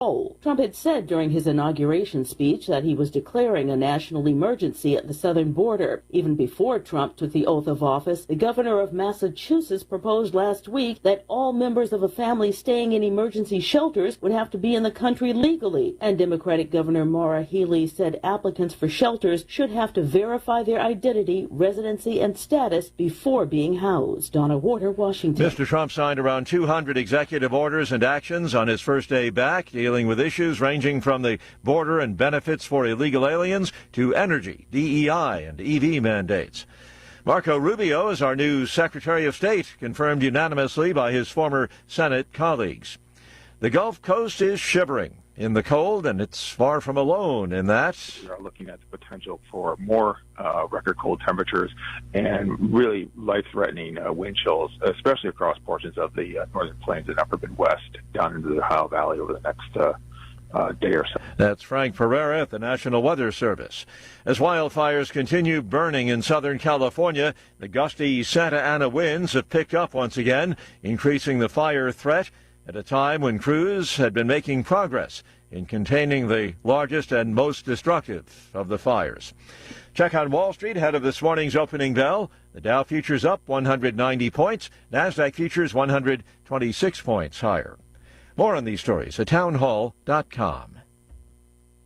Trump had said during his inauguration speech that he was declaring a national emergency at the southern border. Even before Trump took the oath of office, the governor of Massachusetts proposed last week that all members of a family staying in emergency shelters would have to be in the country legally. And Democratic Governor Maura Healey said applicants for shelters should have to verify their identity, residency, and status before being housed. Donna Warder, Washington. Mr. Trump signed around 200 executive orders and actions on his first day back, dealing with issues ranging from the border and benefits for illegal aliens to energy, DEI, and EV mandates. Marco Rubio is our new Secretary of State, confirmed unanimously by his former Senate colleagues. The Gulf Coast is shivering in the cold, and it's far from alone in that. We are looking at the potential for more record cold temperatures and really life-threatening wind chills, especially across portions of the northern plains and upper Midwest down into the Ohio Valley over the next day or so. That's Frank Pereira at the National Weather Service. As wildfires continue burning in Southern California, the gusty Santa Ana winds have picked up once again, increasing the fire threat at a time when crews had been making progress in containing the largest and most destructive of the fires. Check on Wall Street ahead of this morning's opening bell. The Dow futures up 190 points. NASDAQ futures 126 points higher. More on these stories at townhall.com.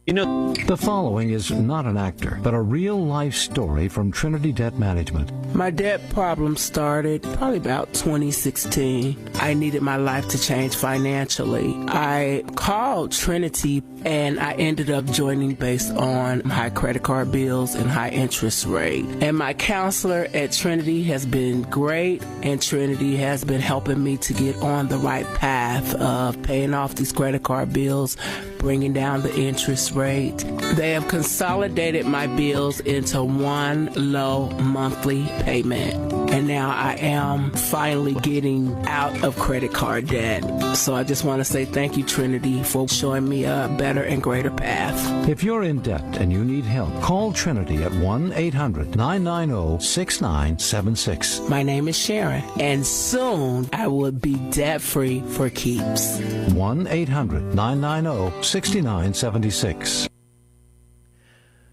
The following is not an actor, but a real-life story from Trinity Debt Management. My debt problem started probably about 2016. I needed my life to change financially. I called Trinity, and I ended up joining based on high credit card bills and high interest rate. And my counselor at Trinity has been great, and Trinity has been helping me to get on the right path of paying off these credit card bills, bringing down the interest rate. They have consolidated my bills into one low monthly payment. And now I am finally getting out of credit card debt. So I just want to say thank you, Trinity, for showing me a better and greater path. If you're in debt and you need help, call Trinity at 1-800-990-6976. My name is Sharon, and soon I will be debt-free for keeps. 1-800-990-6976.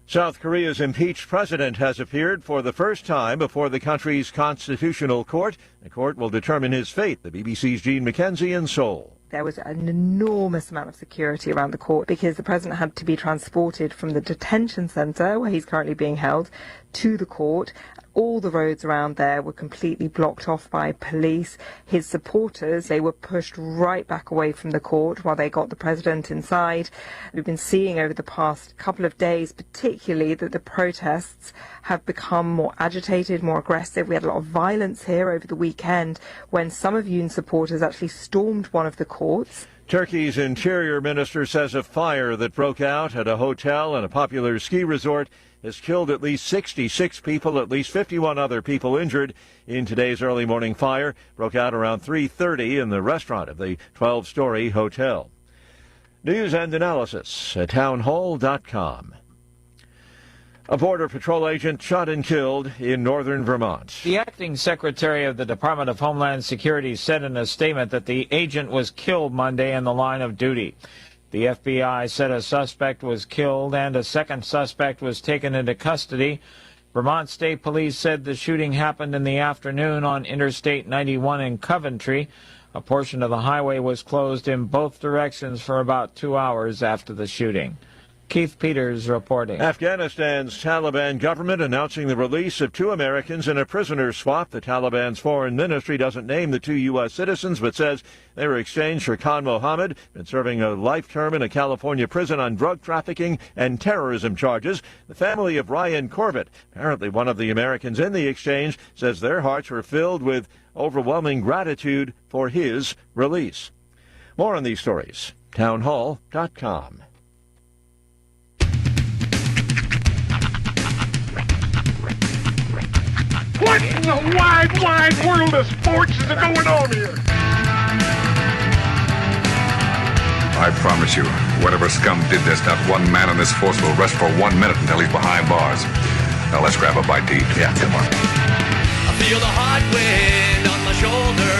South Korea's impeached president has appeared for the first time before the country's constitutional court. The court will determine his fate. The BBC's Jean McKenzie in Seoul. There was an enormous amount of security around the court because the president had to be transported from the detention centre, where he's currently being held, to the court. All the roads around there were completely blocked off by police. His supporters, they were pushed right back away from the court while they got the president inside. We've been seeing over the past couple of days, particularly, that the protests have become more agitated, more aggressive. We had a lot of violence here over the weekend when some of Yoon supporters actually stormed one of the courts. Turkey's interior minister says a fire that broke out at a hotel and a popular ski resort has killed at least 66 people, at least 51 other people injured in today's early morning fire. Broke out around 3:30 in the restaurant of the 12-story hotel. News and analysis at townhall.com. A Border Patrol agent shot and killed in northern Vermont. The acting secretary of the Department of Homeland Security said in a statement that the agent was killed Monday in the line of duty. The FBI said a suspect was killed and a second suspect was taken into custody. Vermont State Police said the shooting happened in the afternoon on Interstate 91 in Coventry. A portion of the highway was closed in both directions for about 2 hours after the shooting. Keith Peters reporting. Afghanistan's Taliban government announcing the release of 2 Americans in a prisoner swap. The Taliban's foreign ministry doesn't name the 2 U.S. citizens, but says they were exchanged for Khan Mohammed, been serving a life term in a California prison on drug trafficking and terrorism charges. The family of Ryan Corbett, apparently one of the Americans in the exchange, says their hearts were filled with overwhelming gratitude for his release. More on these stories. Townhall.com. What in the wide, wide world of sports is going on here? I promise you, whatever scum did this, not one man in this force will rest for 1 minute until he's behind bars. Now let's grab a bite to eat. Yeah, come on. I feel the hot wind on my shoulder.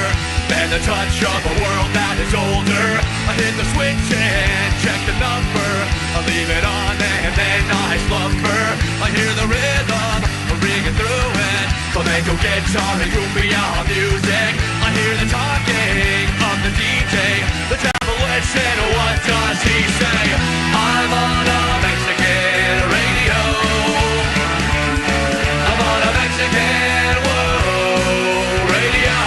and the touch of a world that is older. I hit the switch and check the number. I leave it on and then I slumber. I hear the rhythm ringing through it. Flamenco guitar and cumbia music. I hear the talking of the DJ. The devil listen, what does he say? I'm on a Mexican radio. I'm on a Mexican radio.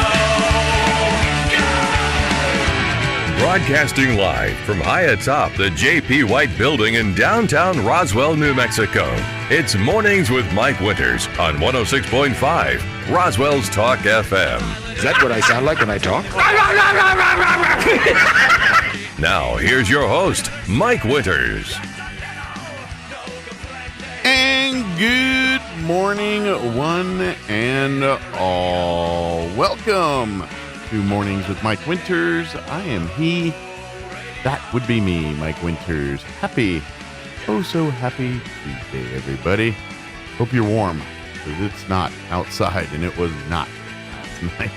Broadcasting live from high atop the J.P. White Building in downtown Roswell, New Mexico. It's Mornings with Mike Winters on 106.5 Roswell's Talk FM. Is that what I sound like when I talk? Now, here's your host, Mike Winters. And good morning, one and all. Welcome to Mornings with Mike Winters. I am he. That would be me, Mike Winters. Happy, oh so happy Tuesday, everybody. Hope you're warm, because it's not outside, and it was not last night.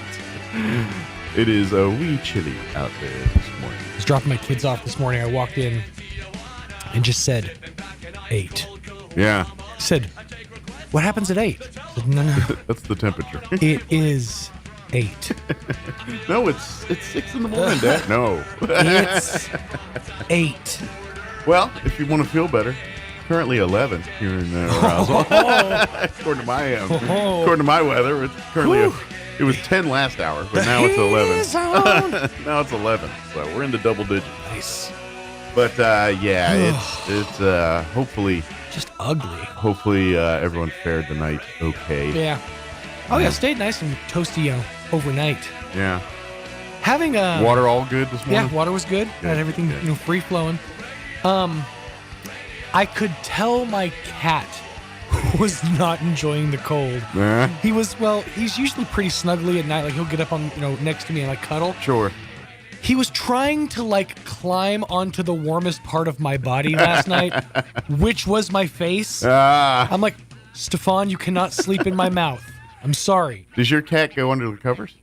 It is a wee chilly out there this morning. I was dropping my kids off this morning. I walked in and just said 8. Yeah. Said, what happens at 8? Said, no. That's the temperature. It is 8. No, it's 6 in the morning, Dad. No. It's 8. Well, if you want to feel better, currently 11 here in Roswell. According to my weather, it's currently it was 10 last hour, but now it's 11. Now it's 11, so we're into double digits. Nice. But yeah, it's hopefully just ugly. Hopefully everyone fared the night okay. Yeah. Oh yeah, stayed nice and toasty, overnight. Yeah. Having water all good this morning. Yeah, water was good. Had everything free flowing. I could tell my cat was not enjoying the cold. He's usually pretty snuggly at night. Like he'll get up on next to me and cuddle. Sure. He was trying to climb onto the warmest part of my body last night, which was my face. I'm like, Stefan, you cannot sleep in my mouth. I'm sorry. Does your cat go under the covers?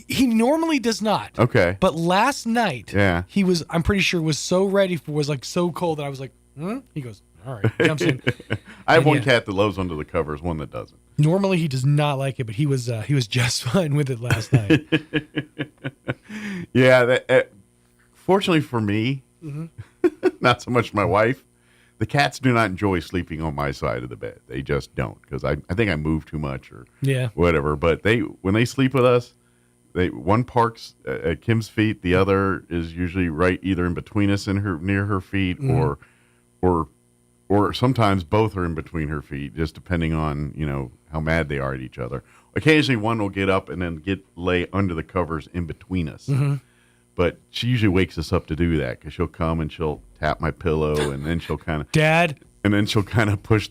He normally does not. Okay. But last night, he was, I'm pretty sure, was so ready for, was so cold that I was like, He goes, all right, jumps in. I have one cat that loves under the covers, one that doesn't. Normally he does not like it, but he was just fine with it last night. Yeah, fortunately for me, not so much my wife, the cats do not enjoy sleeping on my side of the bed. They just don't, because I think I move too much or whatever. But when they sleep with us, one parks at Kim's feet, the other is usually right either in between us and near her feet, or sometimes both are in between her feet, just depending on how mad they are at each other. Occasionally, one will get up and then lay under the covers in between us. Mm-hmm. But she usually wakes us up to do that, because she'll come and she'll tap my pillow, and then she'll kind of Dad, and then she'll kind of push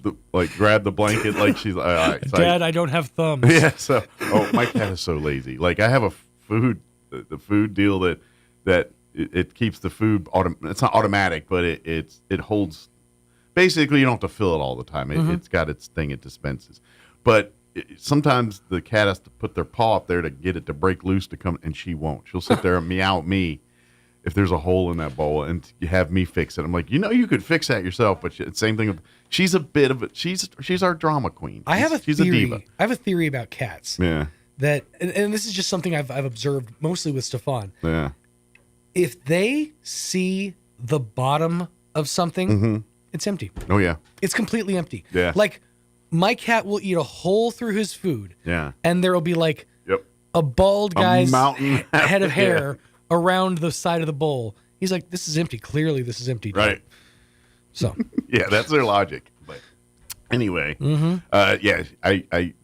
grab the blanket like she's all right. Dad, I don't have thumbs. Yeah. So my cat is so lazy. I have a the food deal that it keeps the food it's not automatic, but it holds. Basically, you don't have to fill it all the time. It's got its thing it dispenses. But sometimes the cat has to put their paw up there to get it to break loose to come, and she won't. She'll sit there and meow at me if there's a hole in that bowl, and you have me fix it. I'm like, you could fix that yourself, but same thing. She's a bit of she's our drama queen. She's a diva. I have a theory about cats. Yeah. That and this is just something I've observed mostly with Stefan. Yeah. If they see the bottom of something, it's empty. Oh yeah. It's completely empty. Yeah. My cat will eat a hole through his food. Yeah. And there will be a bald guy's head of hair around the side of the bowl. He's like, this is empty. Clearly this is empty. Right. So. Yeah, that's their logic. But anyway,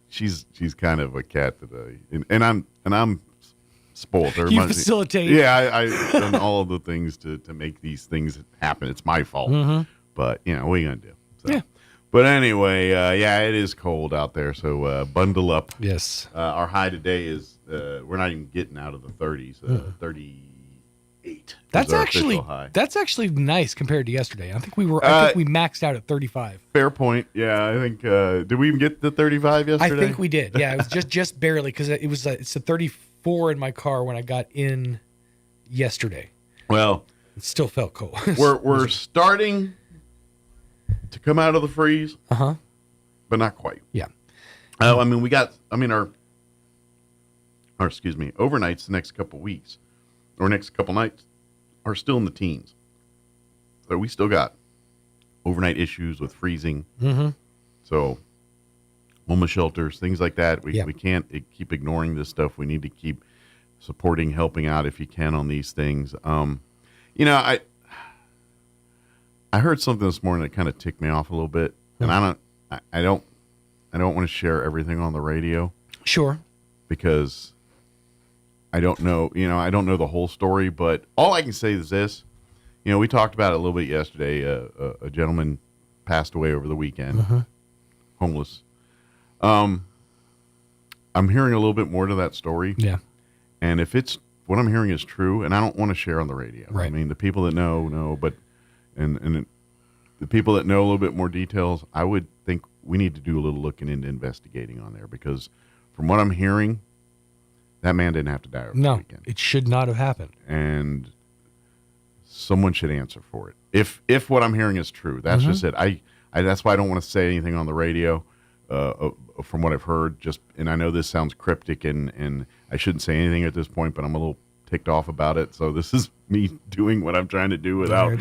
she's kind of a cat that and I'm spoiled. You facilitate. Yeah, I've done all of the things to make these things happen. It's my fault. But what are you gonna do? So. Yeah. But anyway, it is cold out there, so bundle up. Yes. Our high today is we're not even getting out of the 30s. 38. That's actually nice compared to yesterday. I think we maxed out at 35. Fair point. Yeah, I think did we even get to 35 yesterday? I think we did. Yeah, it was just barely, because it's a 34 4 in my car when I got in yesterday. Well, it still felt cold. we're starting to come out of the freeze. But not quite. Yeah. I mean, our overnights the next couple weeks or next couple nights are still in the teens. So we still got overnight issues with freezing. So homeless shelters, things like that. We can't keep ignoring this stuff. We need to keep supporting, helping out if you can on these things. I heard something this morning that kind of ticked me off a little bit, and I don't want to share everything on the radio. Sure. Because I don't know, I don't know the whole story, but all I can say is this. We talked about it a little bit yesterday. A gentleman passed away over the weekend, homeless. I'm hearing a little bit more to that story. Yeah. And if it's what I'm hearing is true, and I don't want to share on the radio. Right. I mean, the people that know, but and the people that know a little bit more details, I would think we need to do a little looking into investigating on there, because from what I'm hearing, that man didn't have to die over the weekend. It should not have happened. And someone should answer for it. If what I'm hearing is true, that's just it. I that's why I don't want to say anything on the radio. From what I've heard, and I know this sounds cryptic and I shouldn't say anything at this point, but I'm a little ticked off about it. So this is me doing what I'm trying to do without,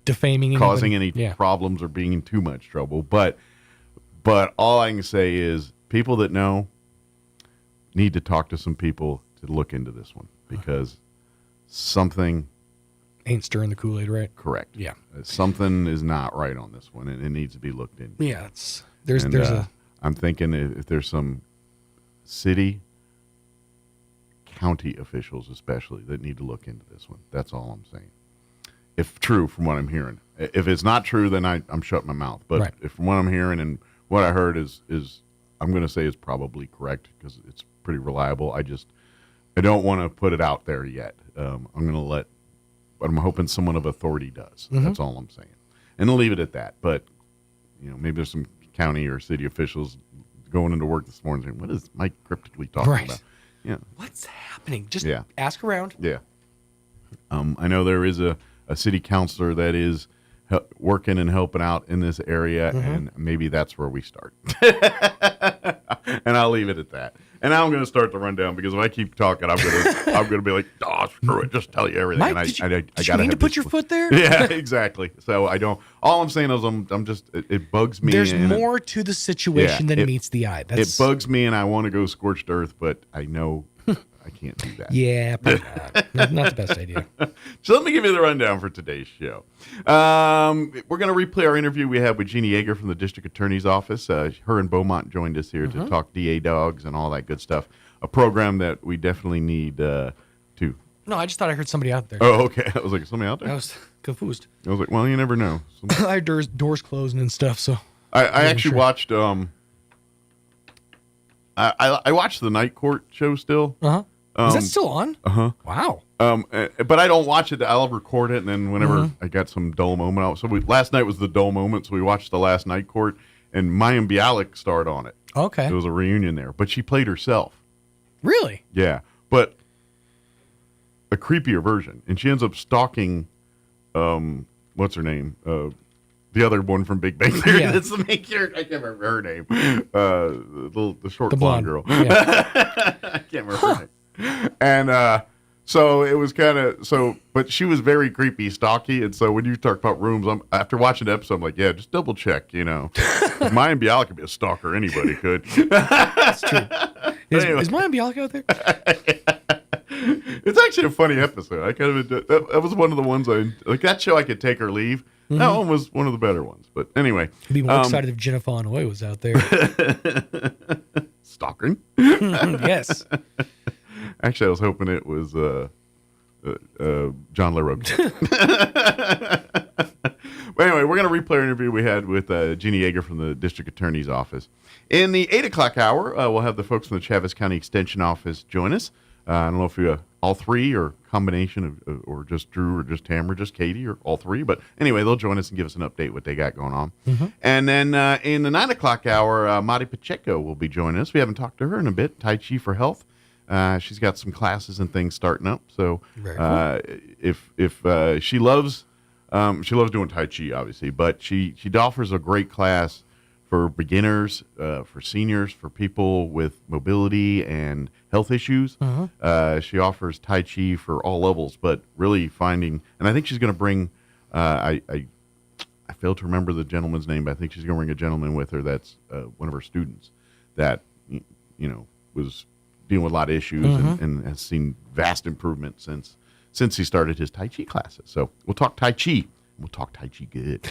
defaming, causing any problems or being in too much trouble. But all I can say is people that know need to talk to some people to look into this one, because something ain't stirring the Kool-Aid, right? Correct. Yeah. Something is not right on this one, and it needs to be looked into. Yeah, there's a. I'm thinking if there's some city, county officials especially that need to look into this one. That's all I'm saying. If true, from what I'm hearing. If it's not true, then I'm shutting my mouth. But if from what I'm hearing and what I heard is I'm going to say is probably correct, because it's pretty reliable. I don't want to put it out there yet. I'm going to let. But I'm hoping someone of authority does. That's all I'm saying. And I'll leave it at that. But, maybe there's some county or city officials going into work this morning saying, what is Mike cryptically talking about? Yeah. What's happening? Just ask around. Yeah. I know there is a city councilor that is working and helping out in this area, and maybe that's where we start. And I'll leave it at that. And now I'm going to start the rundown, because if I keep talking, I'm going to be like, oh, screw it, just tell you everything. Mike, and did you mean to put your foot there? Yeah, exactly. So I don't. All I'm saying is I'm just. It bugs me. There's more to the situation than meets the eye. It bugs me, and I want to go scorched earth, but I know I can't do that. Yeah, probably not. Not the best idea. So let me give you the rundown for today's show. We're going to replay our interview we had with Jeannie Yeager from the District Attorney's Office. Her and Beaumont joined us here to talk DA dogs and all that good stuff. A program that we definitely need to. No, I just thought I heard somebody out there. Oh, okay. I was like, somebody out there? I was confused. I was like, well, you never know. I had doors closing and stuff, so. I actually watched. I watched the Night Court show still. Is that still on? Wow. But I don't watch it. I'll record it, and then whenever I got some dull moment, last night was the dull moment, so we watched the last Night Court, and Mayim Bialik starred on it. Okay. It was a reunion there, but she played herself. Really? Yeah, but a creepier version, and she ends up stalking, what's her name? The other one from Big Bang Theory. That's the main character. I can't remember her name. The short blonde girl. Yeah. I can't remember her name. And so it was kind of but she was very creepy, stalky. And so when you talk about rooms, after watching the episode, I'm like, yeah, just double check. Mayim Bialik could be a stalker. Anybody could. That's true. Is Mayim Bialik out there? It's actually a funny episode. I kind of that was one of the ones that show I could take or leave. That one was one of the better ones. But anyway, I'd be more excited if Jenna Fonoy was out there. Stalking? Yes. Actually, I was hoping it was John LaRocque. But anyway, we're going to replay our interview we had with Jeannie Yeager from the District Attorney's Office. In the 8 o'clock hour, we'll have the folks from the Chaves County Extension Office join us. I don't know if you all three or combination of, or just Drew or just Tam or just Katie or all three. But anyway, they'll join us and give us an update what they got going on. And then in the 9 o'clock hour, Mari Pacheco will be joining us. We haven't talked to her in a bit. Tai Chi for Health. She's got some classes and things starting up. So Very cool. if she loves doing Tai Chi, obviously, but she offers a great class for beginners, for seniors, for people with mobility and health issues. She offers Tai Chi for all levels, but really finding, and I think she's going to bring, I failed to remember the gentleman's name, but I think she's going to bring a gentleman with her that's one of her students that, was dealing with a lot of issues and has seen vast improvement since he started his Tai Chi classes. So we'll talk Tai Chi. We'll talk Tai Chi good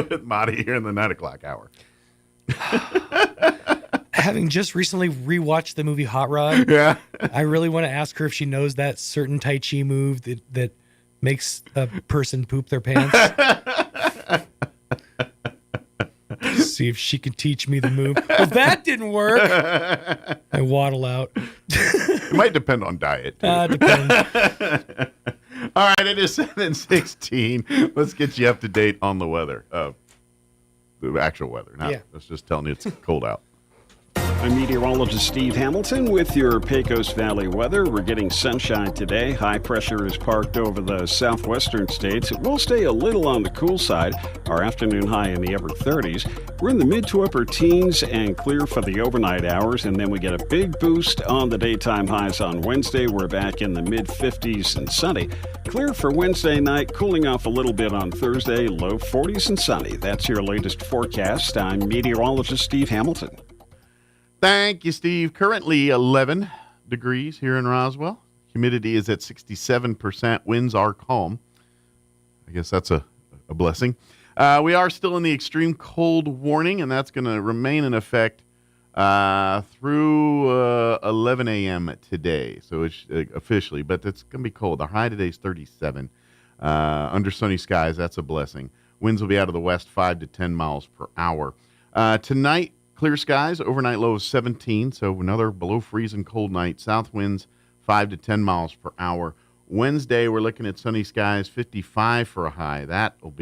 with Marty here in the 9 o'clock hour. Having just recently rewatched the movie Hot Rod, I really want to ask her if she knows that certain Tai Chi move that makes a person poop their pants. See if she can teach me the move. Well, that didn't work. I waddle out. It might depend on diet. Depends. All right, it is 7:16. Let's get you up to date on the weather. The actual weather. Let's just telling you it's cold out. I'm meteorologist Steve Hamilton with your Pecos Valley weather. We're getting sunshine today. High pressure is parked over the southwestern states. It will stay a little on the cool side. Our afternoon high in the upper 30s. We're in the mid to upper teens and clear for the overnight hours. And then we get a big boost on the daytime highs on Wednesday. We're back in the mid 50s and sunny. Clear for Wednesday night, cooling off a little bit on Thursday, low 40s and sunny. That's your latest forecast. I'm meteorologist Steve Hamilton. Thank you, Steve. Currently 11 degrees here in Roswell. Humidity is at 67%. Winds are calm. I guess that's a blessing. We are still in the extreme cold warning, and that's going to remain in effect through 11 a.m. today. So it's officially, but it's going to be cold. The high today is 37. Under sunny skies, that's a blessing. Winds will be out of the west 5 to 10 miles per hour. Tonight, clear skies, overnight low of 17, so another below freezing cold night. South winds 5 to 10 miles per hour. Wednesday, we're looking at sunny skies, 55 for a high. That'll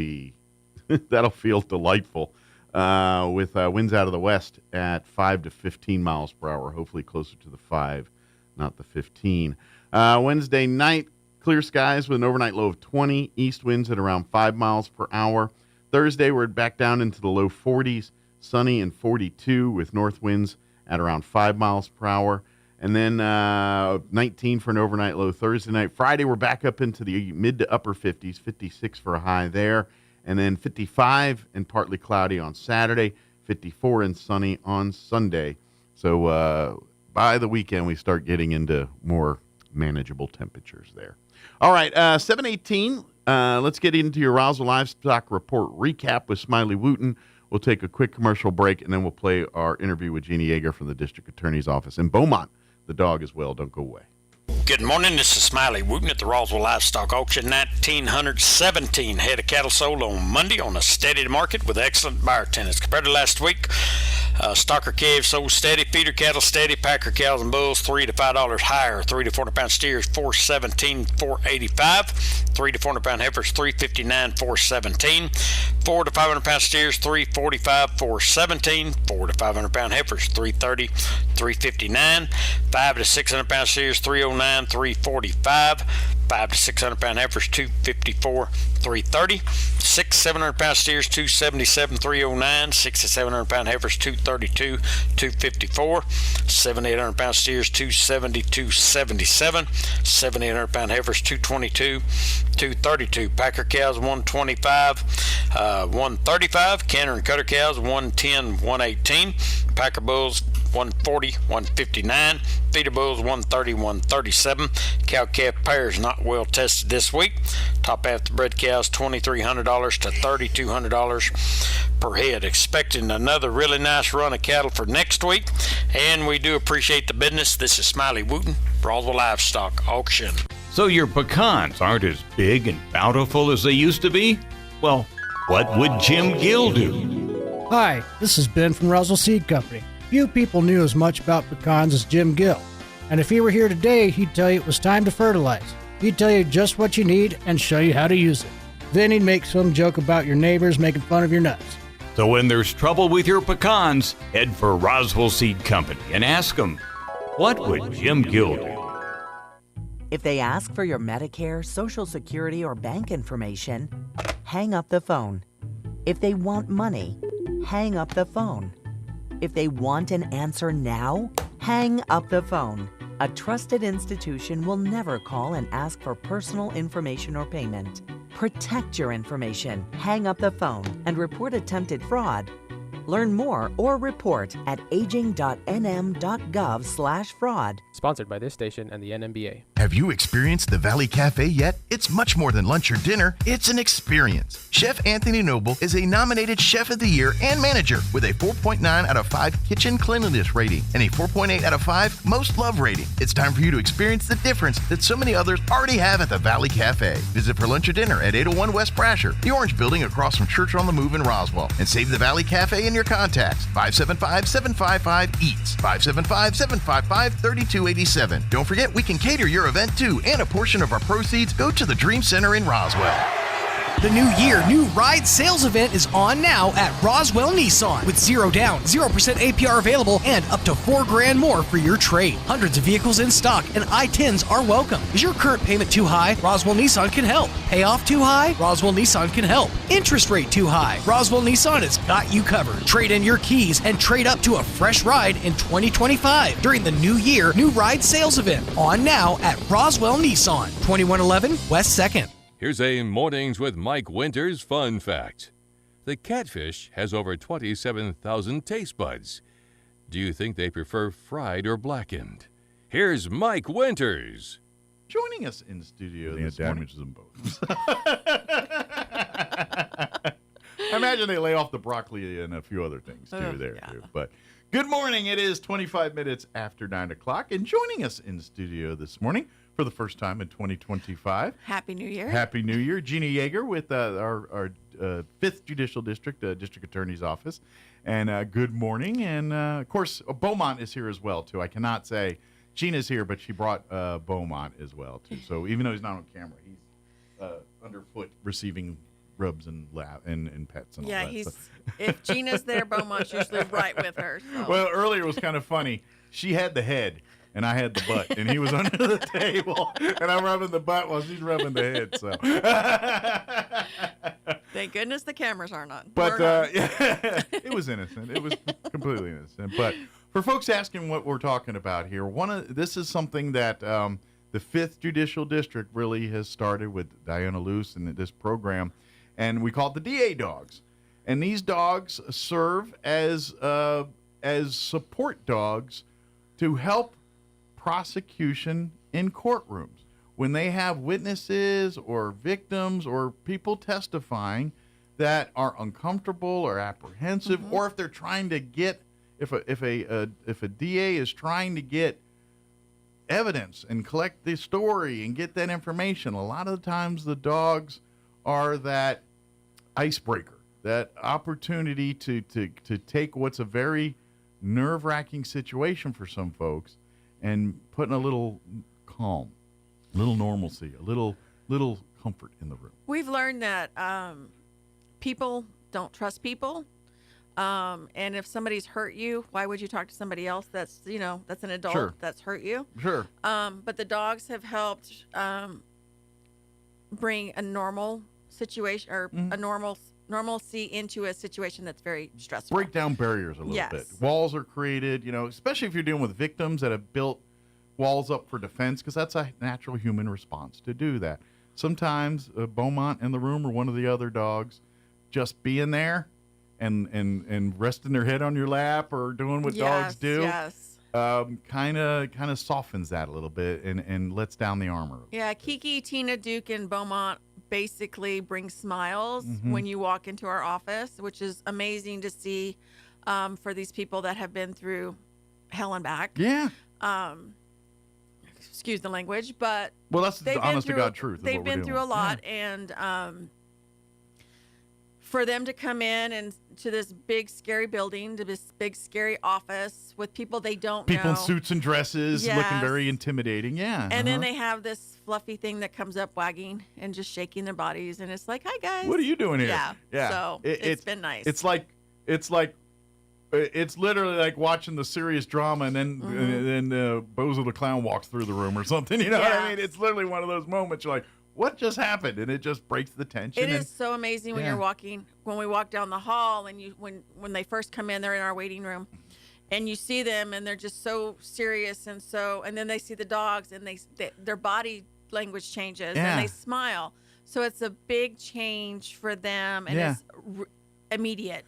feel delightful with winds out of the west at 5 to 15 miles per hour, hopefully closer to the 5, not the 15. Wednesday night, clear skies with an overnight low of 20, east winds at around 5 miles per hour. Thursday, we're back down into the low 40s. Sunny and 42 with north winds at around 5 miles per hour. And then 19 for an overnight low Thursday night. Friday, we're back up into the mid to upper 50s, 56 for a high there. And then 55 and partly cloudy on Saturday, 54 and sunny on Sunday. So by the weekend, we start getting into more manageable temperatures there. All right, 7:18. Let's get into your Roswell Livestock Report recap with Smiley Wooten. We'll take a quick commercial break, and then we'll play our interview with Jeannie Yeager from the District Attorney's Office in Beaumont. The dog as well. Don't go away. Good morning. This is Smiley Wooten at the Roswell Livestock Auction. 1,917 head of cattle sold on Monday on a steady market with excellent buyer attendance. Compared to last week, stocker calves sold steady, feeder cattle steady, packer cows and bulls $3 to $5 higher. 3 to 400 pound steers $417, $485. 3 to 400 pound heifers $359, $417. 4 to 500 pound steers $345, $417. 4 to 500 pound heifers $330, $359. 5 to 600 pound steers $309, $345. 5 to 600 pound heifers $254, $330. 6 700 pound steers $277, $309. 6 to 700 pound heifers $232, $254. 7 800 pound steers $270, $277. 7 800 pound heifers $222, $232. Packer cows $125, $135. Canner and cutter cows $110, $118. Packer bulls $140, $159. Feeder bulls $130, $137. Cow calf pairs not well tested this week. Top half the bred cows $2,300 to $3,200 per head. Expecting another really nice run of cattle for next week, and we do appreciate the business. This is Smiley Wooten, Roswell Livestock Auction. So your pecans aren't as big and bountiful as they used to be? Well, what would Jim Gill do? Hi, this is Ben from Roswell Seed Company. Few people knew as much about pecans as Jim Gill, and if he were here today, he'd tell you it was time to fertilize. He'd tell you just what you need and show you how to use it. Then he'd make some joke about your neighbors making fun of your nuts. So when there's trouble with your pecans, head for Roswell Seed Company and ask them, What would Jim Gill do? If they ask for your Medicare, Social Security, or bank information, hang up the phone. If they want money, hang up the phone. If they want an answer now, hang up the phone. A trusted institution will never call and ask for personal information or payment. Protect your information. Hang up the phone and report attempted fraud. Learn more or report at aging.nm.gov/fraud. Sponsored by this station and the NMBA. Have you experienced the Valley Cafe yet? It's much more than lunch or dinner. It's an experience. Chef Anthony Noble is a nominated Chef of the Year and manager with a 4.9 out of 5 kitchen cleanliness rating and a 4.8 out of 5 most loved rating. It's time for you to experience the difference that so many others already have at the Valley Cafe. Visit for lunch or dinner at 801 West Brasher, the Orange Building across from Church on the Move in Roswell. And save the Valley Cafe in your contacts. 575-755-EATS. 575-755-3287. Don't forget, we can cater your event too, and a portion of our proceeds go to the Dream Center in Roswell. The new year, new ride sales event is on now at Roswell Nissan with 0 down, 0% APR available, and up to $4,000 more for your trade. Hundreds of vehicles in stock, and I-10s are welcome. Is your current payment too high? Roswell Nissan can help. Payoff too high? Roswell Nissan can help. Interest rate too high? Roswell Nissan has got you covered. Trade in your keys and trade up to a fresh ride in 2025 during the new year, new ride sales event on now at Roswell Nissan, 2111 West 2nd. Here's a Mornings with Mike Winters fun fact. The catfish has over 27,000 taste buds. Do you think they prefer fried or blackened? Here's Mike Winters. Joining us in the studio this morning. Damages them both. I imagine they lay off the broccoli and a few other things too too. But good morning. It is 25 minutes after 9 o'clock. And joining us in the studio this morning for the first time in 2025. Happy New Year. Happy New Year. Jeannie Yeager with our 5th Judicial District, District Attorney's Office. And good morning. And, of course, Beaumont is here as well, too. I cannot say Gina's here, but she brought Beaumont as well, too. So even though he's not on camera, he's underfoot receiving rubs and pets and all that. Yeah, if Gina's there, Beaumont's usually right with her. So. Well, earlier it was kind of funny. She had the head. And I had the butt, and he was under the table, and I'm rubbing the butt while she's rubbing the head. So, thank goodness the cameras aren't on. But it was innocent. It was completely innocent. But for folks asking what we're talking about here, this is something that the 5th Judicial District really has started with Diana Luce and this program, and we call it the DA dogs. And these dogs serve as support dogs to help prosecution in courtrooms when they have witnesses or victims or people testifying that are uncomfortable or apprehensive, or if they're trying to get if a DA is trying to get evidence and collect the story and get that information. A lot of the times the dogs are that icebreaker, that opportunity to take what's a very nerve-wracking situation for some folks and putting a little calm, a little normalcy, a little comfort in the room. We've learned that people don't trust people, and if somebody's hurt you, why would you talk to somebody else that's an adult that's hurt you? Sure. But the dogs have helped bring a normal situation or a normalcy into a situation that's very stressful. Break down barriers a little bit. Walls are created, especially if you're dealing with victims that have built walls up for defense, because that's a natural human response to do that. Sometimes Beaumont in the room or one of the other dogs just being there and resting their head on your lap or doing what dogs do kind of softens that a little bit and lets down the armor. Yeah, Kiki, Tina, Duke, and Beaumont basically bring smiles when you walk into our office, which is amazing to see for these people that have been through hell and back. Yeah. Excuse the language, but that's the honest to God truth. They've been through a lot, and for them to come in and to this big scary building, to this big scary office with people they don't know. People in suits and dresses looking very intimidating. Yeah. And then they have this fluffy thing that comes up wagging and just shaking their bodies. And it's like, hi, guys. What are you doing here? Yeah. So it's been nice. It's like It's literally like watching the serious drama, and then Bozo the Clown walks through the room or something. You know what I mean? It's literally one of those moments you're like, what just happened? And it just breaks the tension. It is so amazing when when we walk down the hall, and when they first come in, they're in our waiting room, and you see them, and they're just so serious, and then they see the dogs, and their body language changes, and they smile. So it's a big change for them, and it's immediate.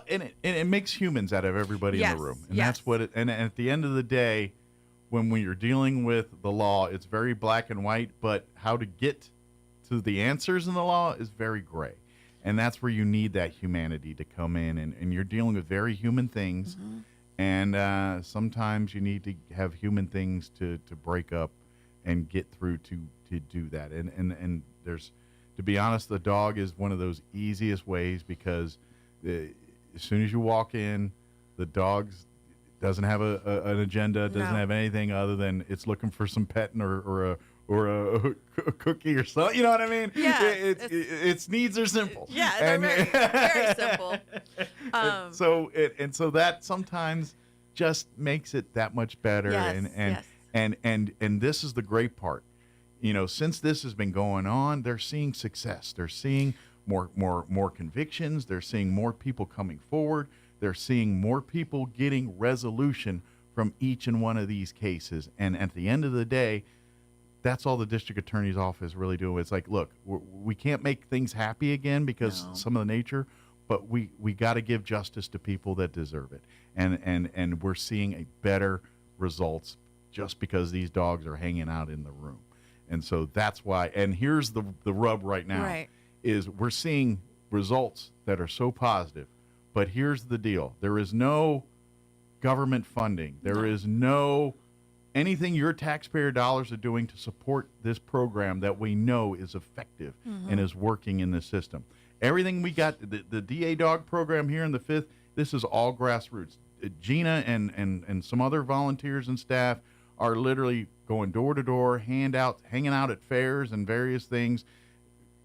And it makes humans out of everybody in the room, and that's what. And at the end of the day, when you're dealing with the law, it's very black and white, but how to get to the answers in the law is very gray. And that's where you need that humanity to come in, and you're dealing with very human things, and sometimes you need to have human things to break up and get through to do that. And there's, to be honest, the dog is one of those easiest ways, because as soon as you walk in, the dog's doesn't have an agenda, doesn't have anything other than it's looking for some petting or a cookie or something. You know what I mean? Yeah. Its needs are simple. Yeah, they're very simple. So that sometimes just makes it that much better. And this is the great part. You know, since this has been going on, they're seeing success. They're seeing more convictions. They're seeing more people coming forward. They're seeing more people getting resolution from each and one of these cases. And at the end of the day, that's all the district attorney's office really doing. It's like, look, we can't make things happy again because some of the nature, but we got to give justice to people that deserve it. And we're seeing a better results just because these dogs are hanging out in the room. And so that's why. And here's the rub right now, is we're seeing results that are so positive. But here's the deal. There is no government funding. There is no anything your taxpayer dollars are doing to support this program that we know is effective and is working in the system. Everything we got, the DA dog program here in the 5th, this is all grassroots. Gina and some other volunteers and staff are literally going door to door, hanging out at fairs and various things,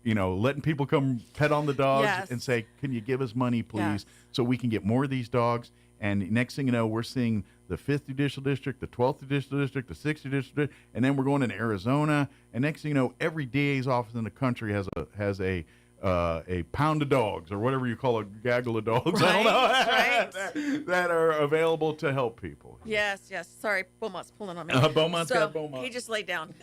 you know, letting people come pet on the dogs and say, can you give us money, please, so we can get more of these dogs. And next thing you know, we're seeing the 5th Judicial District, the 12th Judicial District, the 6th Judicial District, and then we're going in Arizona. And next thing you know, every DA's office in the country has a pound of dogs, or whatever you call a gaggle of dogs, I don't know, that are available to help people. Yes. Sorry, Beaumont's pulling on me. Beaumont's got Beaumont. He just laid down.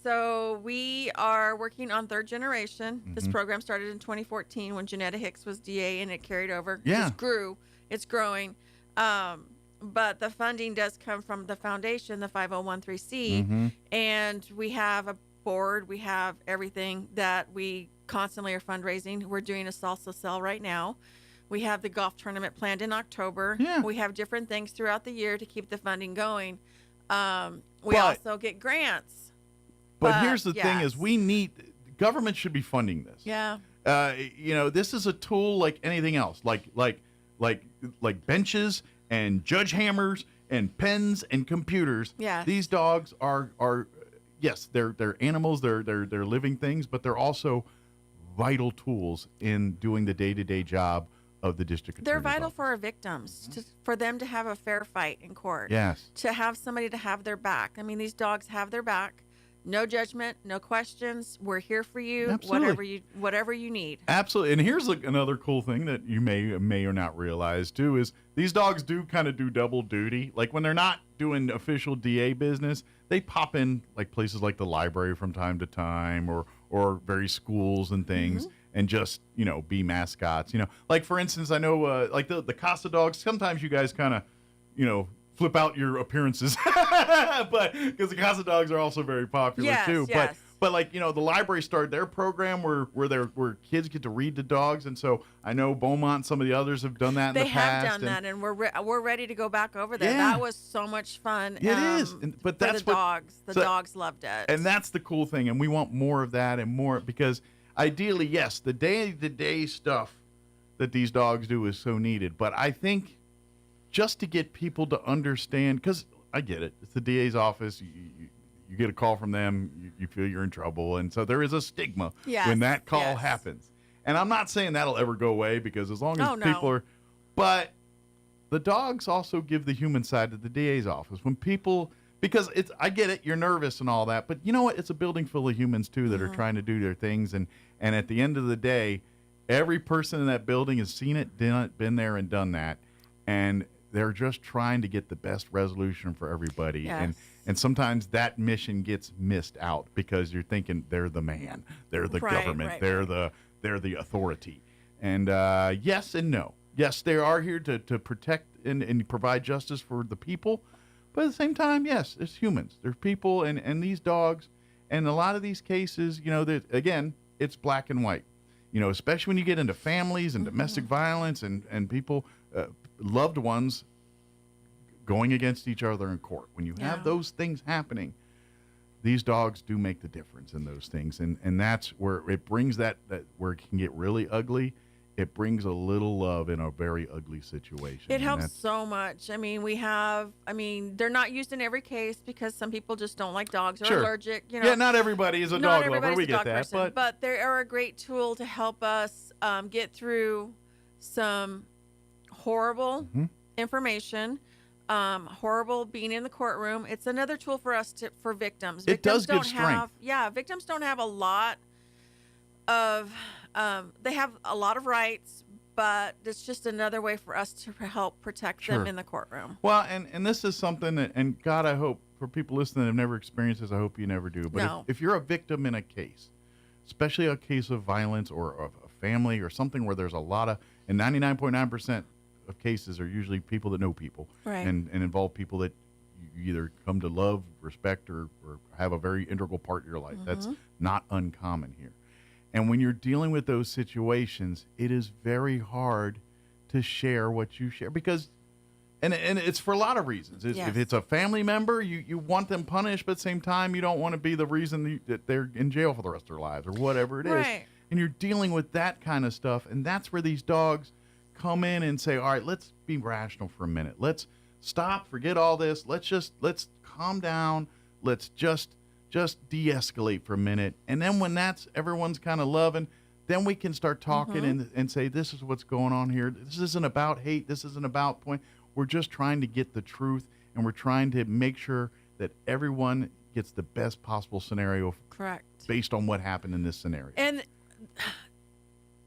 So we are working on third generation. This program started in 2014 when Janetta Hicks was DA, and it carried over. Yeah. It grew. It's growing. But the funding does come from the foundation, the 5013C, and we have a board. We have everything that we constantly are fundraising. We're doing a salsa sale right now. We have the golf tournament planned in October. We have different things throughout the year to keep the funding going. We also get grants. But here's the thing: is government should be funding this. Yeah. You know, this is a tool like anything else, like benches and judge hammers and pens and computers. Yeah. These dogs are yes, they're animals, they're living things, but they're also vital tools in doing the day-to-day job of the district attorney's They're vital office. for our victims, for them to have a fair fight in court. Yes. To have somebody to have their back. I mean, these dogs have their back. No judgment, no questions. We're here for you. Absolutely. Whatever you need. Absolutely. And here's another cool thing that you may or not realize too, is these dogs do kind of do double duty. Like when they're not doing official DA business, they pop in like places like the library from time to time, or various schools and things, and just, you know, be mascots. You know, like for instance, I know like the Casa dogs, sometimes you guys kind of, you know, flip out your appearances, but because the Casa dogs are also very popular too. Yes. But like, you know, the library started their program where kids get to read to dogs, and so I know Beaumont, some of the others have done that in the past. They have done that, and we're ready to go back over there. Yeah. That was so much fun. It is, but that's for the dogs. The dogs loved it, and that's the cool thing. And we want more of that and more, because ideally, yes, the day-to-day stuff that these dogs do is so needed. But I think just to get people to understand, because I get it, it's the DA's office. You get a call from them, you feel you're in trouble, and so there is a stigma when that call happens. And I'm not saying that'll ever go away, because as long as people But the dogs also give the human side to the DA's office. When people, because I get it, you're nervous and all that, but you know what? It's a building full of humans too that are trying to do their things, and at the end of the day, every person in that building has seen it, done it, been there, and done that, and they're just trying to get the best resolution for everybody. Yes. And sometimes that mission gets missed out because you're thinking they're the man, they're the government, they're the authority. And yes and no. Yes, they are here to protect and provide justice for the people, but at the same time, yes, it's humans. There's people, and these dogs, and a lot of these cases, again, it's black and white. Especially when you get into families and domestic violence and people, loved ones going against each other in court. When you have those things happening, these dogs do make the difference in those things. And that's where it brings that where it can get really ugly. It brings a little love in a very ugly situation. It helps so much. I mean, they're not used in every case because some people just don't like dogs or allergic. Yeah, not everybody is a dog lover. We get that. But they are a great tool to help us get through some horrible information, horrible being in the courtroom. It's another tool for us for victims. It does give strength. Victims don't have a lot of, they have a lot of rights, but it's just another way for us to help protect them in the courtroom. Well, and this is something that, and God, I hope for people listening that have never experienced this, I hope you never do. But if you're a victim in a case, especially a case of violence or of a family or something where there's a lot of, and 99.9% of cases are usually people that know people and involve people that you either come to love, respect, or have a very integral part in your life. That's not uncommon here. And when you're dealing with those situations, it is very hard to share what you share because, and it's for a lot of reasons. If it's a family member, you want them punished, but at the same time, you don't want to be the reason that they're in jail for the rest of their lives or whatever it is. And you're dealing with that kind of stuff. And that's where these dogs come in and say, all right, let's be rational for a minute. Let's stop, forget all this. Let's calm down. Let's just de-escalate for a minute. And then when everyone's kind of loving, then we can start talking and say, this is what's going on here. This isn't about hate. This isn't about point. We're just trying to get the truth, and we're trying to make sure that everyone gets the best possible scenario based on what happened in this scenario. And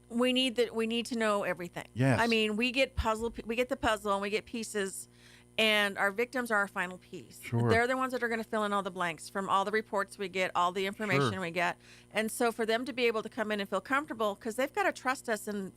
we need to know everything. Yes. I mean, we get the puzzle and we get pieces, and our victims are our final piece. Sure. They're the ones that are going to fill in all the blanks from all the reports we get, all the information we get. And so for them to be able to come in and feel comfortable, because they've got to trust us in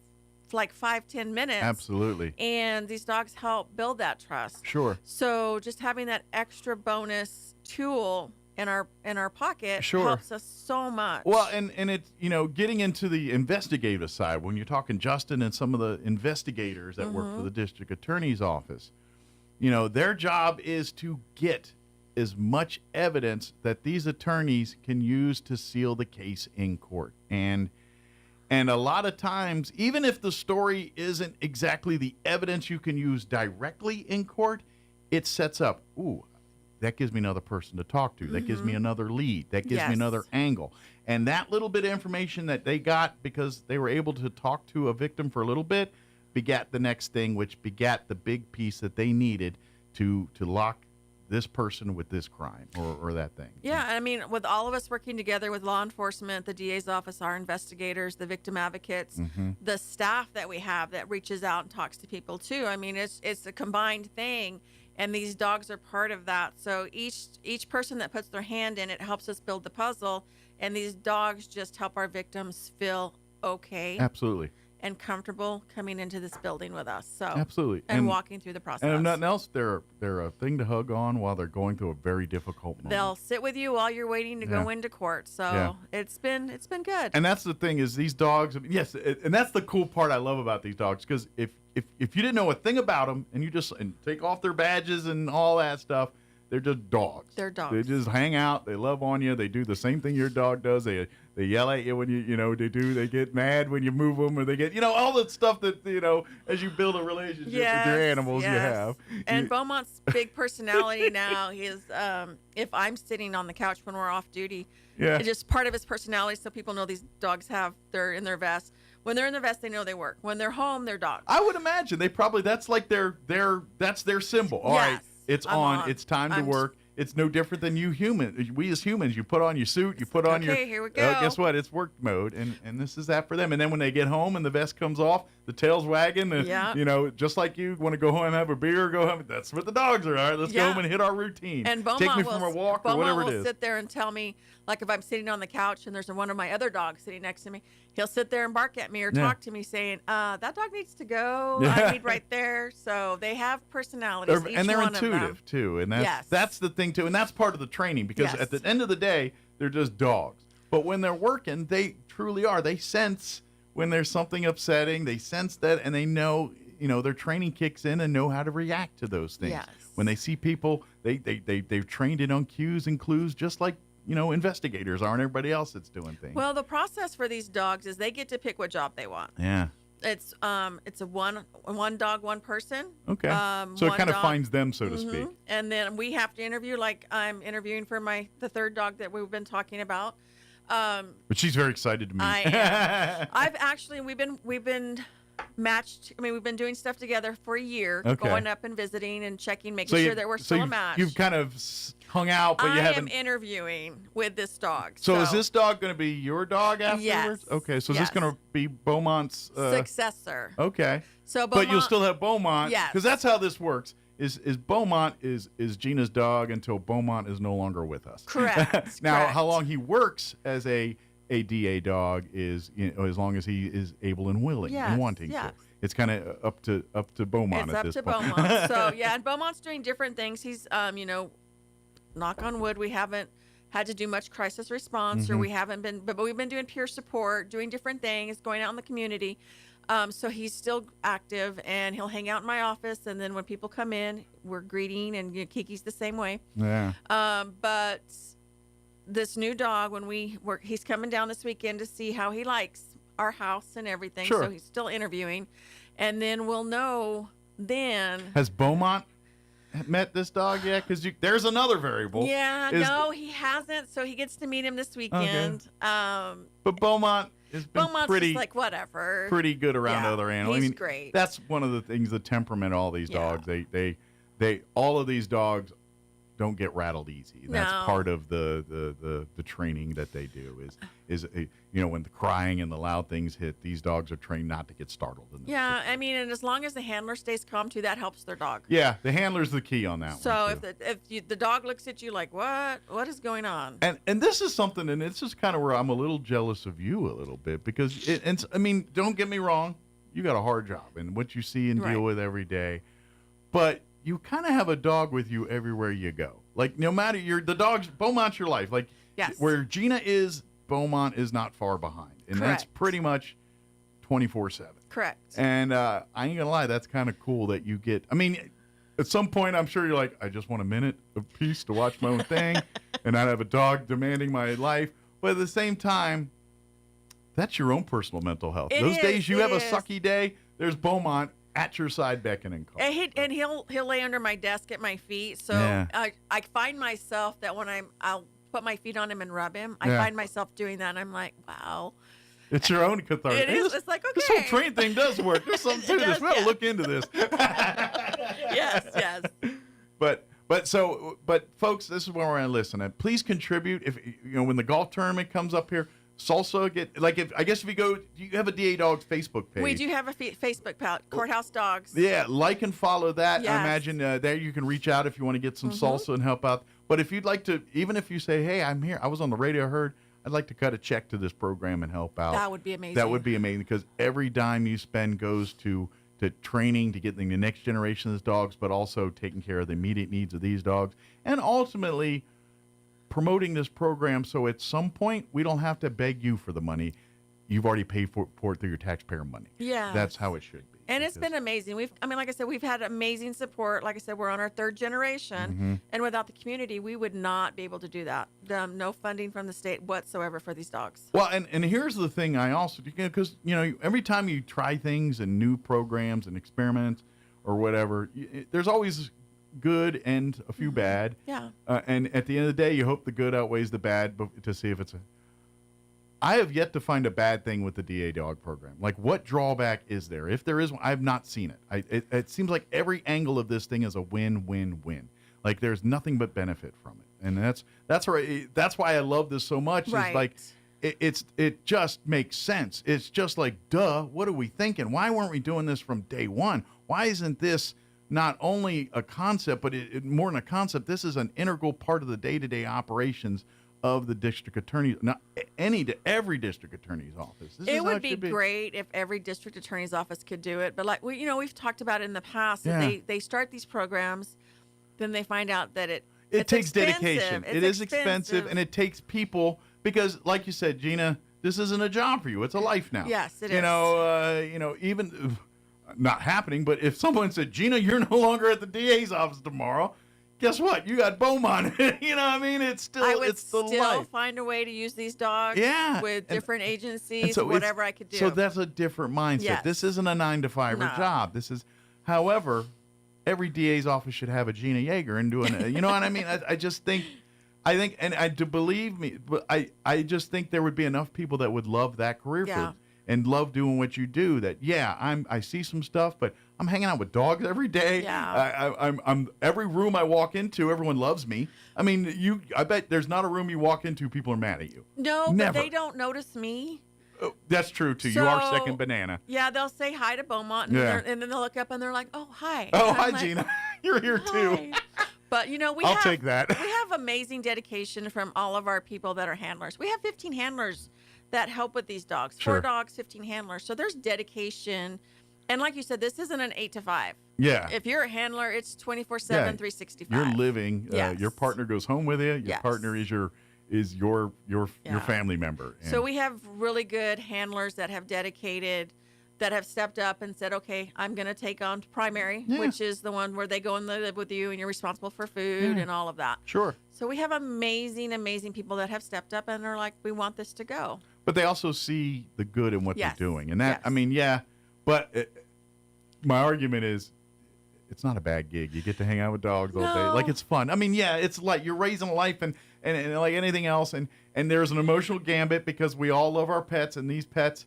like 5-10 minutes. Absolutely. And these dogs help build that trust. Sure. So just having that extra bonus tool in our pocket helps us so much. Well, and it's, getting into the investigative side, when you're talking Justin and some of the investigators that work for the district attorney's office, their job is to get as much evidence that these attorneys can use to seal the case in court. And a lot of times, even if the story isn't exactly the evidence you can use directly in court, it sets up, that gives me another person to talk to. That gives me another lead. That gives me another angle. And that little bit of information that they got because they were able to talk to a victim for a little bit begat the next thing, which begat the big piece that they needed to lock this person with this crime or that thing. Yeah, I mean, with all of us working together with law enforcement, the DA's office, our investigators, the victim advocates, the staff that we have that reaches out and talks to people too. I mean, it's a combined thing, and these dogs are part of that. So each person that puts their hand in it helps us build the puzzle, and these dogs just help our victims feel okay. Absolutely. And comfortable coming into this building with us. So absolutely, and walking through the process. And if nothing else, they're a thing to hug on while they're going through a very difficult moment. They'll sit with you while you're waiting to go into court. So it's been good. And that's the thing is these dogs. Yes, and that's the cool part I love about these dogs, because if you didn't know a thing about them and you just take off their badges and all that stuff, they're just dogs. They're dogs. They just hang out. They love on you. They do the same thing your dog does. They yell at you when they get mad when you move them, or they get, all the stuff that, as you build a relationship with your animals, you have. And Beaumont's big personality now is, if I'm sitting on the couch when we're off duty, it's just part of his personality, so people know these dogs they're in their vest. When they're in the vest, they know they work. When they're home, they're dogs. I would imagine they probably that's like that's their symbol. All right, it's on. It's time to work. It's no different than we as humans. You put on your suit. You put on your. Here we go. Guess what? It's work mode, and this is that for them. And then when they get home and the vest comes off, the tail's wagging. And, just like you want to go home and have a beer, go home. That's what the dogs are. All right, let's go home and hit our routine. And Beaumont take me for a walk or whatever it is. Will sit there and tell me, like if I'm sitting on the couch and there's one of my other dogs sitting next to me, he'll sit there and bark at me or talk to me saying, that dog needs to go. I need right there. So they have personalities. And they're intuitive too. And that's the thing too. And that's part of the training because at the end of the day, they're just dogs. But when they're working, they truly are. They sense when there's something upsetting. They sense that, and they know, their training kicks in and know how to react to those things. Yes. When they see people, they've trained in on cues and clues, just like investigators are and everybody else that's doing things. Well, the process for these dogs is they get to pick what job they want. Yeah. It's a one dog, one person. Okay. So it kind of finds them, so to speak. And then we have to interview, like I'm interviewing for the third dog that we've been talking about. But she's very excited to meet. I am. We've been matched. I mean, we've been doing stuff together for a year, going up and visiting and checking, making sure that we're still a match. You've kind of hung out, but you haven't. I am interviewing with this dog. So is this dog going to be your dog afterwards? Yes. Okay, so is this going to be Beaumont's successor? Okay. So Beaumont, but you'll still have Beaumont. Yes. Because that's how this works. Is Beaumont is Gina's dog until Beaumont is no longer with us. Correct. Now, correct. how long he works as a DA dog is as long as he is able and willing and wanting to. It's kind of up to Beaumont at this point. It's up to Beaumont. So and Beaumont's doing different things. He's knock on wood, we haven't had to do much crisis response, or we haven't been, but we've been doing peer support, doing different things, going out in the community. So he's still active, and he'll hang out in my office. And then when people come in, we're greeting, and Kiki's the same way. Yeah. But this new dog, he's coming down this weekend to see how he likes our house and everything. Sure. So he's still interviewing, and then we'll know then. Has Beaumont met this dog yet? Because there's another variable. Yeah, no, he hasn't. So he gets to meet him this weekend. Okay. But Beaumont has been Beaumont's just like whatever. Pretty good around other animals. He's great. That's one of the things, the temperament of all these dogs. They all of these dogs don't get rattled easy. That's part of the training that they do is when the crying and the loud things hit, these dogs are trained not to get startled. Yeah, I mean, and as long as the handler stays calm too, that helps their dog. Yeah, the handler's the key on that one. So if the dog looks at you like, what is going on? And this is something, and it's just kind of where I'm a little jealous of you a little bit, because don't get me wrong, you got a hard job and what you see and deal with every day, but you kind of have a dog with you everywhere you go. Like, no matter Beaumont's your life. Like, where Gina is, Beaumont is not far behind. And that's pretty much 24/7. Correct. And I ain't going to lie, that's kind of cool that you get. I mean, at some point, I'm sure you're like, I just want a minute of peace to watch my own thing and not have a dog demanding my life. But at the same time, that's your own personal mental health. Those days you have a sucky day, there's Beaumont at your side beckoning. And he'll lay under my desk at my feet. So I find myself that when I'll put my feet on him and rub him, I find myself doing that, and I'm like, wow. It's your own catharsis. It is. It's like, okay. This whole train thing does work. There's something to this. We ought to look into this. Yes. But folks, this is where we're going to listen. Please contribute. If when the golf tournament comes up here, Salsa if you go, you have a DA Dogs Facebook page. We do have a Facebook page, Courthouse Dogs. Yeah, like and follow that. Yes. I imagine there you can reach out if you want to get some salsa and help out. But if you'd like to, even if you say, hey, I'm here, I was on the radio, heard, I'd like to cut a check to this program and help out. That would be amazing. That would be amazing, because every dime you spend goes to training, to getting the next generation of these dogs, but also taking care of the immediate needs of these dogs, and ultimately promoting this program so at some point we don't have to beg you for the money. You've already paid for it through your taxpayer money. Yeah. That's how it should be. And it's been amazing. Like I said, we've had amazing support. Like I said, we're on our third generation. And without the community, we would not be able to do that. No funding from the state whatsoever for these dogs. Well, and here's the thing I also do, because, every time you try things and new programs and experiments or whatever, there's always good and a few bad. Yeah. And at the end of the day, you hope the good outweighs the bad to see if it's I have yet to find a bad thing with the DA dog program. Like, what drawback is there? If there is one, I've not seen it. It seems like every angle of this thing is a win-win-win. Like, there's nothing but benefit from it, and that's why I love this so much. Right. Is like it just makes sense. It's just like, duh, what are we thinking? Why weren't we doing this from day one? Why isn't this not only a concept, but more than a concept? This is an integral part of the day-to-day operations of the district attorney, not every district attorney's office. It would be great if every district attorney's office could do it, but like we've talked about it in the past. That they start these programs, then they find out that it takes dedication. It is expensive, and it takes people. Because, like you said, Gina, this isn't a job for you. It's a life now. Yes, it is. Even not happening, but if someone said, Gina, you're no longer at the DA's office tomorrow, guess what? You got Beaumont. You know what I mean? It's still, I would it's the still life. find a way to use these dogs with different agencies, and so whatever I could do. So that's a different mindset. Yes. This isn't a 9-to-5 job. This is, however, every DA's office should have a Gina Yeager and doing it. You know what I mean? I just think, and believe me, but I just think there would be enough people that would love that career field and love doing what you do. That I see some stuff, but I'm hanging out with dogs every day. Yeah. I'm every room I walk into, everyone loves me. I mean, I bet there's not a room you walk into, people are mad at you. No, Never. but they don't notice me. Oh, that's true too. You are second banana. Yeah, they'll say hi to Beaumont, and, and then they'll look up and they're like, "Oh, hi." Oh, And hi, I'm like, Gina. You're here too. But I'll take that. We have amazing dedication from all of our people that are handlers. We have 15 handlers that help with these dogs. Sure. 4 dogs, 15 handlers. So there's dedication. And like you said, this isn't an 8-to-5. Yeah. If you're a handler, it's 24/7, 365. You're living. Yes. Your partner goes home with you. Your partner is your family member. And so we have really good handlers that have dedicated, that have stepped up and said, okay, I'm going to take on primary, which is the one where they go and live with you and you're responsible for food and all of that. Sure. So we have amazing people that have stepped up and are like, we want this to go. But they also see the good in what Yes. they're doing. And that, Yes. I mean, but my argument is it's not a bad gig. You get to hang out with dogs all day. Like, it's fun. I mean, it's like you're raising a life and like anything else. And there's an emotional gambit because we all love our pets, and these pets,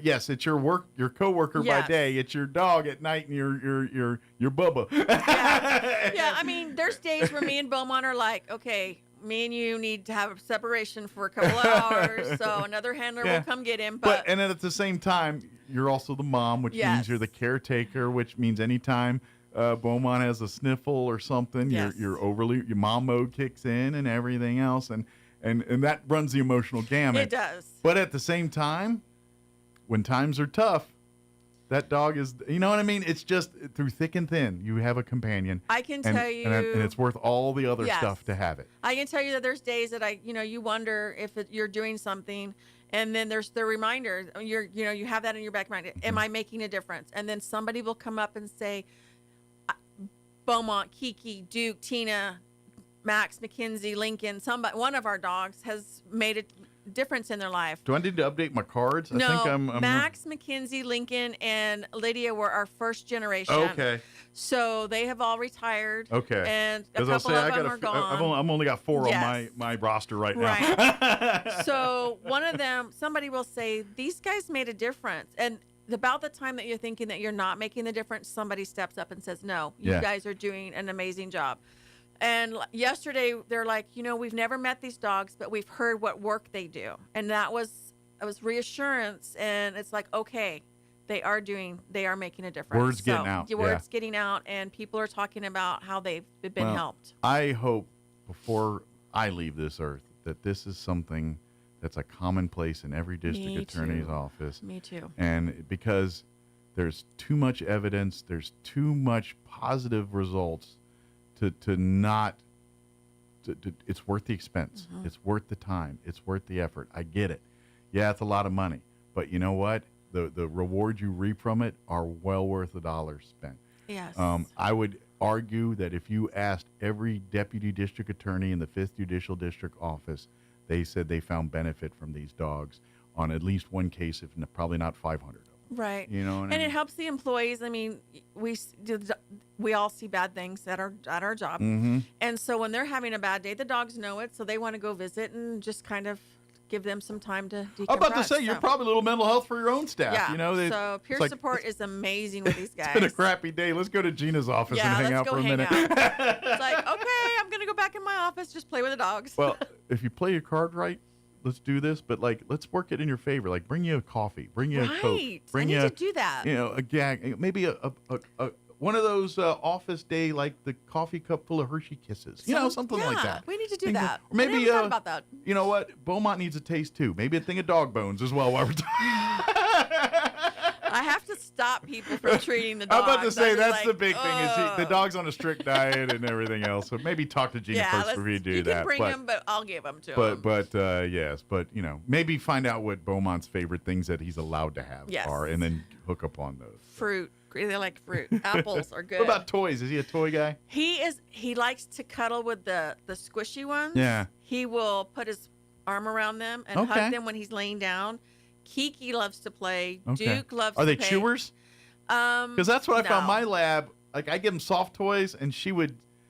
yes, it's your coworker by day. It's your dog at night, and your Bubba. Yeah, I mean, there's days where me and Beaumont are like, okay, me and you need to have a separation for a couple of hours, so another handler will come get him. But and then at the same time, you're also the mom, which means you're the caretaker, which means anytime Beaumont has a sniffle or something, your mom mode kicks in and everything else, and that runs the emotional gamut. It does. But at the same time, when times are tough, that dog is, you know what I mean? It's just through thick and thin, you have a companion. I can tell you. And it's worth all the other Yes. stuff to have it. I can tell you that there's days that you wonder if you're doing something, and then there's the reminder. You have that in your back mind. Am I making a difference? And then somebody will come up and say, Beaumont, Kiki, Duke, Tina, Max, Mackenzie, Lincoln, one of our dogs has made a difference in their life. Do I need to update my cards? No, I think I'm Max, Mackenzie, Lincoln, and Lydia were our first generation. Okay. So they have all retired. Okay. And a couple of them are gone. I've only got 4 Yes. on my roster right now. Right. So one of them, somebody will say, these guys made a difference. And about the time that you're thinking that you're not making the difference, somebody steps up and says, no, you guys are doing an amazing job. And yesterday, they're like, we've never met these dogs, but we've heard what work they do. And it was reassurance. And it's like, okay, they are making a difference. Word's getting out. The word's getting out, and people are talking about how they've been helped. I hope before I leave this earth that this is something that's a commonplace in every district attorney's office. Me too. And because there's too much evidence, there's too much positive results to not, it's worth the expense. Mm-hmm. It's worth the time. It's worth the effort. I get it. Yeah, it's a lot of money. But you know what? The rewards you reap from it are well worth the dollars spent. Yes. I would argue that if you asked every deputy district attorney in the 5th Judicial District Office, they said they found benefit from these dogs on at least one case, if probably not 500 of them. Right. You know what I and mean? it helps the employees. I mean, we all see bad things at our job. Mm-hmm. And so when they're having a bad day, the dogs know it, so they want to go visit and just kind of give them some time to decompress. I'm about to say, you're probably a little mental health for your own staff. Yeah. You know, So peer support is amazing with these guys. It's been a crappy day. Let's go to Gina's office and hang out for a minute. It's like, okay, I'm going to go back in my office, just play with the dogs. Well, if you play your card right, let's do this. But like, let's work it in your favor. Like, bring you a coffee, bring you a Coke, bring I you need to do that. You know, a gag, maybe a one of those office day, like the coffee cup full of Hershey Kisses. You know, something like that. We need to do that. Or maybe I never thought about that. You know what? Beaumont needs a taste too. Maybe a thing of dog bones as well while we're talking. I have to stop people from treating the dogs. I'm about to say that's like, the big thing is the dog's on a strict diet and everything else. So maybe talk to Gina first before you do that. You can bring them, but I'll give them to him. But yes, but you know, maybe find out what Beaumont's favorite things that he's allowed to have are, and then hook up on those. Fruit. They like fruit. Apples are good. What about toys? Is he a toy guy? He likes to cuddle with the squishy ones. Yeah. He will put his arm around them and hug them when he's laying down. Kiki loves to play. Okay. Duke loves Are to they play. chewers? Because that's what I found my lab. Like, I give them soft toys, and she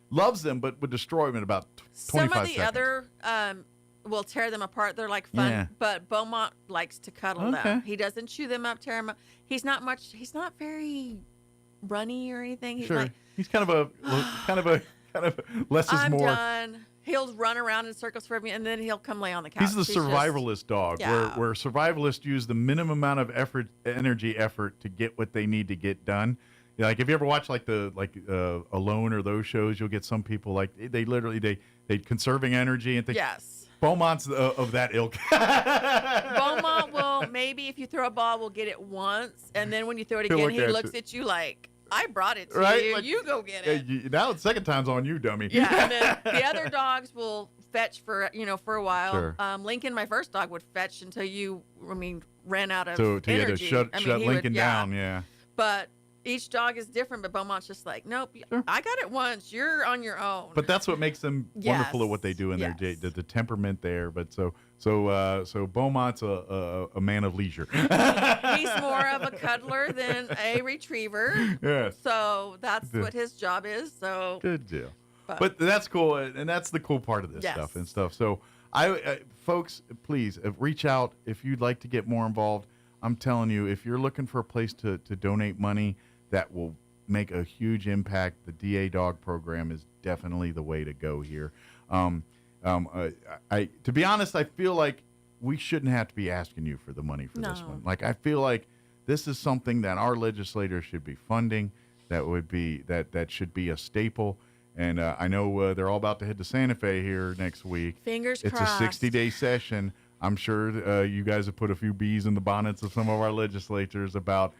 loves them, but would destroy them in about 25 seconds. Some of the other will tear them apart. They're like fun, but Beaumont likes to cuddle them. He doesn't chew them up, tear them up. He's not very runny or anything. He's like, he's kind of a less is more. I'm done. He'll run around in circles for me, and then he'll come lay on the couch. He's the survivalist dog, where survivalists use the minimum amount of energy effort to get what they need to get done. You know, like if you ever watch Alone or those shows, you'll get some people like they literally conserving energy and things. Yes. Beaumont's of that ilk. Beaumont will maybe if you throw a ball, will get it once, and then when you throw it again, he looks at you like, I brought it to you. Like, you go get it. Now the second time's on you, dummy. Yeah, and then the other dogs will fetch for a while. Sure. Lincoln, my first dog, would fetch until ran out of energy. You had to shut Lincoln down, yeah. But each dog is different, but Beaumont's just like, nope, I got it once. You're on your own. But that's what makes them wonderful at what they do in their day. The temperament there. But so Beaumont's a man of leisure. He's more of a cuddler than a retriever. Yes. So that's what his job is. So good deal. But that's cool, and that's the cool part of this stuff and stuff. So folks, please reach out if you'd like to get more involved. I'm telling you, if you're looking for a place to donate money that will make a huge impact, the DA Dog Program is definitely the way to go here. To be honest, I feel like we shouldn't have to be asking you for the money for this one. Like, I feel like this is something that our legislators should be funding. That should be a staple. And I know they're all about to head to Santa Fe here next week. Fingers crossed. It's a 60-day session. I'm sure you guys have put a few bees in the bonnets of some of our legislators about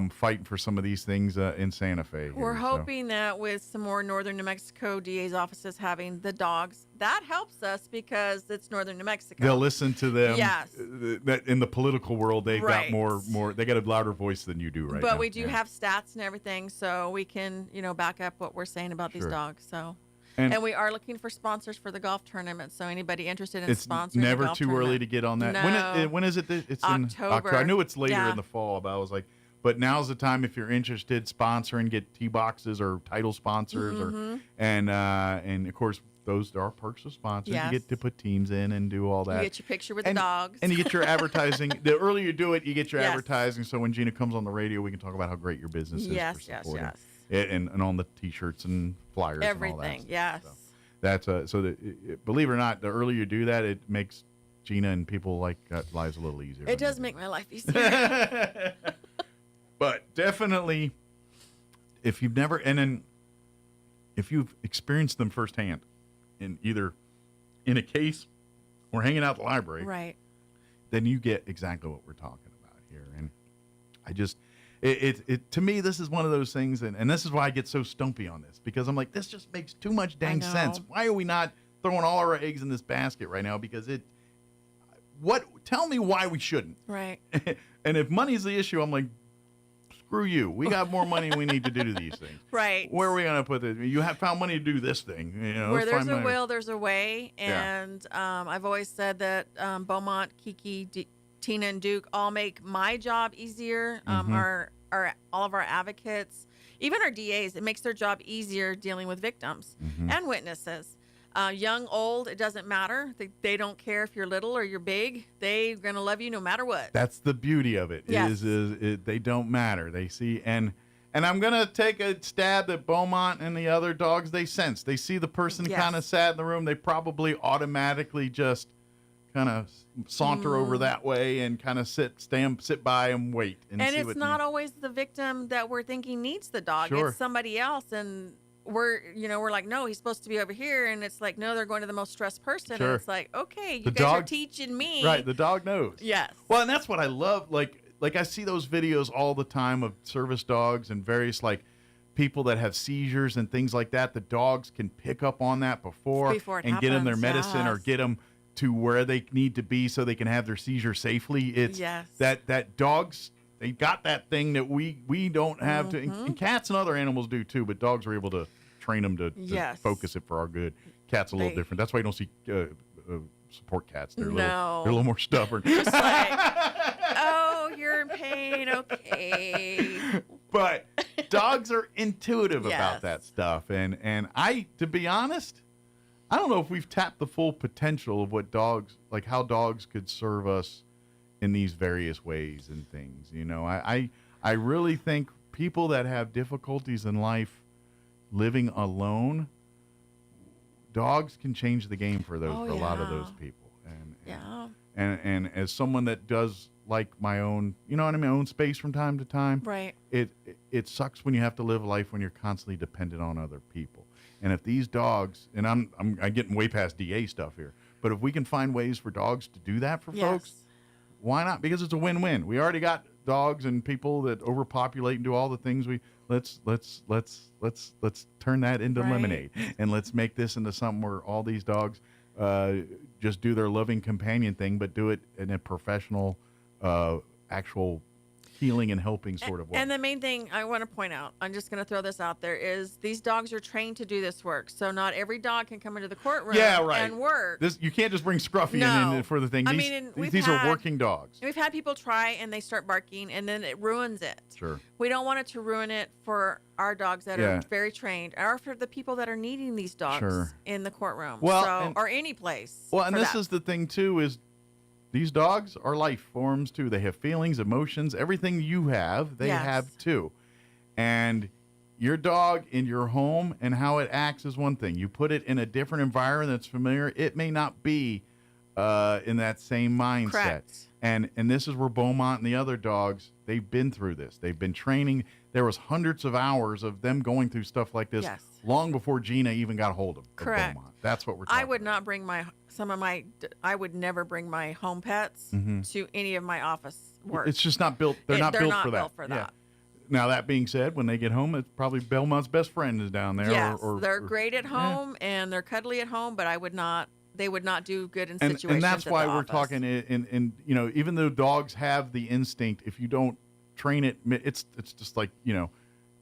fighting for some of these things in Santa Fe. We're hoping that with some more northern New Mexico DA's offices having the dogs, that helps us because it's northern New Mexico. They'll listen to them. Yes. That in the political world, they've got more. They got a louder voice than you do right now. But we do have stats and everything, so we can back up what we're saying about these dogs. So. And we are looking for sponsors for the golf tournament. So anybody interested in sponsoring it's never the golf too tournament. early to get on that. No. When is it? It's October. In October. I knew it's later in the fall, but I was like, but now's the time if you're interested, sponsoring, get tee boxes or title sponsors, and of course those are perks of sponsors. Yes. You get to put teams in and do all that. You get your picture with the dogs, and you get your advertising. The earlier you do it, you get your advertising. So when Gina comes on the radio, we can talk about how great your business is. Yes. And on the T-shirts and flyers, everything. And all that stuff. That's believe it or not, the earlier you do that, it makes Gina and people like lives a little easier. It does make my life easier. But definitely, if you've experienced them firsthand, either in a case or hanging out at the library, right? Then you get exactly what we're talking about here. And I just. To me, this is one of those things, and this is why I get so stumpy on this, because I'm like, this just makes too much dang sense. Why are we not throwing all our eggs in this basket right now? Because tell me why we shouldn't. Right. And if money's the issue, I'm like, screw you. We got more money we need to do these things. Right. Where are we going to put this? You have found money to do this thing. Where there's a will, there's a way. And I've always said that Beaumont, Kiki, Tina and Duke all make my job easier. All of our advocates, even our DAs, it makes their job easier dealing with victims and witnesses. Young, old, it doesn't matter. They don't care if you're little or you're big. They're going to love you no matter what. That's the beauty of it. Yes. They don't matter. They see, and I'm going to take a stab at Beaumont and the other dogs. They sense. They see the person kind of sad in the room. They probably automatically just kind of saunter over that way and kind of sit by and wait. And see it's what not always the victim that we're thinking needs the dog. Sure. It's somebody else, and we're like, no, he's supposed to be over here, and it's like, no, they're going to the most stressed person. Sure. And it's like, okay, you The guys are dog- teaching me. Right, the dog knows. Yes. Well, and that's what I love. Like I see those videos all the time of service dogs and various people that have seizures and things like that. The dogs can pick up on that before it and get them their happens, medicine or yes. get them to where they need to be so they can have their seizure safely. It's that dogs, they got that thing that we don't have to, and cats and other animals do too, but dogs are able to train them to focus it for our good. Cats a little different. That's why you don't see support cats. They're a little more stubborn. Just like, oh, you're in pain. Okay. But dogs are intuitive about that stuff. And I, to be honest, I don't know if we've tapped the full potential of what dogs, like how dogs could serve us in these various ways and things. You know, I really think people that have difficulties in life living alone, dogs can change the game for those, for a lot of those people. And as someone that does like my own, my own space from time to time, right? It sucks when you have to live life when you're constantly dependent on other people. And if these dogs, and I'm getting way past DA stuff here, but if we can find ways for dogs to do that for folks, why not? Because it's a win-win. We already got dogs and people that overpopulate and do all the things let's turn that into lemonade, and let's make this into something where all these dogs just do their loving companion thing, but do it in a professional, actual healing and helping sort of way. And the main thing I want to point out, I'm just going to throw this out there, is these dogs are trained to do this work. So not every dog can come into the courtroom and work. You can't just bring Scruffy in for the thing. These are working dogs. We've had people try and they start barking and then it ruins it. Sure. We don't want it to ruin it for our dogs that are very trained, or for the people that are needing these dogs in the courtroom. Or any place. Well, and this is the thing too, is these dogs are life forms too. They have feelings, emotions, everything you have, they have too. And your dog in your home and how it acts is one thing. You put it in a different environment that's familiar, it may not be in that same mindset. Correct. And this is where Beaumont and the other dogs, they've been through this. They've been training. There was hundreds of hours of them going through stuff like this long before Gina even got a hold of Beaumont. That's what we're talking about. I would not bring I would never bring my home pets to any of my office work. It's just not built. They're not built for that. Built for that. Now, that being said, when they get home, it's probably Belmont's best friend is down there. Yes, they're great at home and they're cuddly at home, but they would not do good in situations. And that's why we're office. talking. And even though dogs have the instinct, if you don't train it, it's just like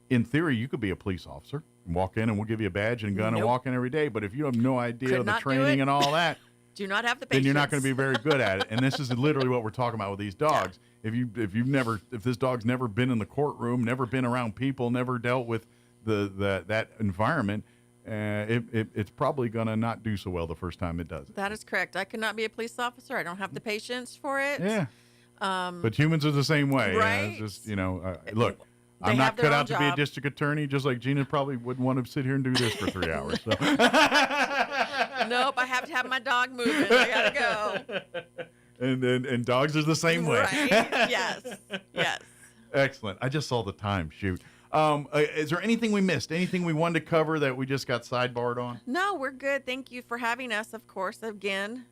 in theory, you could be a police officer and walk in, and we'll give you a badge and a gun and walk in every day. But if you have no idea of the training and all that, do not have the patience. then you're not going to be very good at it. And this is literally what we're talking about with these dogs. If this dog's never been in the courtroom, never been around people, never dealt with that environment, it's probably going to not do so well the first time it does it. That is correct. I could not be a police officer. I don't have the patience for it. Yeah. But humans are the same way. Right. It's just, look, I'm not cut out to be a district attorney, just like Gina probably wouldn't want to sit here and do this for 3 hours. So. Nope, I have to have my dog moving. I gotta go. And dogs are the same way. Right. Yes. Excellent. I just saw the time. Shoot. Is there anything we missed? Anything we wanted to cover that we just got sidebarred on? No, we're good. Thank you for having us, of course, again.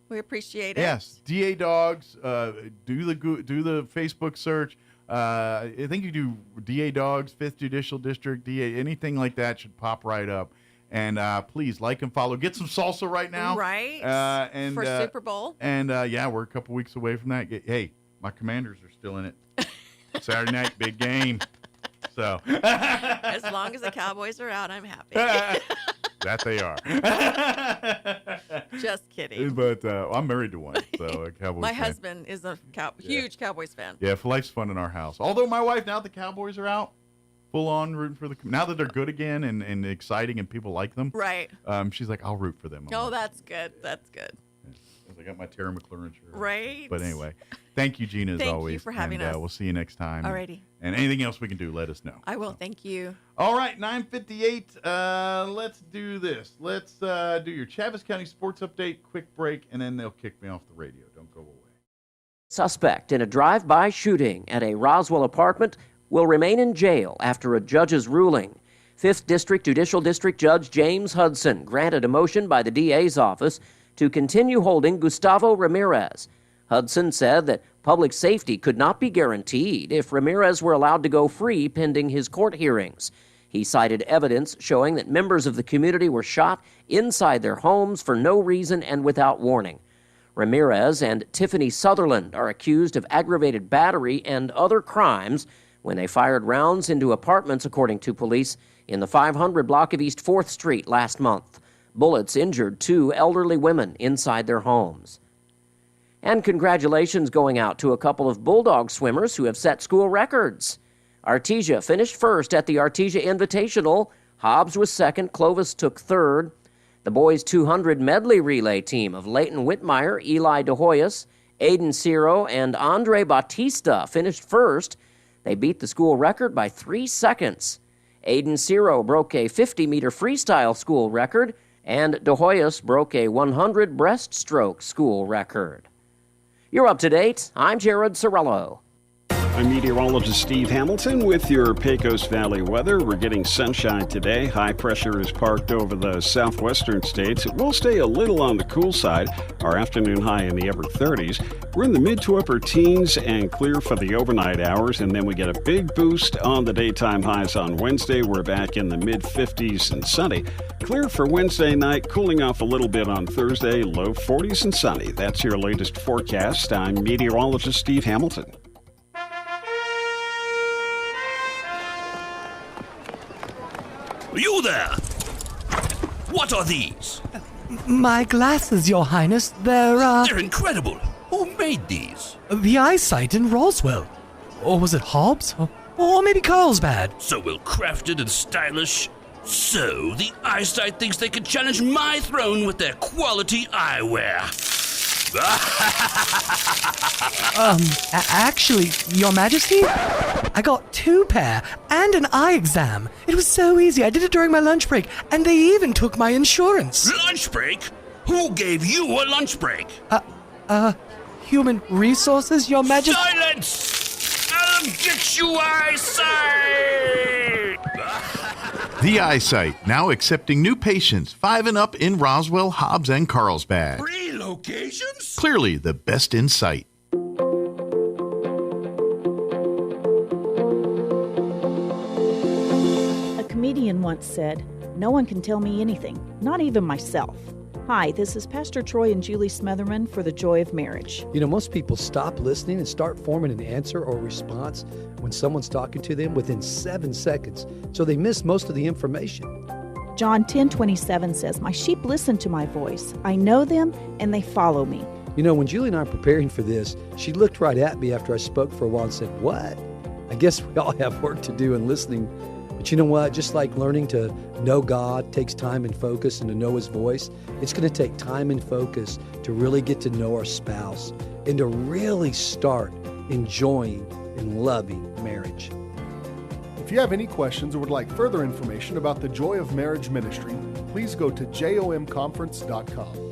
We appreciate it. Yes. DA Dogs, do the Facebook search. I think you do DA Dogs, 5th Judicial District, DA, anything like that should pop right up. And please like and follow. Get some salsa right now. Right. And for Super Bowl. And we're a couple weeks away from that. Hey, my Commanders are still in it. Saturday night, big game. So as long as the Cowboys are out, I'm happy. That they are. Just kidding. But I'm married to one, so a Cowboys My fan. husband is a huge Cowboys fan. Yeah, life's fun in our house. Although my wife, now that the Cowboys are out, full on rooting for now that they're good again and exciting and people like them. Right. She's like, I'll root for them. Oh, that's good. That's good. I got my Terry McLaurin shirt. Right. But anyway, thank you, Gina, as always. Thank you for having us. We'll see you next time. Alrighty. And anything else we can do, let us know. I will. Thank you. All right, 9:58. Let's do this. Let's do your Chaves County sports update, quick break, and then they'll kick me off the radio. Don't go away. Suspect in a drive-by shooting at a Roswell apartment will remain in jail after a judge's ruling. 5th District Judicial District Judge James Hudson granted a motion by the DA's office to continue holding Gustavo Ramirez. Hudson said that public safety could not be guaranteed if Ramirez were allowed to go free pending his court hearings. He cited evidence showing that members of the community were shot inside their homes for no reason and without warning. Ramirez and Tiffany Sutherland are accused of aggravated battery and other crimes when they fired rounds into apartments, according to police, in the 500 block of East 4th Street last month. Bullets injured 2 elderly women inside their homes. And congratulations going out to a couple of Bulldog swimmers who have set school records. Artesia finished first at the Artesia Invitational. Hobbs was second. Clovis took third. The boys' 200 medley relay team of Leighton Whitmire, Eli DeHoyas, Aiden Ciro, and Andre Bautista finished first. They beat the school record by 3 seconds. Aiden Ciro broke a 50-meter freestyle school record, and DeHoyas broke a 100 breaststroke school record. You're up to date. I'm Jared Sorello. I'm meteorologist Steve Hamilton with your Pecos Valley weather. We're getting sunshine today. High pressure is parked over the southwestern states. It will stay a little on the cool side. Our afternoon high in the upper 30s. We're in the mid to upper teens and clear for the overnight hours. And then we get a big boost on the daytime highs on Wednesday. We're back in the mid 50s and sunny. Clear for Wednesday night, cooling off a little bit on Thursday, low 40s and sunny. That's your latest forecast. I'm meteorologist Steve Hamilton. You there! What are these? My glasses, Your Highness. They're incredible. Who made these? The eyesight in Roswell. Or was it Hobbs? Or maybe Carlsbad. So well crafted and stylish. So the eyesight thinks they can challenge my throne with their quality eyewear. Actually, Your Majesty, I got 2 pair and an eye exam. It was so easy. I did it during my lunch break, and they even took my insurance. Lunch break? Who gave you a lunch break? Human resources, Your Majesty. Silence! I'll get you eyesight! The Eyesight, now accepting new patients 5 and up in Roswell, Hobbs, and Carlsbad. 3 locations? Clearly the best in sight. A comedian once said, "No one can tell me anything, not even myself." Hi, this is Pastor Troy and Julie Smotherman for The Joy of Marriage. You know, most people stop listening and start forming an answer or response when someone's talking to them within 7 seconds, so they miss most of the information. John 10:27 says, "My sheep listen to my voice. I know them, and they follow me." You know, when Julie and I were preparing for this, she looked right at me after I spoke for a while and said, "What?" I guess we all have work to do in listening. But you know what? Just like learning to know God takes time and focus and to know His voice, it's going to take time and focus to really get to know our spouse and to really start enjoying and loving marriage. If you have any questions or would like further information about the Joy of Marriage Ministry, please go to jomconference.com.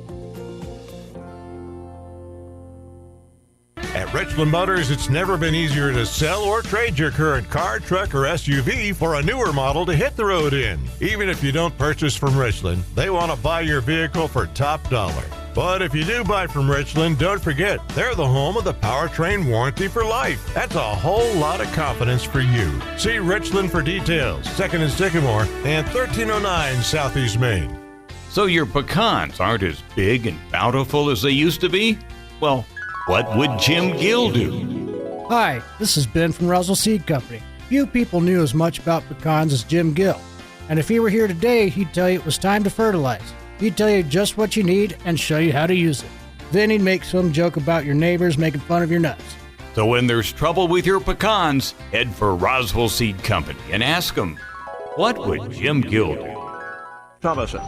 At Richland Motors, it's never been easier to sell or trade your current car, truck, or SUV for a newer model to hit the road in. Even if you don't purchase from Richland, they want to buy your vehicle for top dollar. But if you do buy from Richland, don't forget, they're the home of the powertrain warranty for life. That's a whole lot of confidence for you. See Richland for details, 2nd and Sycamore, and 1309 Southeast Main. So your pecans aren't as big and bountiful as they used to be? Well, what would Jim Gill do? Hi, this is Ben from Roswell Seed Company. Few people knew as much about pecans as Jim Gill. And if he were here today, he'd tell you it was time to fertilize. He'd tell you just what you need and show you how to use it. Then he'd make some joke about your neighbors making fun of your nuts. So when there's trouble with your pecans, head for Roswell Seed Company and ask them, what would Jim Gill do? Thomason.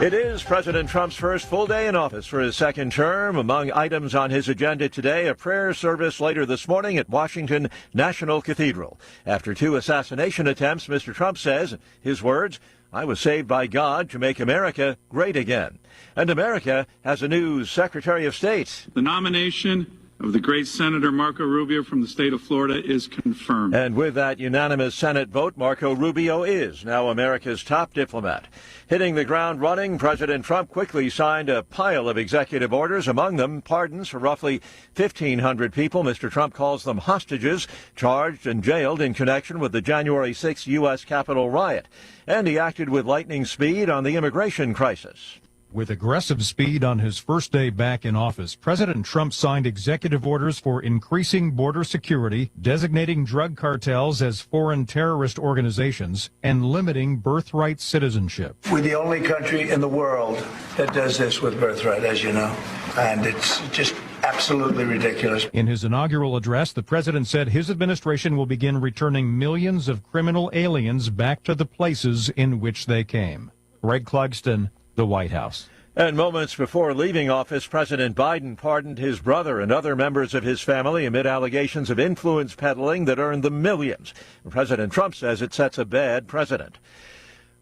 It is President Trump's first full day in office for his second term. Among items on his agenda today, a prayer service later this morning at Washington National Cathedral. After 2 assassination attempts, Mr. Trump says, his words, "I was saved by God to make America great again." And America has a new Secretary of State. The nomination of the great Senator Marco Rubio from the state of Florida is confirmed. And with that unanimous Senate vote, Marco Rubio is now America's top diplomat. Hitting the ground running, President Trump quickly signed a pile of executive orders, among them pardons for roughly 1,500 people. Mr. Trump calls them hostages, charged and jailed in connection with the January 6th U.S. Capitol riot. And he acted with lightning speed on the immigration crisis. With aggressive speed on his first day back in office, President Trump signed executive orders for increasing border security, designating drug cartels as foreign terrorist organizations, and limiting birthright citizenship. We're the only country in the world that does this with birthright, as you know, and it's just absolutely ridiculous. In his inaugural address, the president said his administration will begin returning millions of criminal aliens back to the places in which they came. Greg Clugston, the White House. And moments before leaving office, President Biden pardoned his brother and other members of his family amid allegations of influence peddling that earned them millions. President Trump says it sets a bad precedent.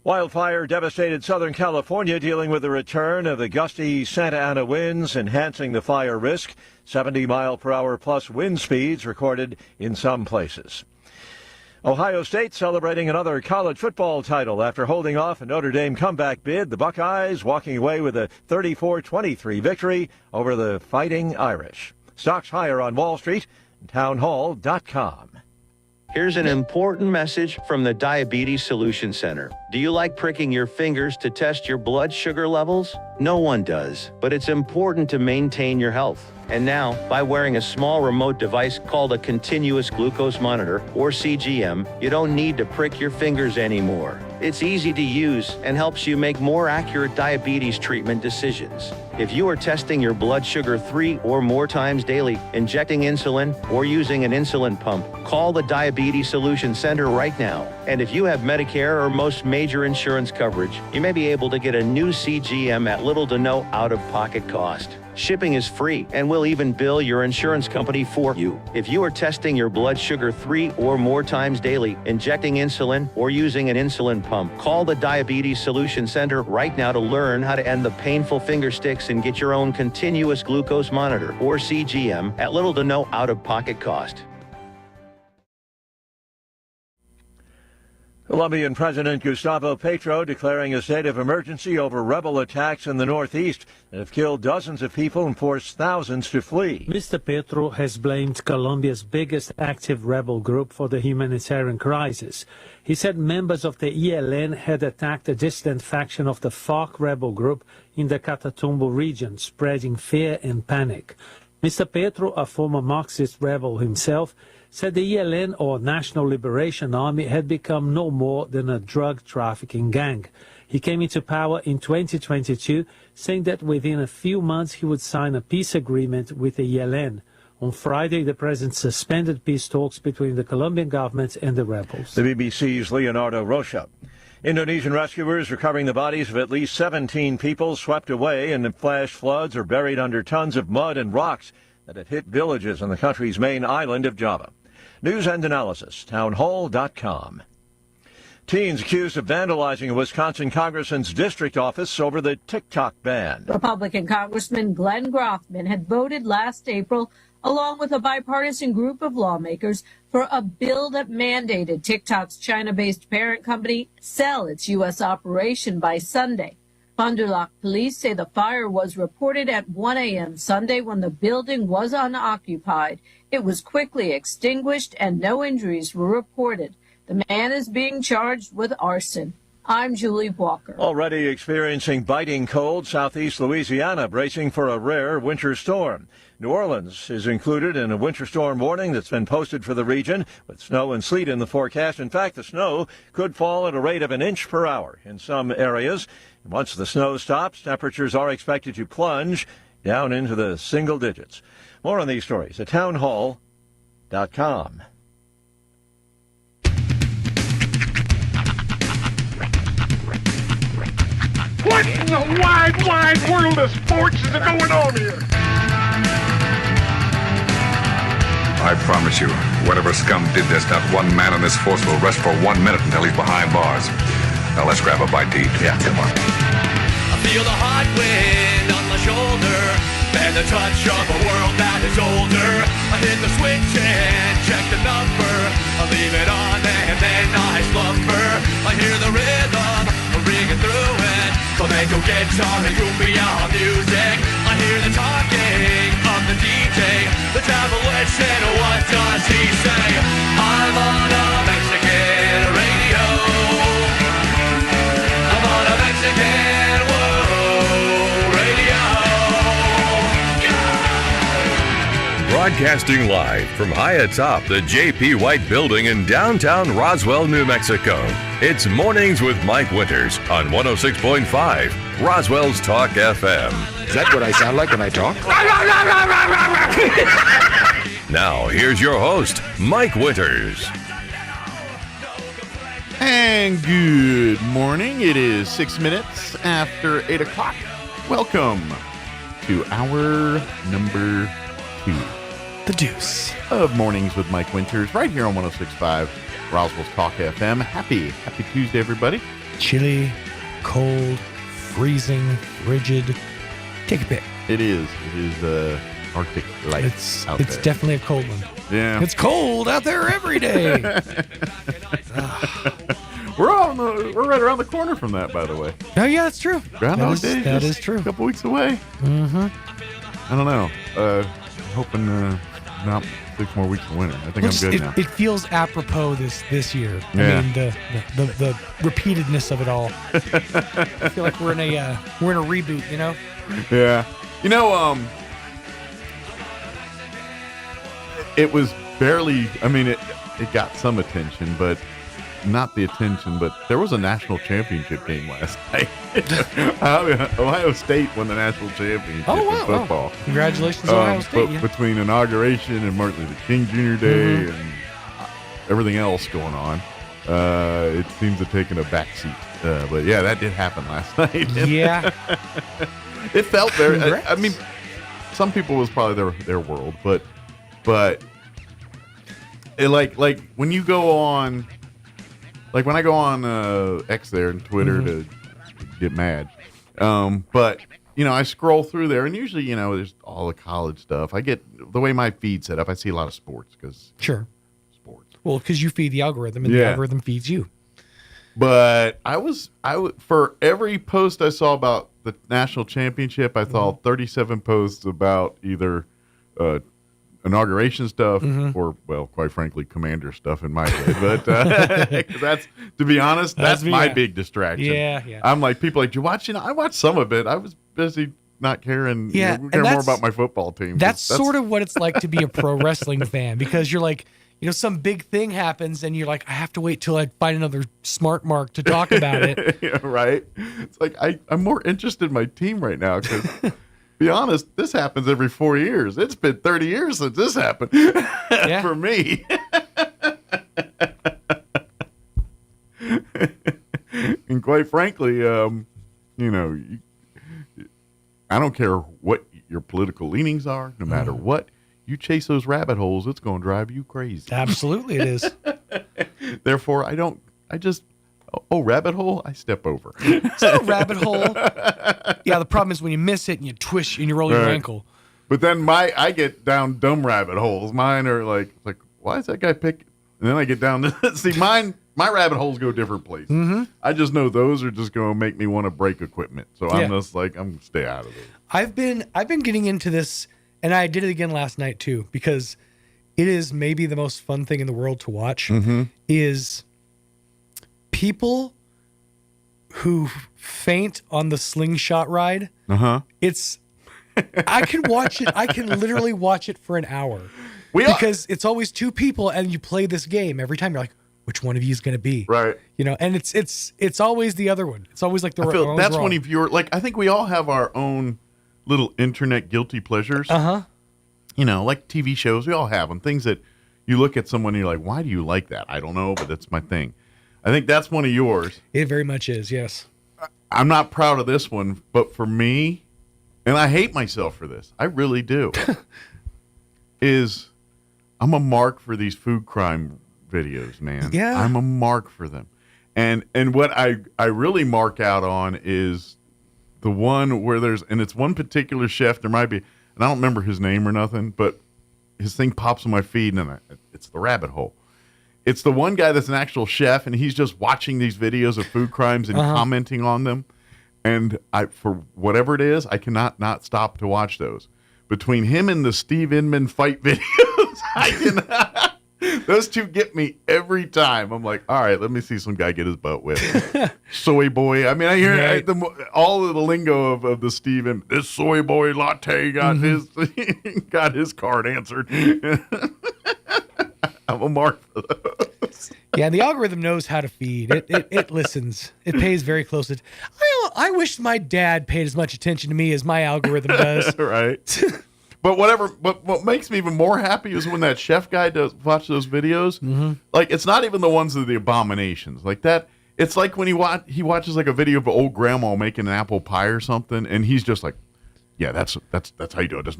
Wildfire devastated Southern California, dealing with the return of the gusty Santa Ana winds, enhancing the fire risk. 70-mile-per-hour plus wind speeds recorded in some places. Ohio State celebrating another college football title after holding off a Notre Dame comeback bid. The Buckeyes walking away with a 34-23 victory over the Fighting Irish. Stocks higher on Wall Street and townhall.com. Here's an important message from the Diabetes Solution Center. Do you like pricking your fingers to test your blood sugar levels? No one does, but it's important to maintain your health. And now, by wearing a small remote device called a continuous glucose monitor, or CGM, you don't need to prick your fingers anymore. It's easy to use and helps you make more accurate diabetes treatment decisions. If you are testing your blood sugar 3 or more times daily, injecting insulin, or using an insulin pump, call the Diabetes Solution Center right now. And if you have Medicare or most major insurance coverage, you may be able to get a new CGM at little to no out-of-pocket cost. Shipping is free, and we'll even bill your insurance company for you. If you are testing your blood sugar 3 or more times daily, injecting insulin, or using an insulin pump, call the Diabetes Solution Center right now to learn how to end the painful finger sticks and get your own continuous glucose monitor, or CGM, at little to no out-of-pocket cost. Colombian President Gustavo Petro declaring a state of emergency over rebel attacks in the northeast that have killed dozens of people and forced thousands to flee. Mr. Petro has blamed Colombia's biggest active rebel group for the humanitarian crisis. He said members of the ELN had attacked a dissident faction of the FARC rebel group in the Catatumbo region, spreading fear and panic. Mr. Petro, a former Marxist rebel himself, said the ELN, or National Liberation Army, had become no more than a drug trafficking gang. He came into power in 2022, saying that within a few months he would sign a peace agreement with the ELN. On Friday, the president suspended peace talks between the Colombian government and the rebels. The BBC's Leonardo Rocha. Indonesian rescuers recovering the bodies of at least 17 people swept away in flash floods or buried under tons of mud and rocks that had hit villages on the country's main island of Java. News and analysis, townhall.com. Teens accused of vandalizing a Wisconsin congressman's district office over the TikTok ban. Republican Congressman Glenn Grothman had voted last April, along with a bipartisan group of lawmakers, for a bill that mandated TikTok's China-based parent company sell its U.S. operation by Sunday. Fond du Lac police say the fire was reported at 1 a.m. Sunday when the building was unoccupied. It was quickly extinguished and no injuries were reported. The man is being charged with arson. I'm Julie Walker. Already experiencing biting cold, southeast Louisiana bracing for a rare winter storm. New Orleans is included in a winter storm warning that's been posted for the region, with snow and sleet in the forecast. In fact, the snow could fall at a rate of an inch per hour in some areas. And once the snow stops, temperatures are expected to plunge down into the single digits. More on these stories at townhall.com. atop.com. What in the wide, wide world of sports is going on here? I promise you, whatever scum did this, not one man in this force will rest for 1 minute until he's behind bars. Now let's grab a bite to eat. Yeah, come on. I feel the hot wind on my shoulder and the touch of a world that is older. I hit the switch and check the number. I leave it on and then I slumber. I hear the rhythm ringing through it. Flamenco guitar and cumbia music. I hear the talking of the DJ. The devil listen, what does he say? I'm on a Mexican radio. I'm on a Mexican radio. Broadcasting live from high atop the J.P. White Building in downtown Roswell, New Mexico. It's Mornings with Mike Winters on 106.5 Roswell's Talk FM. Is that what I sound like when I talk? Now, here's your host, Mike Winters. And good morning. It is 6 minutes after 8 o'clock. Welcome to hour number 2. The Deuce. Of Mornings with Mike Winters, right here on 106.5 Roswell's Talk FM. Happy Tuesday, everybody. Chilly, cold, freezing, frigid. Take a pick. It is Arctic lights out there. It's definitely a cold one. Yeah. It's cold out there every day. We're right around the corner from that, by the way. Oh, yeah, that's true. Groundhog Day. That is true. A couple weeks away. Mm-hmm. I don't know. I'm hoping not 6 more weeks of winter. I think I'm good now. It feels apropos this year. Yeah. I mean, the repeatedness of it all. I feel like we're in a reboot, you know? Yeah. You know, it was barely, I mean, it got some attention, but not the attention, but there was a national championship game last night. Ohio State won the national championship in football. Wow. Congratulations, Ohio State. Yeah. Between inauguration and Martin Luther King Jr. Day and everything else going on, it seems to have taken a backseat. But yeah, that did happen last night. Yeah. It felt very, I mean, some people was probably their world, but it like when you go on, like when I go on X there and Twitter to get mad, but you know, I scroll through there and usually, you know, there's all the college stuff. I get the way my feed's set up. I see a lot of sports because sports. Well, because you feed the algorithm and the algorithm feeds you. But I would for every post I saw about the national championship, I saw 37 posts about either inauguration stuff or, well, quite frankly, commander stuff in my head. But that's, to be honest, that's my big distraction. Yeah. I'm like, people like, you watch? You know, I watched some of it. I was busy not caring. Yeah, care more about my football team. That's sort of what it's like to be a pro wrestling fan, because you're like, you know, some big thing happens and you're like, I have to wait till I find another smart mark to talk about it. Yeah, right. It's like I'm more interested in my team right now because, be honest, this happens every 4 years. It's been 30 years since this happened for me. And quite frankly, you know, I don't care what your political leanings are, no matter what. You chase those rabbit holes, it's going to drive you crazy. Absolutely, it is. Therefore, rabbit hole, I step over. It's not a rabbit hole. Yeah, the problem is when you miss it and you twist and you roll your ankle. But then I get down dumb rabbit holes. Mine are like, why is that guy picking? And then I get down to, see, my rabbit holes go different places. Mm-hmm. I just know those are just going to make me want to break equipment. So I'm just like, I'm going to stay out of those. I've been getting into this. And I did it again last night, too, because it is maybe the most fun thing in the world to watch is people who faint on the slingshot ride. It's, I can watch it. I can literally watch it for an hour because it's always two people and you play this game every time. You're like, which one of you is going to be? Right. You know, and it's always the other one. It's always like the I feel that's wrong. one of your, like, I think we all have our own little internet guilty pleasures. Uh-huh. You know, like TV shows, we all have them. Things that, you look at someone and you're like, why do you like that? I don't know, but that's my thing. I think that's one of yours. It very much is, yes. I'm not proud of this one, but for me, and I hate myself for this, I really do, is I'm a mark for these food crime videos, man. Yeah. I'm a mark for them. And what I really mark out on is the one where it's one particular chef, there might be, and I don't remember his name or nothing, but his thing pops on my feed, and it's the rabbit hole. It's the one guy that's an actual chef, and he's just watching these videos of food crimes and commenting on them. And for whatever it is, I cannot not stop to watch those. Between him and the Steve Inman fight videos, I cannot. Those two get me every time. I'm like, all right, let me see some guy get his butt whipped. Soy boy. I mean, I hear all of the lingo of the Steve Inman. This soy boy latte got his card answered. I'm a mark for those. Yeah, the algorithm knows how to feed. It listens. It pays very close attention. I wish my dad paid as much attention to me as my algorithm does. Right. But what makes me even more happy is when that chef guy watch those videos. Mm-hmm. Like, it's not even the ones of the abominations. Like that, it's like when he watches like a video of an old grandma making an apple pie or something, and he's just like, yeah, that's how you do it. Just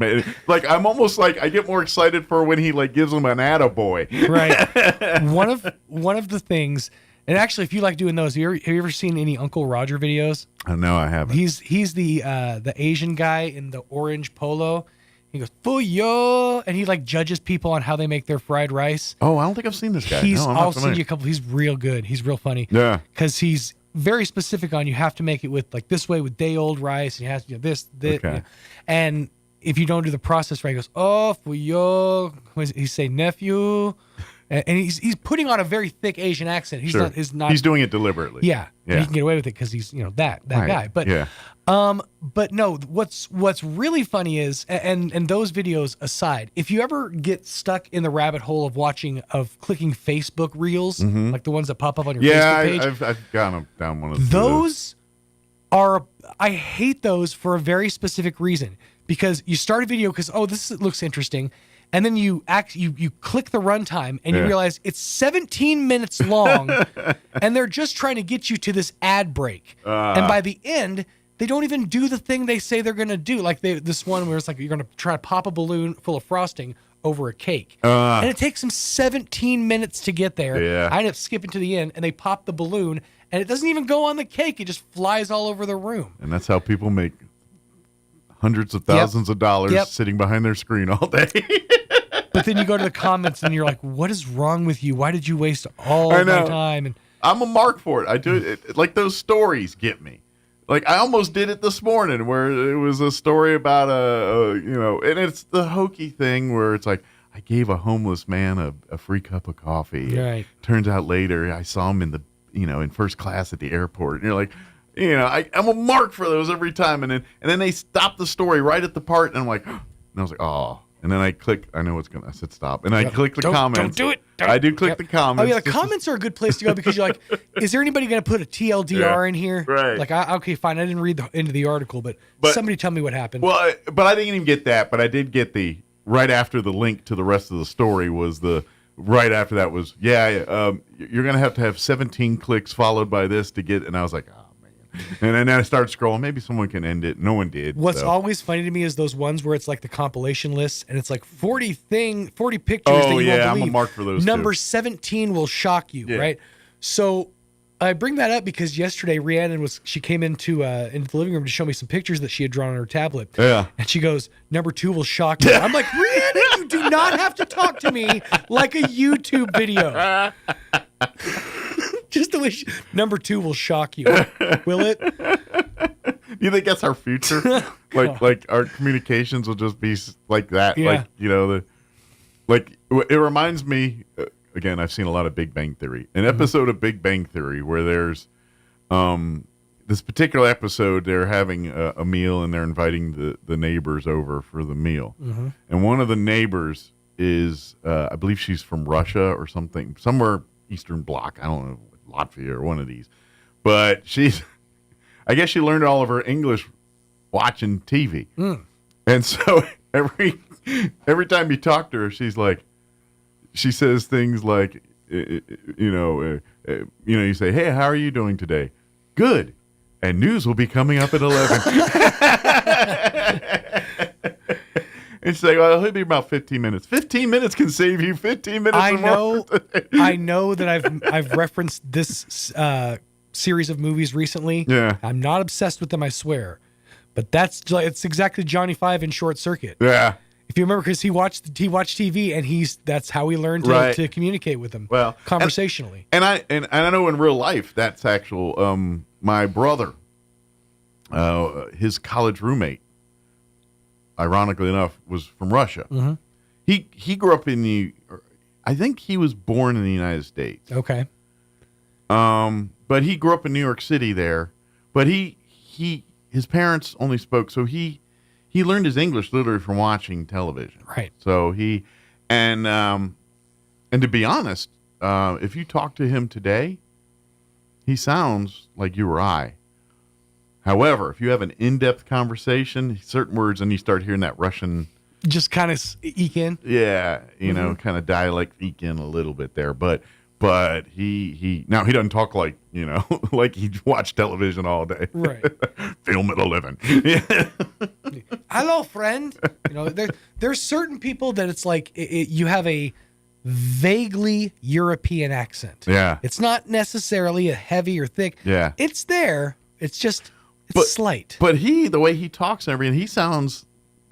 like, I'm almost like, I get more excited for when he like gives him an attaboy. Right. One of the things, and actually, if you like doing those, have you ever seen any Uncle Roger videos? No, I haven't. He's the Asian guy in the orange polo. He goes, "Fuyo," and he like judges people on how they make their fried rice. Oh, I don't think I've seen this guy. I'll send you a couple. He's real good. He's real funny. Yeah. Because he's very specific on you have to make it with like this way with day old rice, and you have to do this. Okay. And if you don't do the process right, he goes, "Oh, fuyo." He say nephew, and he's putting on a very thick Asian accent. He's sure. not. He's doing it deliberately. Yeah. And he can get away with it because he's that right. guy. But yeah. But no, what's really funny is, and those videos aside, if you ever get stuck in the rabbit hole of clicking Facebook reels, like the ones that pop up on your Facebook page. I've gone down one of those. I hate those for a very specific reason, because you start a video because, this looks interesting. And then you click the runtime and you realize it's 17 minutes long and they're just trying to get you to this ad break. And by the end, they don't even do the thing they say they're going to do. Like this one where it's like, you're going to try to pop a balloon full of frosting over a cake. And it takes them 17 minutes to get there. Yeah. I end up skipping to the end and they pop the balloon and it doesn't even go on the cake. It just flies all over the room. And that's how people make hundreds of thousands of dollars sitting behind their screen all day. But then you go to the comments and you're like, what is wrong with you? Why did you waste all my time? And I'm a mark for it. I do it. Like, those stories get me. Like, I almost did it this morning where it was a story about and it's the hokey thing where it's like, I gave a homeless man a free cup of coffee. Right. Turns out later I saw him in first class at the airport. And you're like, I'm a mark for those every time. And then they stop the story right at the part, and I'm like, and I was like, oh. And then I click. I know what's gonna. I said stop, and I click the comments. Don't do it. I do click the comments. Oh yeah, the comments are a good place to go because you're like, is there anybody going to put a TLDR in here? Right. Like, okay, fine. I didn't read the end of the article, but somebody tell me what happened. Well, but I didn't even get that. But I did get the right after the link to the rest of the story was the right after that was you're gonna have to have 17 clicks followed by this to get. And I was like, and then I started scrolling. Maybe someone can end it. No one did. What's always funny to me is those ones where it's like the compilation list, and it's like 40 pictures that you won't believe. I'm a mark for those. Number 17 will shock you, right? So I bring that up because yesterday Rhiannon she came into the living room to show me some pictures that she had drawn on her tablet. Yeah, and she goes, "Number 2 will shock you." I'm like, Rhiannon, you do not have to talk to me like a YouTube video. Just the way number 2 will shock you. Will it? You think that's our future? like our communications will just be like that. Yeah. Like, it reminds me, again, I've seen a lot of Big Bang Theory. An episode of Big Bang Theory where there's this particular episode, they're having a meal and they're inviting the neighbors over for the meal. Mm-hmm. And one of the neighbors is, I believe she's from Russia or something, somewhere Eastern Bloc. I don't know, Latvia or one of these. But I guess she learned all of her English watching TV. And so every time you talk to her, she's like, she says things like, you say, hey, how are you doing today? Good. And news will be coming up at 11. And she's like, well, it'll be about 15 minutes. 15 minutes can save you 15 minutes I or more. I know that I've referenced this series of movies recently. Yeah. I'm not obsessed with them, I swear. But it's exactly Johnny Five in Short Circuit. Yeah. If you remember, because he watched TV, and that's how he learned to communicate with them, conversationally. And I know in real life that's actual. My brother, his college roommate, ironically enough, was from Russia. Mm-hmm. He grew up I think he was born in the United States. Okay. But he grew up in New York City there. But his parents only spoke, so he learned his English literally from watching television. Right. So and to be honest, if you talk to him today, he sounds like you or I. However, if you have an in-depth conversation, certain words, and you start hearing that Russian, just kind of eke in. Yeah, kind of dialect eke in a little bit there, but he doesn't talk like like he watched television all day. Right. Film at 11. Hello, friend. There's certain people that it's like you have a vaguely European accent. Yeah. It's not necessarily a heavy or thick. Yeah. It's there. It's just slight. But the way he talks and everything, he sounds,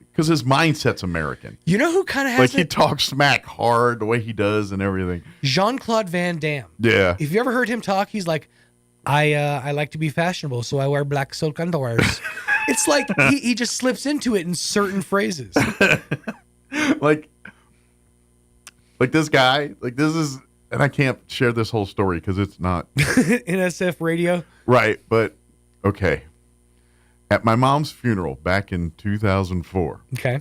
because his mindset's American. You know who kind of has he talks smack hard the way he does and everything. Jean-Claude Van Damme. Yeah. If you ever heard him talk, he's like, I like to be fashionable, so I wear black silk underwears. It's like he just slips into it in certain phrases. Like this guy, this is, and I can't share this whole story because it's not NSF radio. Right, but okay. At my mom's funeral back in 2004. Okay.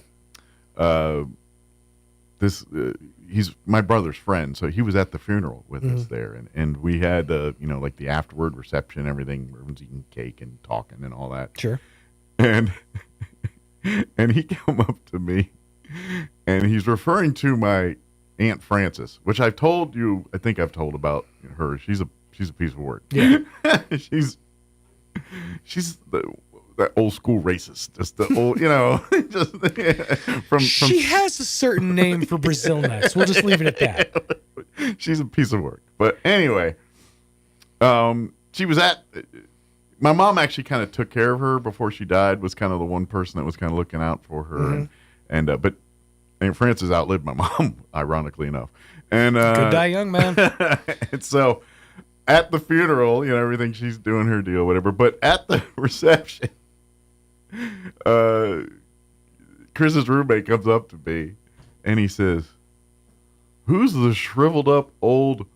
He's my brother's friend, so he was at the funeral with us there, and we had like the afterward reception and everything. Everyone's eating cake and talking and all that. Sure. And he came up to me, and he's referring to my Aunt Frances, which I've told you. I think I've told about her. She's a piece of work. Yeah. she's that old school racist, just the old, from she has a certain name for Brazil nuts. We'll just leave it at that. She's a piece of work. But anyway, she was my mom actually kind of took care of her before she died, was kind of the one person that was kind of looking out for her. Mm-hmm. But Aunt Frances outlived my mom, ironically enough. And good die young, man. And so at the funeral, everything, she's doing her deal, whatever. But at the reception, Chris's roommate comes up to me and he says, "Who's the shriveled up old?"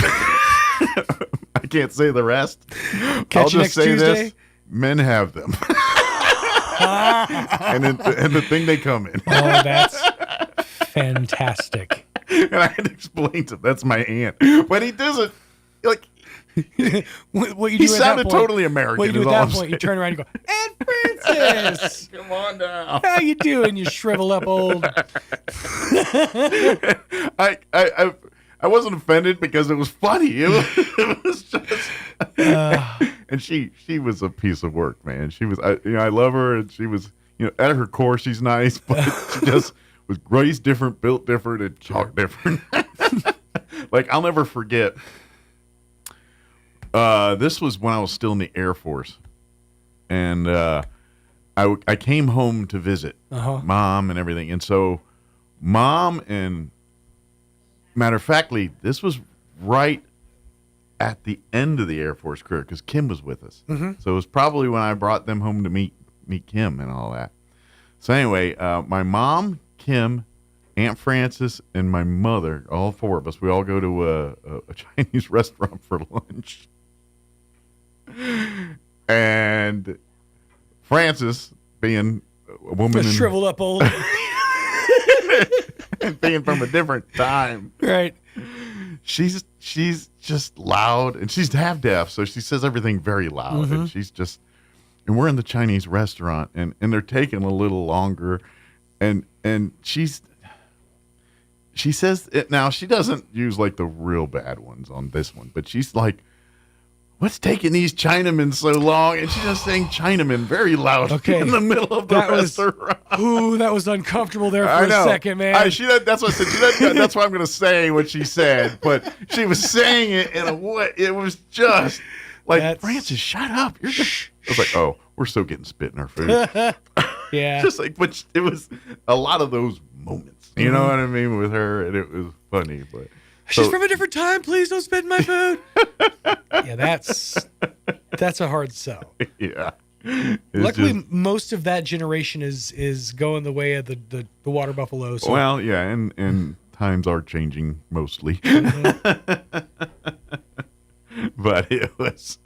I can't say the rest. I'll just say Tuesday. This: men have them, and the thing they come in. Oh, that's fantastic. And I had to explain to him, that's my aunt, but he doesn't like. What you do he at sounded that point, totally American. What you do at that point, you turn around and go, "Aunt Frances, come on down. How you doing, you shrivel up old?" I wasn't offended because it was funny. It was just, and she was a piece of work, man. She was, I love her, and she was, at her core, she's nice, but she just was raised different, built different, and talked different. Like, I'll never forget. This was when I was still in the Air Force, and I came home to visit Mom and everything, and so Mom and, matter of factly, this was right at the end of the Air Force career because Kim was with us, so it was probably when I brought them home to meet Kim and all that. So anyway, my mom, Kim, Aunt Frances, and my mother, all four of us, we all go to a Chinese restaurant for lunch. And Frances, being a woman, shriveled up old, and being from a different time, right? She's just loud, and she's half deaf, so she says everything very loud, and she's just. And we're in the Chinese restaurant, and they're taking a little longer, and she's. she says it now. She doesn't use like the real bad ones on this one, but she's like, "What's taking these Chinamen so long?" And she's just saying Chinamen very loud in the middle of the restaurant. Ooh, that was uncomfortable there for a second, man. That's what I said. That's what I'm going to say what she said, but she was saying it in a way. It was just like, Francis, shut up. You're just. I was like, oh, we're still getting spit in our food. Yeah. Just like, but it was a lot of those moments. You know what I mean with her, and it was funny, but. She's from a different time. Please don't spit in my food. Yeah, that's a hard sell. Yeah. Luckily, most of that generation is going the way of the water buffalo. So. Well, yeah, and times are changing mostly. But it was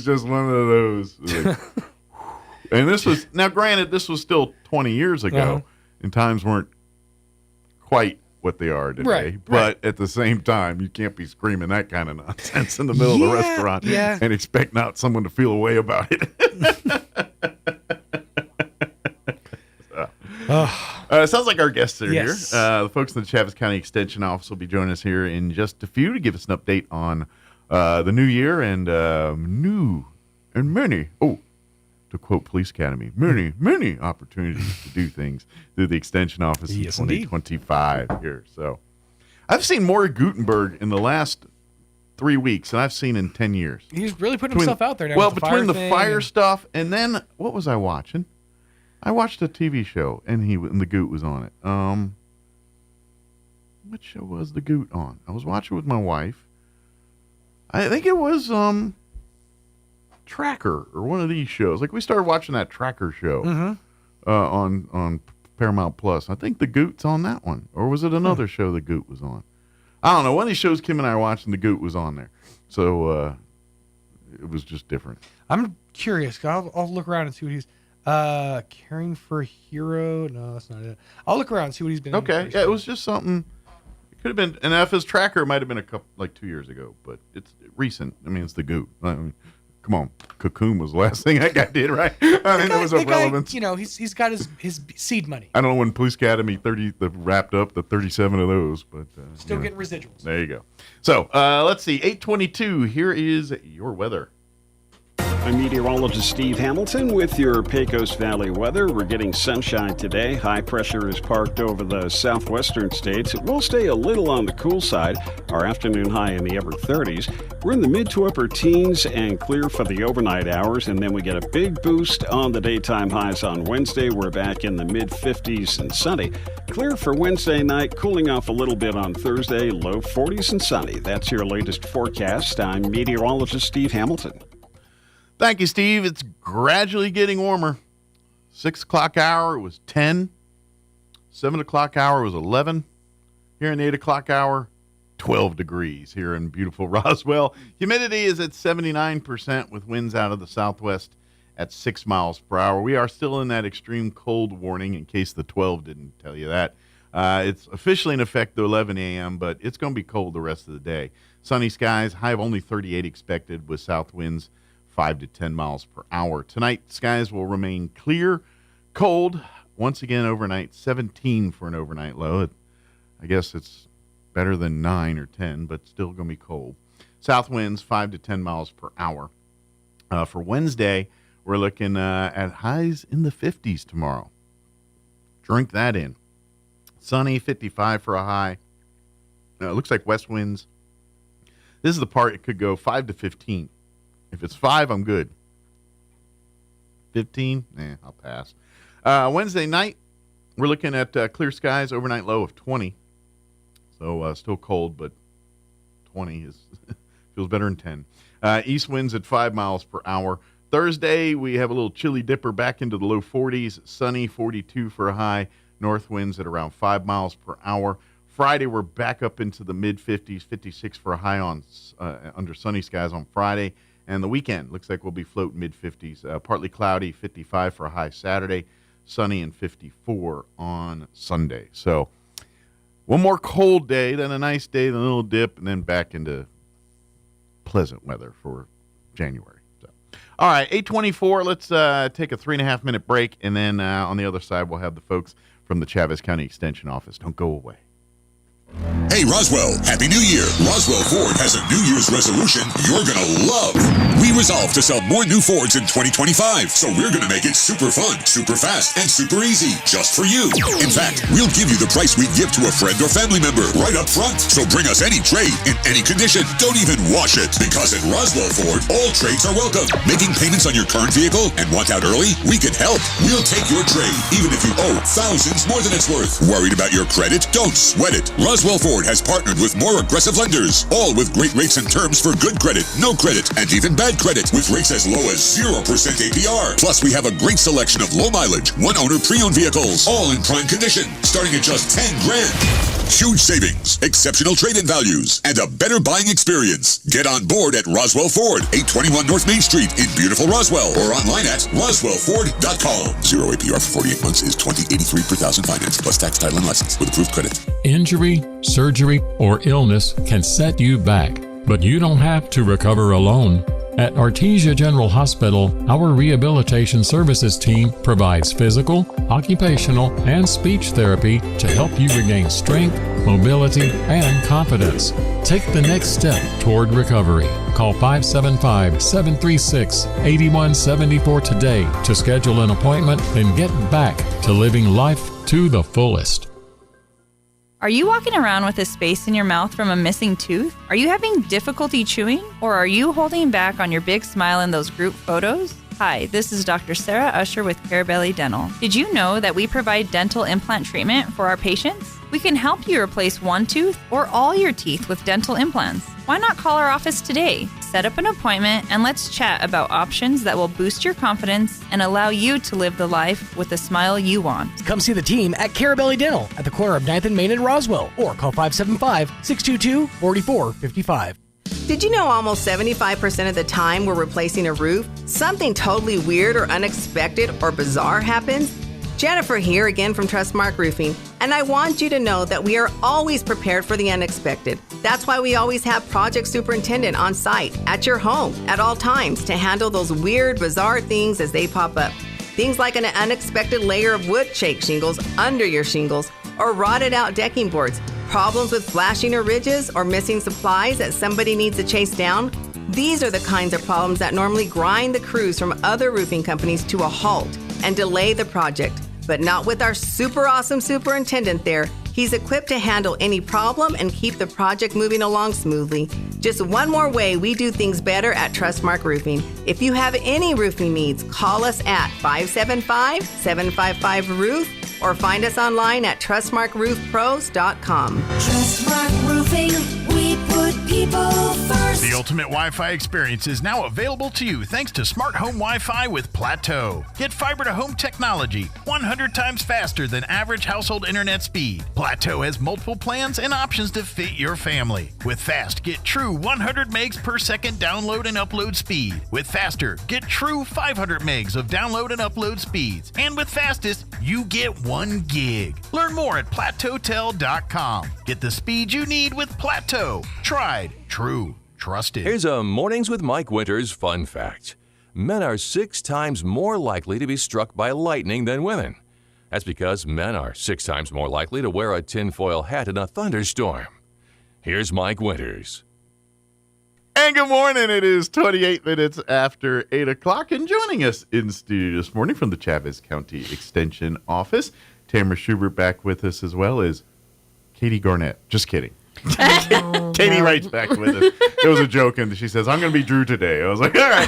just one of those. Like, and this was, now granted, this was still 20 years ago, and times weren't quite what they are today. But at the same time, you can't be screaming that kind of nonsense in the middle of the restaurant and expect not someone to feel a way about it. Sounds like our guests are here. The folks in the Chaves County Extension Office will be joining us here in just a few to give us an update on the new year and many, to quote Police Academy, many opportunities to do things through the Extension Office in 2025 here. So I've seen more Gutenberg in the last 3 weeks than I've seen in 10 years. He's really putting himself out there now. Well, with between the fire and stuff and then, what was I watching? I watched a TV show and the Goot was on it. What show was the Goot on? I was watching with my wife. I think it was Tracker or one of these shows. Like we started watching that Tracker show on Paramount Plus. I think the Goot's on that one, or was it another show the Goot was on? I don't know. One of these shows Kim and I were watching, the Goot was on there, so it was just different. I'm curious. I'll look around and see what he's caring for a hero. No, that's not it. I'll look around and see what he's been. Okay, yeah, it was just something. It could have been, and if his Tracker might have been a couple, like 2 years ago, but it's recent. I mean, it's the Goot. I mean, come on, Cocoon was the last thing that guy did, right? I mean, it was of relevance. He's got his seed money. I don't know when Police Academy 30 wrapped up the 37 of those, but still getting residuals. There you go. So let's see, 8:22. Here is your weather. I'm meteorologist Steve Hamilton with your Pecos Valley weather. We're getting sunshine today. High pressure is parked over the southwestern states. It will stay a little on the cool side. Our afternoon high in the upper 30s. We're in the mid to upper teens and clear for the overnight hours. And then we get a big boost on the daytime highs on Wednesday. We're back in the mid 50s and sunny. Clear for Wednesday night, cooling off a little bit on Thursday, low 40s and sunny. That's your latest forecast. I'm meteorologist Steve Hamilton. Thank you, Steve. It's gradually getting warmer. 6 o'clock hour was 10. 7 o'clock hour was 11. Here in the 8 o'clock hour, 12 degrees here in beautiful Roswell. Humidity is at 79% with winds out of the southwest at 6 miles per hour. We are still in that extreme cold warning in case the 12 didn't tell you that. It's officially in effect to 11 a.m., but it's going to be cold the rest of the day. Sunny skies, high of only 38 expected with south winds 5 to 10 miles per hour. Tonight, skies will remain clear, cold. Once again, overnight, 17 for an overnight low. I guess it's better than 9 or 10, but still going to be cold. South winds 5 to 10 miles per hour. For Wednesday, we're looking at highs in the 50s tomorrow. Drink that in. Sunny, 55 for a high. It looks like west winds. This is the part it could go 5 to 15. If it's 5, I'm good. 15, I'll pass. Wednesday night, we're looking at clear skies, overnight low of 20. So still cold, but 20 feels better than 10. East winds at 5 miles per hour. Thursday, we have a little chilly dipper back into the low 40s. Sunny, 42 for a high. North winds at around 5 miles per hour. Friday, we're back up into the mid-50s, 56 for a high on under sunny skies on Friday. And the weekend looks like we'll be floating mid-50s. Partly cloudy, 55 for a high Saturday. Sunny and 54 on Sunday. So one more cold day, then a nice day, then a little dip, and then back into pleasant weather for January. So, all right, 8:24. Let's take a 3.5-minute break, and then on the other side, we'll have the folks from the Chaves County Extension Office. Don't go away. Hey Roswell, Happy New Year! Roswell Ford has a New Year's resolution you're gonna love. We resolve to sell more new Fords in 2025, so we're gonna make it super fun, super fast, and super easy, just for you. In fact, we'll give you the price we'd give to a friend or family member right up front. So bring us any trade in any condition. Don't even wash it, because at Roswell Ford, all trades are welcome. Making payments on your current vehicle and want out early? We can help. We'll take your trade, even if you owe thousands more than it's worth. Worried about your credit? Don't sweat it. Roswell Ford has partnered with more aggressive lenders, all with great rates and terms for good credit, no credit, and even bad credit, with rates as low as 0% APR. Plus, we have a great selection of low mileage, one-owner pre-owned vehicles, all in prime condition, starting at just $10,000. Huge savings, exceptional trade-in values, and a better buying experience. Get on board at Roswell Ford, 821 North Main Street in beautiful Roswell, or online at roswellford.com. 0 APR for 48 months is $20.83 per thousand finance, plus tax, title, and license with approved credit. Injury, surgery, or illness can set you back, but you don't have to recover alone. At Artesia General Hospital, our rehabilitation services team provides physical, occupational, and speech therapy to help you regain strength, mobility, and confidence. Take the next step toward recovery. Call 575-736-8174 today to schedule an appointment and get back to living life to the fullest. Are you walking around with a space in your mouth from a missing tooth? Are you having difficulty chewing? Or are you holding back on your big smile in those group photos? Hi, this is Dr. Sarah Usher with Carabelli Dental. Did you know that we provide dental implant treatment for our patients? We can help you replace one tooth or all your teeth with dental implants. Why not call our office today? Set up an appointment and let's chat about options that will boost your confidence and allow you to live the life with the smile you want. Come see the team at Carabelli Dental at the corner of 9th and Main in Roswell, or call 575-622-4455. Did you know almost 75% of the time we're replacing a roof, something totally weird or unexpected or bizarre happens? Jennifer here again from Trustmark Roofing, and I want you to know that we are always prepared for the unexpected. That's why we always have project superintendent on site at your home at all times to handle those weird, bizarre things as they pop up. Things like an unexpected layer of wood shake shingles under your shingles, or rotted out decking boards, problems with flashing or ridges, or missing supplies that somebody needs to chase down. These are the kinds of problems that normally grind the crews from other roofing companies to a halt and delay the project. But not with our super awesome superintendent there. He's equipped to handle any problem and keep the project moving along smoothly. Just one more way we do things better at Trustmark Roofing. If you have any roofing needs, call us at 575-755-ROOF or find us online at trustmarkroofpros.com. Trustmark Roofing, we put people first. The ultimate Wi-Fi experience is now available to you thanks to Smart Home Wi-Fi with Plateau. Get fiber to home technology 100 times faster than average household internet speed. Plateau has multiple plans and options to fit your family. With Fast, get true 100 megs per second download and upload speed. With Faster, get true 500 megs of download and upload speeds. And with Fastest, you get 1 gig. Learn more at plateautel.com. Get the speed you need with Plateau. Tried, true, trusted. Here's a Mornings with Mike Winters fun fact. Men are 6 times more likely to be struck by lightning than women. That's because men are 6 times more likely to wear a tinfoil hat in a thunderstorm. Here's Mike Winters. And good morning. It is 28 minutes after 8 o'clock. And joining us in studio this morning from the Chavez County Extension Office, Tamara Schubert back with us, as well as Katie Garnett. Just kidding. Katie writes back with us. It was a joke, and she says, I'm going to be Drew today. I was like, all right.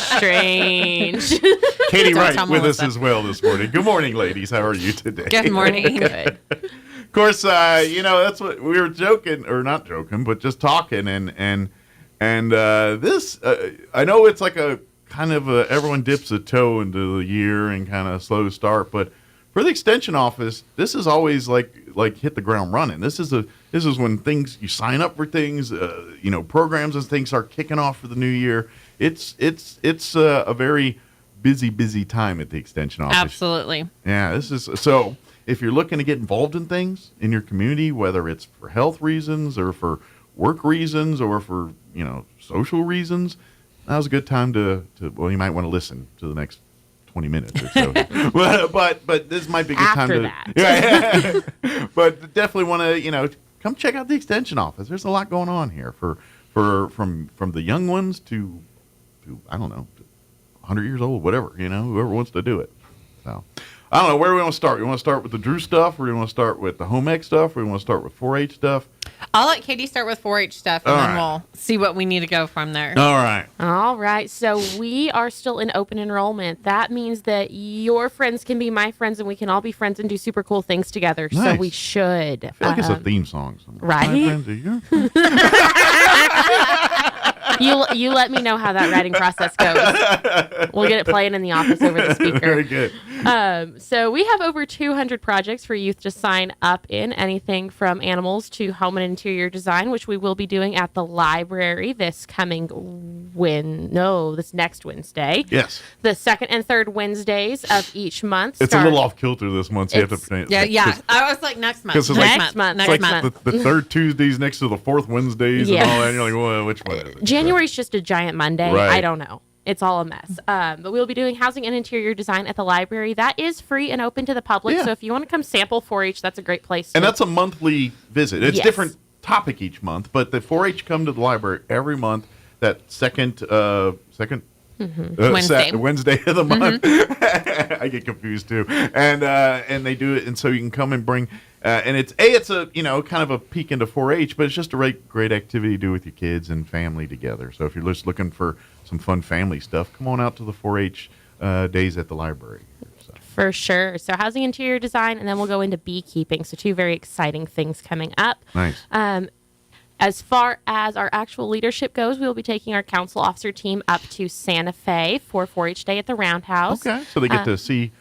Strange. Katie Wright with us as well this morning. Good morning, ladies. How are you today? Good morning. Good. Of course, that's what we were joking, or not joking, but just talking. And this, I know it's like a kind of everyone dips a toe into the year and kind of slow start, but for the extension office, this is always like hit the ground running. This is when things, you sign up for things, programs and things start kicking off for the new year. It's a very busy time at the extension office. Absolutely. Yeah, this is so. If you're looking to get involved in things in your community, whether it's for health reasons or for work reasons or for social reasons, now's a good time to you might want to listen to the next 20 minutes or so. but this might be a good time to. That. Yeah. But definitely want to, come check out the extension office. There's a lot going on here from the young ones to I don't know, 100 years old, whatever, whoever wants to do it. So I don't know where we want to start. We want to start with the Drew stuff, or we want to start with the home ec stuff, or we want to start with 4-H stuff. I'll let Katie start with 4-H stuff, and then we'll see what we need to go from there. All right. All right. So we are still in open enrollment. That means that your friends can be my friends, and we can all be friends and do super cool things together. Nice. So we should. I feel like it's a theme song. Right? My friends are your You let me know how that writing process goes. We'll get it playing in the office over the speaker. Very good. So we have over 200 projects for youth to sign up in, anything from animals to home and interior design, which we will be doing at the library this next Wednesday. Yes. The second and third Wednesdays of each month. It's a little off kilter this month. So you have to Yeah. I was like next month. Next month. It's like the third Tuesdays next to the fourth Wednesdays and all that. And you're like, well, which one is it? January's just a giant Monday. Right. I don't know. It's all a mess. But we'll be doing housing and interior design at the library. That is free and open to the public. Yeah. So if you want to come sample 4-H, that's a great place. And that's a monthly visit. It's Yes. different topic each month, but the 4-H come to the library every month. That second Wednesday of the month. I get confused too. And they do it, and so you can come and bring. And it's a kind of a peek into 4-H, but it's just a great activity to do with your kids and family together. So if you're just looking for some fun family stuff, come on out to the 4-H days at the library. For sure. So housing interior design, and then we'll go into beekeeping. So 2 very exciting things coming up. Nice. As far as our actual leadership goes, we will be taking our council officer team up to Santa Fe for 4-H Day at the Roundhouse. Okay. So they get to see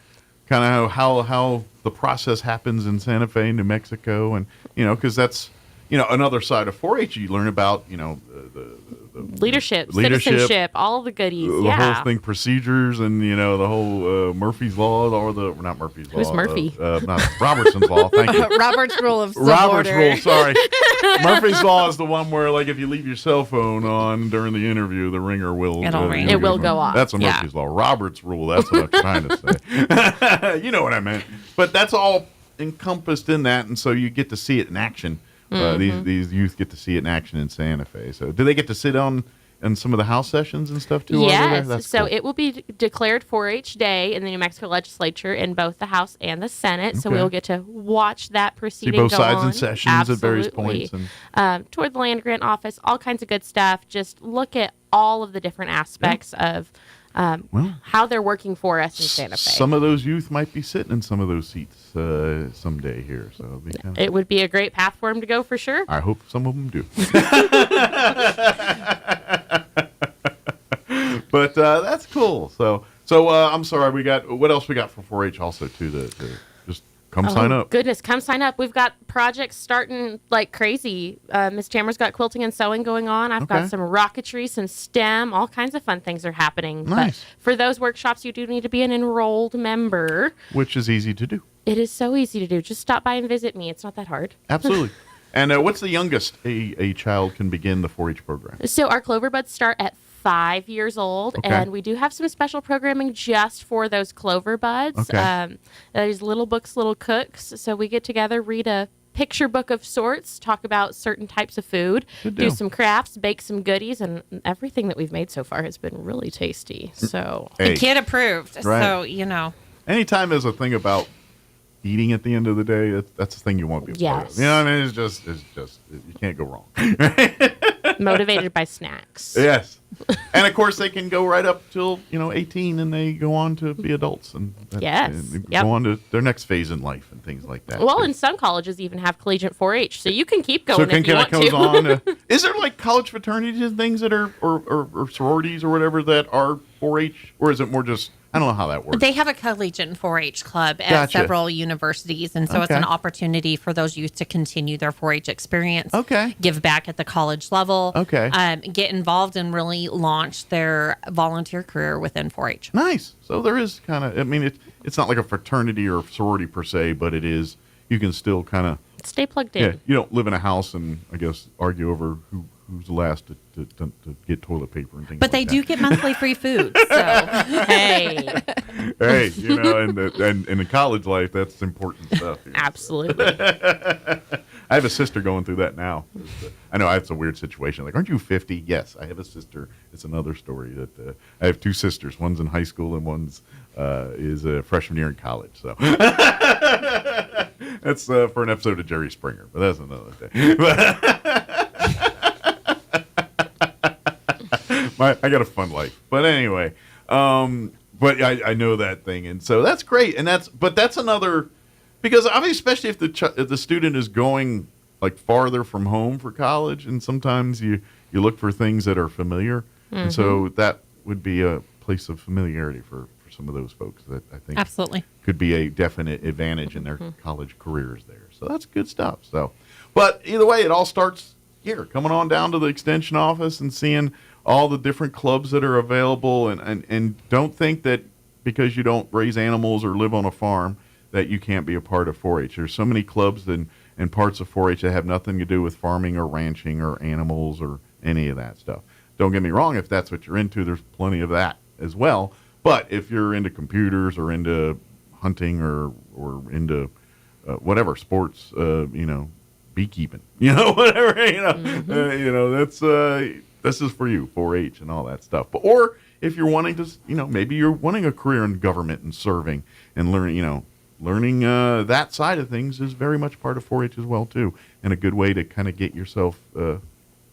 kind of how the process happens in Santa Fe, New Mexico, and because that's another side of 4-H. You learn about the leadership, citizenship, all the goodies. The whole thing, procedures, and the whole Murphy's Law, or not Murphy's Law. Who's Murphy? Not Robertson's Law. Thank you. Robert's Rule of Civil Robert's Order. Rule. Sorry, Murphy's Law is the one where, like, if you leave your cell phone on during the interview, the ringer will ring. It will go off. That's a Murphy's Law. Robert's Rule. That's what I'm trying to say. You know what I meant. But that's all encompassed in that, and so you get to see it in action. These youth get to see it in action in Santa Fe. So do they get to sit on some of the House sessions and stuff too? Yes. So it will be declared 4-H Day in the New Mexico legislature in both the House and the Senate. So we will get to watch that proceeding see both go sides on. in sessions Absolutely. at various points. And toward the land grant office, all kinds of good stuff. Just look at all of the different aspects of how they're working for us in Santa Fe. Some of those youth might be sitting in some of those seats someday here. So it would be a great path for them to go for sure. I hope some of them do. But that's cool. So I'm sorry. What else we got for 4-H also too? To just come sign up. Goodness, come sign up. We've got projects starting like crazy. Miss Tamara's got quilting and sewing going on. I've got some rocketry, some STEM, all kinds of fun things are happening. Nice. But for those workshops, you do need to be an enrolled member. Which is easy to do. It is so easy to do. Just stop by and visit me. It's not that hard. Absolutely. And what's the youngest a child can begin the 4-H program? So our Clover Buds start at 5 years old, and we do have some special programming just for those Clover Buds. There's little books, little cooks. So we get together, read a picture book of sorts, talk about certain types of food, do some crafts, bake some goodies, and everything that we've made so far has been really tasty. So and kid approved. Right. So anytime there's a thing about eating at the end of the day, that's the thing you want to be a part of. You know what I mean? It's just you can't go wrong. Motivated by snacks. Yes. And of course they can go right up till 18, and they go on to be adults and go on to their next phase in life and things like that. Well, and some colleges even have collegiate 4-H, so you can keep going if you want goes to. On is there like college fraternities and things that are or sororities or whatever that are 4-H, or is it more just I don't know how that works. They have a collegiate 4-H club at several universities, and so it's an opportunity for those youth to continue their 4-H experience. Give back at the college level. Get involved and really launch their volunteer career within 4-H. Nice. So there is kind of, I mean, it's not like a fraternity or sorority per se, but it is. You can still kind of stay plugged in. Yeah, you don't live in a house and I guess argue over who's the last to get toilet paper and things. But like they that. do get monthly free food. So hey, hey, in the college life, that's important stuff. Absolutely. I have a sister going through that now. I know it's a weird situation. Like, aren't you 50? Yes, I have a sister. It's another story that I have two sisters. One's in high school and one's is a freshman year in college. So that's for an episode of Jerry Springer, but that's another day. I got a fun life, but anyway. But I know that thing, and so that's great, and that's another. Because obviously, especially if the student is going like farther from home for college, and sometimes you look for things that are familiar, and so that would be a place of familiarity for some of those folks that I think absolutely could be a definite advantage in their college careers there. So that's good stuff. So, but either way, it all starts here, coming on down to the extension office and seeing all the different clubs that are available, and don't think that because you don't raise animals or live on a farm that you can't be a part of 4-H. There's so many clubs and parts of 4-H that have nothing to do with farming or ranching or animals or any of that stuff. Don't get me wrong, if that's what you're into, there's plenty of that as well. But if you're into computers or into hunting or into whatever, sports, beekeeping, whatever, that's this is for you, 4-H and all that stuff. But or if you're wanting to, maybe you're wanting a career in government and serving and learning that side of things is very much part of 4-H as well, too, and a good way to kind of get yourself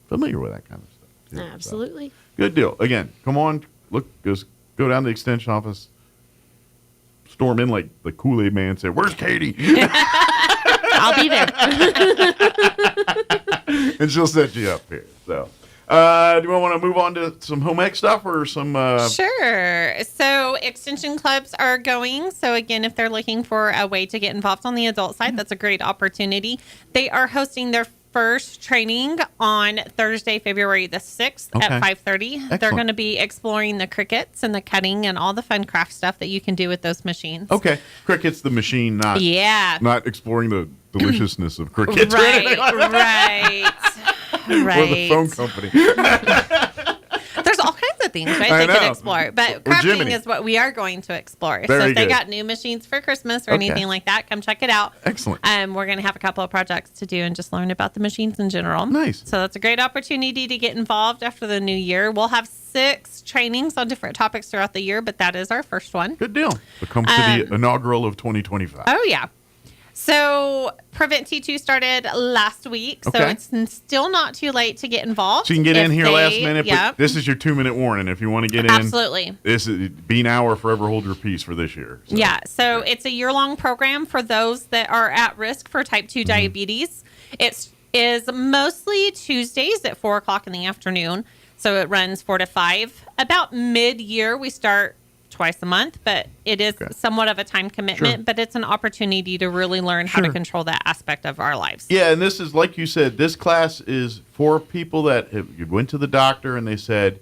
familiar with that kind of stuff, too. Absolutely. So, good deal. Again, come on, just go down to the extension office, storm in like the Kool-Aid man said, "Where's Katie?" I'll be there. And she'll set you up here. So, do you want to move on to some home ec stuff or some? Sure. So extension clubs are going. So again, if they're looking for a way to get involved on the adult side, that's a great opportunity. They are hosting their first training on Thursday, February the 6th at 5:30. Excellent. They're going to be exploring the crickets and the cutting and all the fun craft stuff that you can do with those machines. Okay. Cricket's the machine, not exploring the deliciousness of crickets. Right. Or the phone company. There's all kinds of things, right, they could explore. But crafting is what we are going to explore. So if they got new machines for Christmas or anything like that, come check it out. Excellent. We're going to have a couple of projects to do and just learn about the machines in general. Nice. So that's a great opportunity to get involved after the new year. We'll have 6 trainings on different topics throughout the year, but that is our first one. Good deal. It comes to the inaugural of 2025. Oh, yeah. So Prevent T2 started last week, so it's still not too late to get involved. So you can get in here last minute, but this is your 2-minute warning. If you want to get in, absolutely. This is be now or forever hold your peace for this year. So. Yeah, so it's a year-long program for those that are at risk for type 2 diabetes. It is mostly Tuesdays at 4 o'clock in the afternoon, so it runs 4 to 5. About mid-year, we start twice a month, but it is somewhat of a time commitment, but it's an opportunity to really learn how to control that aspect of our lives. Yeah, and this is, like you said, this class is for people that you went to the doctor and they said,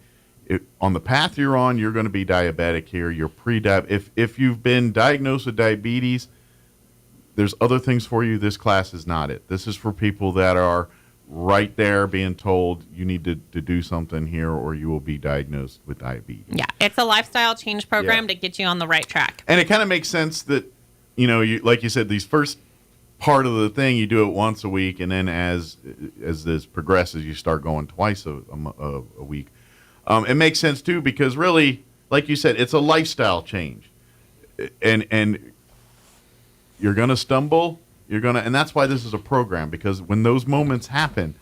on the path you're on, you're going to be diabetic here. You're pre-diabetic. If you've been diagnosed with diabetes, there's other things for you. This class is not it. This is for people that are right there being told you need to do something here or you will be diagnosed with diabetes. Yeah, it's a lifestyle change program to get you on the right track. And it kind of makes sense that, you like you said, these first part of the thing, you do it once a week, and then as this progresses, you start going twice a week. It makes sense, too, because really, like you said, it's a lifestyle change. And you're going to stumble. And that's why this is a program, because when those moments happen,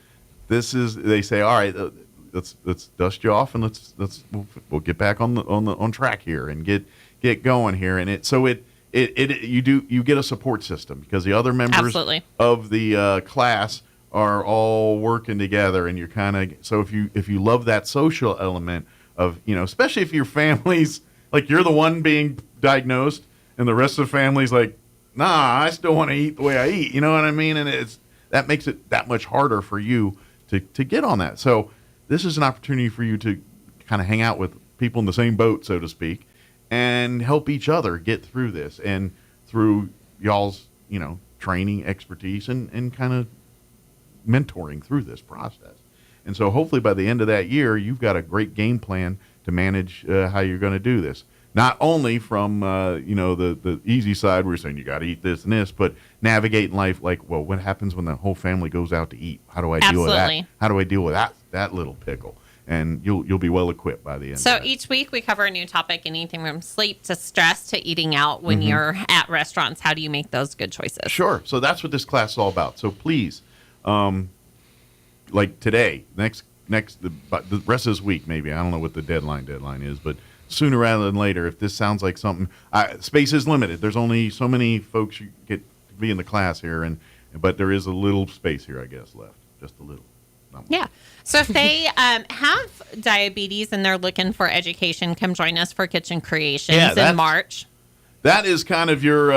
they say, all right, let's dust you off and we'll get back on track here and get going here. And you get a support system because the other members of the class are all working together, and you're kind of, so if you love that social element of, especially if your family's like you're the one being diagnosed and the rest of the family's like, nah, I still want to eat the way I eat. You know what I mean? And that makes it that much harder for you to get on that. So this is an opportunity for you to kind of hang out with people in the same boat, so to speak, and help each other get through this. And through y'all's, training, expertise, and kind of mentoring through this process. And so hopefully by the end of that year, you've got a great game plan to manage how you're going to do this. Not only from, the easy side where you're saying you got to eat this and this, but navigating life like, well, what happens when the whole family goes out to eat? How do I deal with that? How do I deal with that little pickle? And you'll be well equipped by the end. So each week we cover a new topic, anything from sleep to stress to eating out when you're at restaurants. How do you make those good choices? Sure. So that's what this class is all about. So please, like today, the rest of this week, maybe, I don't know what the deadline is, but sooner rather than later, if this sounds like something, space is limited. There's only so many folks you get to be in the class here, but there is a little space here, I guess, left, just a little. Yeah. So if they have diabetes and they're looking for education, come join us for Kitchen Creations in March. That is kind of your,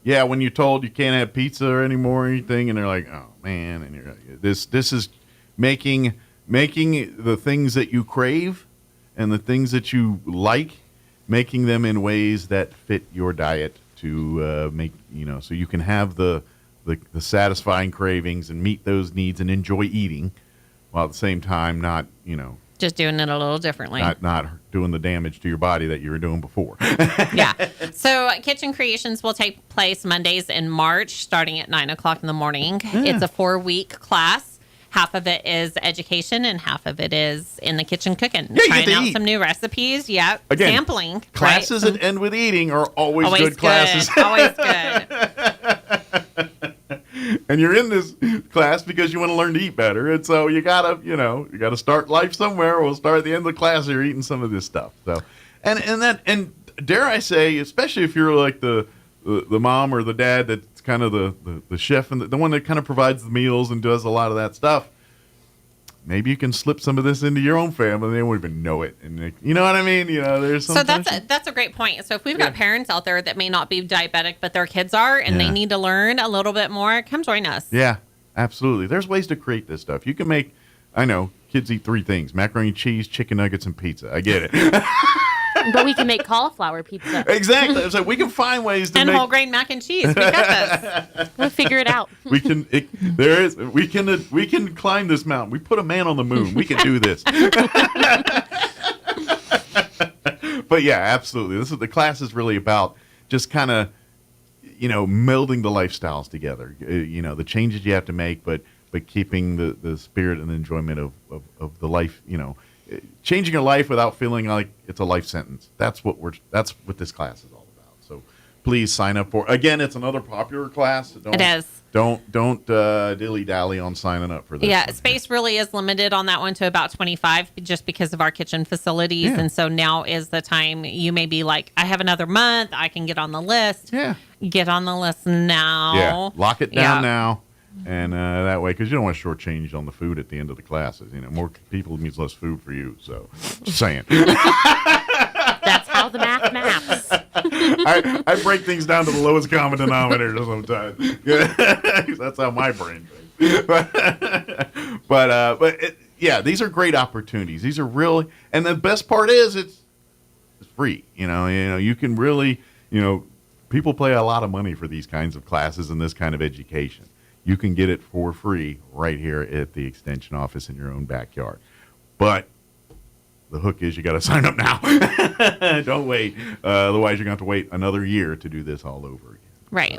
when you're told you can't have pizza or anymore or anything, and they're like, oh man, and you're like, this is making the things that you crave and the things that you like, making them in ways that fit your diet to make, so you can have the satisfying cravings and meet those needs and enjoy eating, while at the same time not, just doing it a little differently. Not doing the damage to your body that you were doing before. Yeah. So Kitchen Creations will take place Mondays in March, starting at 9:00 in the morning. Yeah. It's a 4-week class. Half of it is education and half of it is in the kitchen cooking. Trying out some new recipes. Yep. Again, sampling. Classes that end with eating are always good classes. Always good. And you're in this class because you want to learn to eat better. And so you gotta start life somewhere. We'll start at the end of the class. You're eating some of this stuff. So, and dare I say, especially if you're like the mom or the dad that's kind of the chef and the one that kind of provides the meals and does a lot of that stuff, maybe you can slip some of this into your own family. They won't even know it. And you know what I mean? There's some. So that's a great point. So if we've got parents out there that may not be diabetic, but their kids are, and they need to learn a little bit more, come join us. Yeah, absolutely. There's ways to create this stuff. You can make, I know, kids eat 3 things: macaroni and cheese, chicken nuggets, and pizza. I get it. But we can make cauliflower pizza. Exactly. So we can find ways to and make whole grain mac and cheese. We got this. We'll figure it out. We can climb this mountain. We put a man on the moon. We can do this. But yeah, absolutely. The class is really about just kind of, melding the lifestyles together. The changes you have to make, but keeping the spirit and the enjoyment of the life, changing your life without feeling like it's a life sentence. That's what this class is all about. So please sign up for. Again, it's another popular class. It is. Don't dilly dally on signing up for this. Yeah, space really is limited on that one to about 25, just because of our kitchen facilities. Yeah. And so now is the time. You may be like, I have another month. I can get on the list. Yeah. Get on the list now. Yeah. Lock it down now. And that way, because you don't want to shortchange on the food at the end of the classes. More people means less food for you. So, just saying. That's how the math maps. I break things down to the lowest common denominator sometimes. That's how my brain thinks. But these are great opportunities. These are really, and the best part is it's free. You can really, people pay a lot of money for these kinds of classes and this kind of education. You can get it for free right here at the extension office in your own backyard. But the hook is you got to sign up now. Don't wait. Otherwise, you're going to have to wait another year to do this all over again. Right.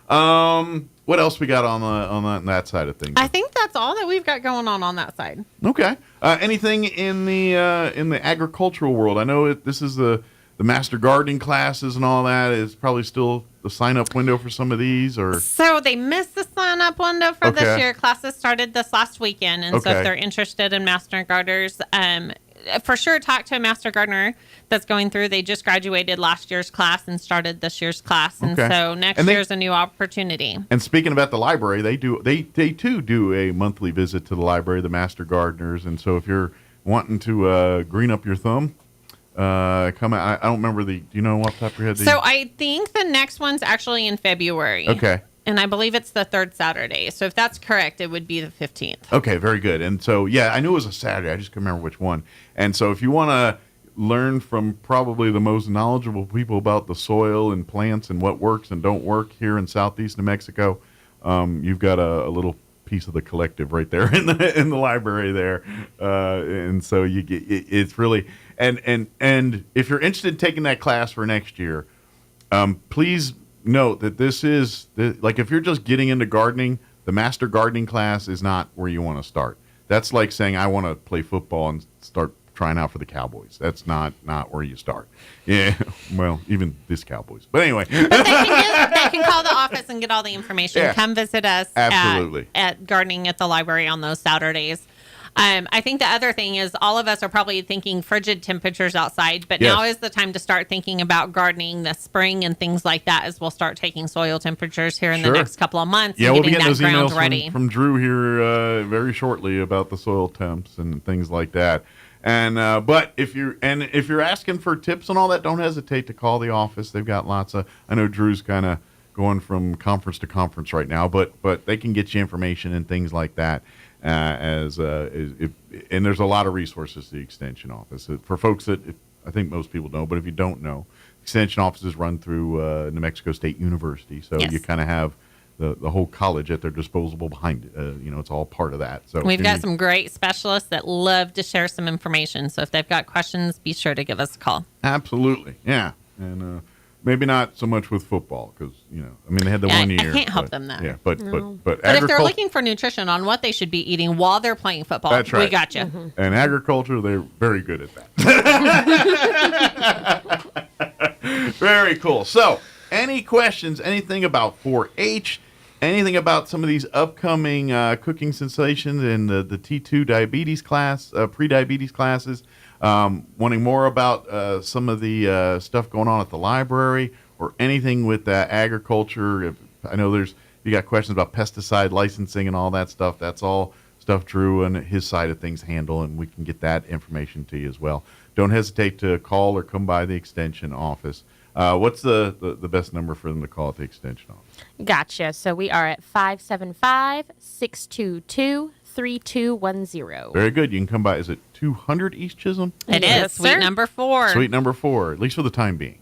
So, what else we got on that side of things? I think that's all that we've got going on that side. Okay. Anything in the agricultural world? I know this is the master gardening classes and all that is probably still the sign-up window for some of these, or so they missed the sign-up window for this year. Classes started this last weekend, and so if they're interested in master gardeners, for sure talk to a master gardener that's going through. They just graduated last year's class and started this year's class, and so next year's a new opportunity. And speaking about the library, they too do a monthly visit to the library, the master gardeners, and so if you're wanting to green up your thumb. Come out. I don't remember do you know off the top of your head? So I think the next one's actually in February. Okay. And I believe it's the 3rd Saturday. So if that's correct, it would be the 15th. Okay, very good. And so, I knew it was a Saturday. I just couldn't remember which one. And so if you want to learn from probably the most knowledgeable people about the soil and plants and what works and don't work here in southeast New Mexico, you've got a little piece of the collective right there in the library there, and so you get it's really and if you're interested in taking that class for next year, please note that this is like if you're just getting into gardening, the master gardening class is not where you want to start. That's like saying I want to play football and start trying out for the Cowboys. That's not where you start. Yeah, well, even this Cowboys. But anyway. But they can call the office and get all the information. Yeah. Come visit us at gardening at the library on those Saturdays. I think the other thing is all of us are probably thinking frigid temperatures outside, but now is the time to start thinking about gardening this spring and things like that as we'll start taking soil temperatures here in the next couple of months. Yeah, and we'll be getting getting that those ground emails ready. from Drew here very shortly about the soil temps and things like that. And but if you're asking for tips and all that, don't hesitate to call the office. They've got lots of. I know Drew's kind of going from conference to conference right now, but they can get you information and things like that. And there's a lot of resources to the Extension office for folks that I think most people know, but if you don't know, Extension offices run through New Mexico State University, so you kind of have the whole college at their disposal behind it. It's all part of that. So we've got some great specialists that love to share some information. So if they've got questions, be sure to give us a call. Absolutely, yeah, and maybe not so much with football because they had the 1 year. I can't help them that. Yeah, but if they're looking for nutrition on what they should be eating while they're playing football, that's right. We got you. Mm-hmm. And agriculture, they're very good at that. Very cool. So, any questions? Anything about 4-H? Anything about some of these upcoming cooking sensations in the T2 diabetes class, pre-diabetes classes? Wanting more about some of the stuff going on at the library or anything with agriculture? I know you got questions about pesticide licensing and all that stuff. That's all stuff Drew and his side of things handle, and we can get that information to you as well. Don't hesitate to call or come by the Extension office. What's the best number for them to call at the Extension office? Gotcha. So we are at 575-622-3210. Very good. You can come by. Is it 200 East Chisholm? It is. Suite number 4. Suite number 4, at least for the time being.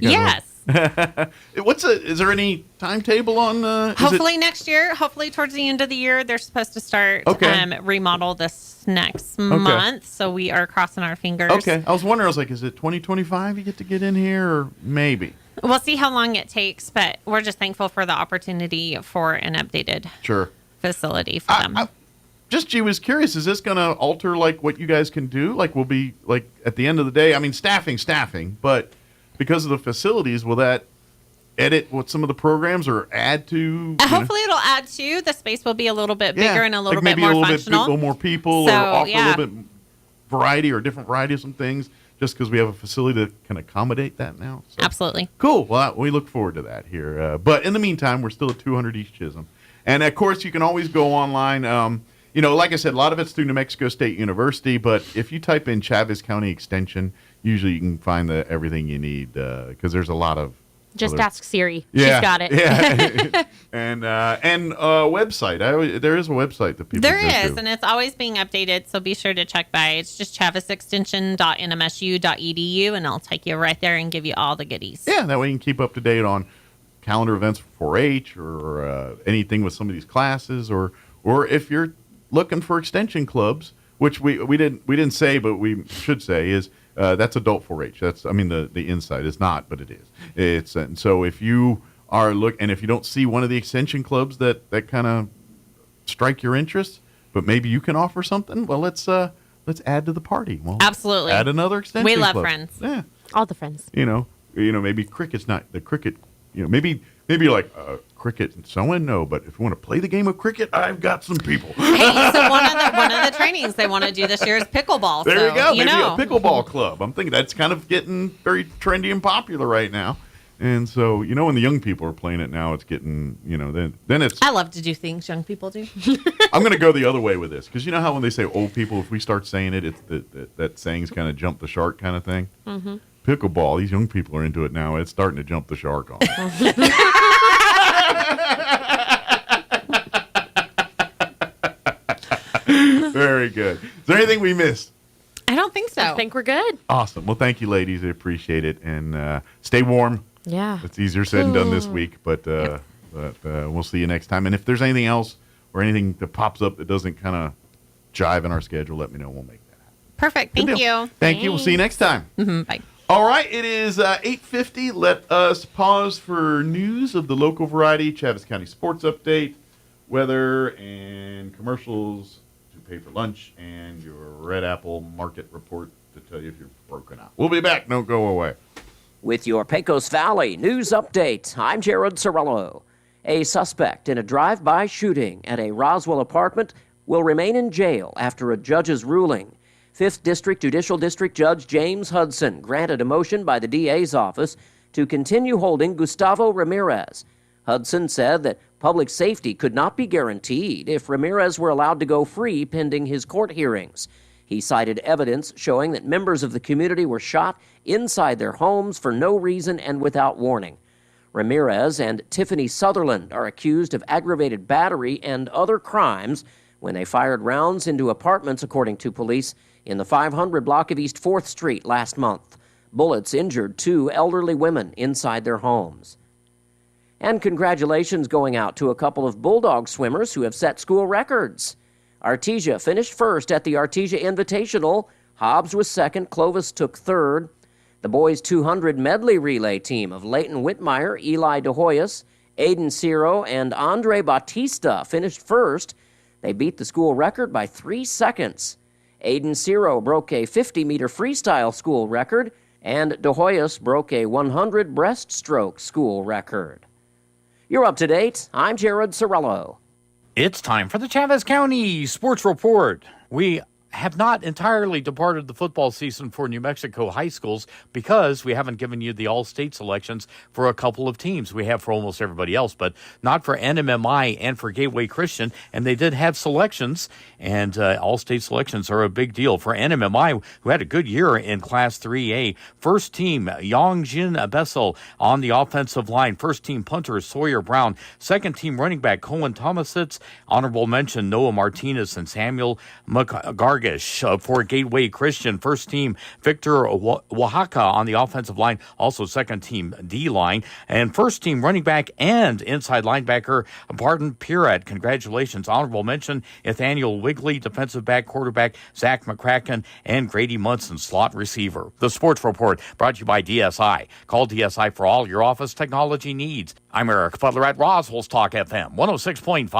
Yes. Is there any timetable on? Hopefully next year. Hopefully towards the end of the year, they're supposed to start remodel this next month. So we are crossing our fingers. Okay. I was wondering. I was like, is it 2025 you get in here, or maybe? We'll see how long it takes, but we're just thankful for the opportunity for an updated facility for them. I was curious, is this going to alter like what you guys can do? Like, we'll be like at the end of the day. I mean, staffing, but because of the facilities, will that edit what some of the programs or add to? Hopefully, it'll add to. The space will be a little bit bigger and a little bit more functional. A little more people, or offer a little bit variety or different variety of some things. Just because we have a facility that can accommodate that now. So. Absolutely. Cool. Well, we look forward to that here. But in the meantime, we're still at 200 East Chisholm. And, of course, you can always go online. Like I said, a lot of it's through New Mexico State University. But if you type in Chavez County Extension, usually you can find everything you need because there's a lot of Just ask Siri. Yeah, she's got it. Yeah. and website. There is a website that people There go is, to. and it's always being updated, so be sure to check by. It's just chavezextension.nmsu.edu, and I'll take you right there and give you all the goodies. Yeah, that way you can keep up to date on calendar events for 4-H or anything with some of these classes, or if you're looking for extension clubs, which we didn't say, but we should say is that's adult 4-H. That's the inside is not, but it is. It's and so if you are if you don't see one of the extension clubs that kind of strike your interest, but maybe you can offer something. Well, let's add to the party. Well, absolutely, add another extension. We love club. friends. Yeah, all the friends. Maybe cricket's not the cricket. Maybe like cricket and so on. No, but if you want to play the game of cricket, I've got some people. Hey, so one of the trainings they want to do this year is pickleball. There you go. Maybe a pickleball club. I'm thinking that's kind of getting very trendy and popular right now. And so, when the young people are playing it now, it's getting, then it's... I love to do things young people do. I'm going to go the other way with this. Because you know how when they say old people, if we start saying it, it's that saying's kind of jump the shark kind of thing? Mm-hmm. Pickleball, these young people are into it now. It's starting to jump the shark on. Very good. Is there anything we missed? I don't think so. I think we're good. Awesome. Well, thank you, ladies. I appreciate it. And stay warm. Yeah. It's easier said than done this week, but we'll see you next time. And if there's anything else or anything that pops up that doesn't kind of jive in our schedule, let me know. We'll make that happen. Perfect. Thank you. Thank you. We'll see you next time. Bye. All right. It is 8:50. Let us pause for news of the local variety, Chaves County sports update, weather, and commercials to pay for lunch, and your Red Apple market report to tell you if you're broken out. We'll be back. Don't go away. With your Pecos Valley news update, I'm Jared Sorello. A suspect in a drive-by shooting at a Roswell apartment will remain in jail after a judge's ruling. 5th District Judicial District Judge James Hudson granted a motion by the DA's office to continue holding Gustavo Ramirez. Hudson said that public safety could not be guaranteed if Ramirez were allowed to go free pending his court hearings. He cited evidence showing that members of the community were shot inside their homes for no reason and without warning. Ramirez and Tiffany Sutherland are accused of aggravated battery and other crimes when they fired rounds into apartments, according to police, in the 500 block of East 4th Street last month. Bullets injured 2 elderly women inside their homes. And congratulations going out to a couple of Bulldog swimmers who have set school records. Artesia finished first at the Artesia Invitational. Hobbs was second. Clovis took third. The boys' 200 medley relay team of Leighton Whitmire, Eli DeHoyas, Aiden Ciro, and Andre Bautista finished first. They beat the school record by 3 seconds. Aiden Ciro broke a 50-meter freestyle school record, and DeHoyas broke a 100 breaststroke school record. You're up to date. I'm Jared Sorello. It's time for the Chaves County Sports Report. We have not entirely departed the football season for New Mexico high schools because we haven't given you the all-state selections for a couple of teams. We have for almost everybody else, but not for NMMI and for Gateway Christian. And they did have selections, and all-state selections are a big deal. For NMMI, who had a good year in Class 3A, first team, Yongjin Bessel on the offensive line. First team punter, Sawyer Brown. Second team running back, Cohen Tomasitz. Honorable mention, Noah Martinez and Samuel McGargan. For Gateway Christian. First team, Victor Oaxaca on the offensive line, also second team D-line, and first team running back and inside linebacker, Barton Pirat. Congratulations. Honorable mention, Nathaniel Wigley, defensive back, quarterback, Zach McCracken, and Grady Munson, slot receiver. The Sports Report brought to you by DSI. Call DSI for all your office technology needs. I'm Eric Butler at Roswell Talk FM 106.5.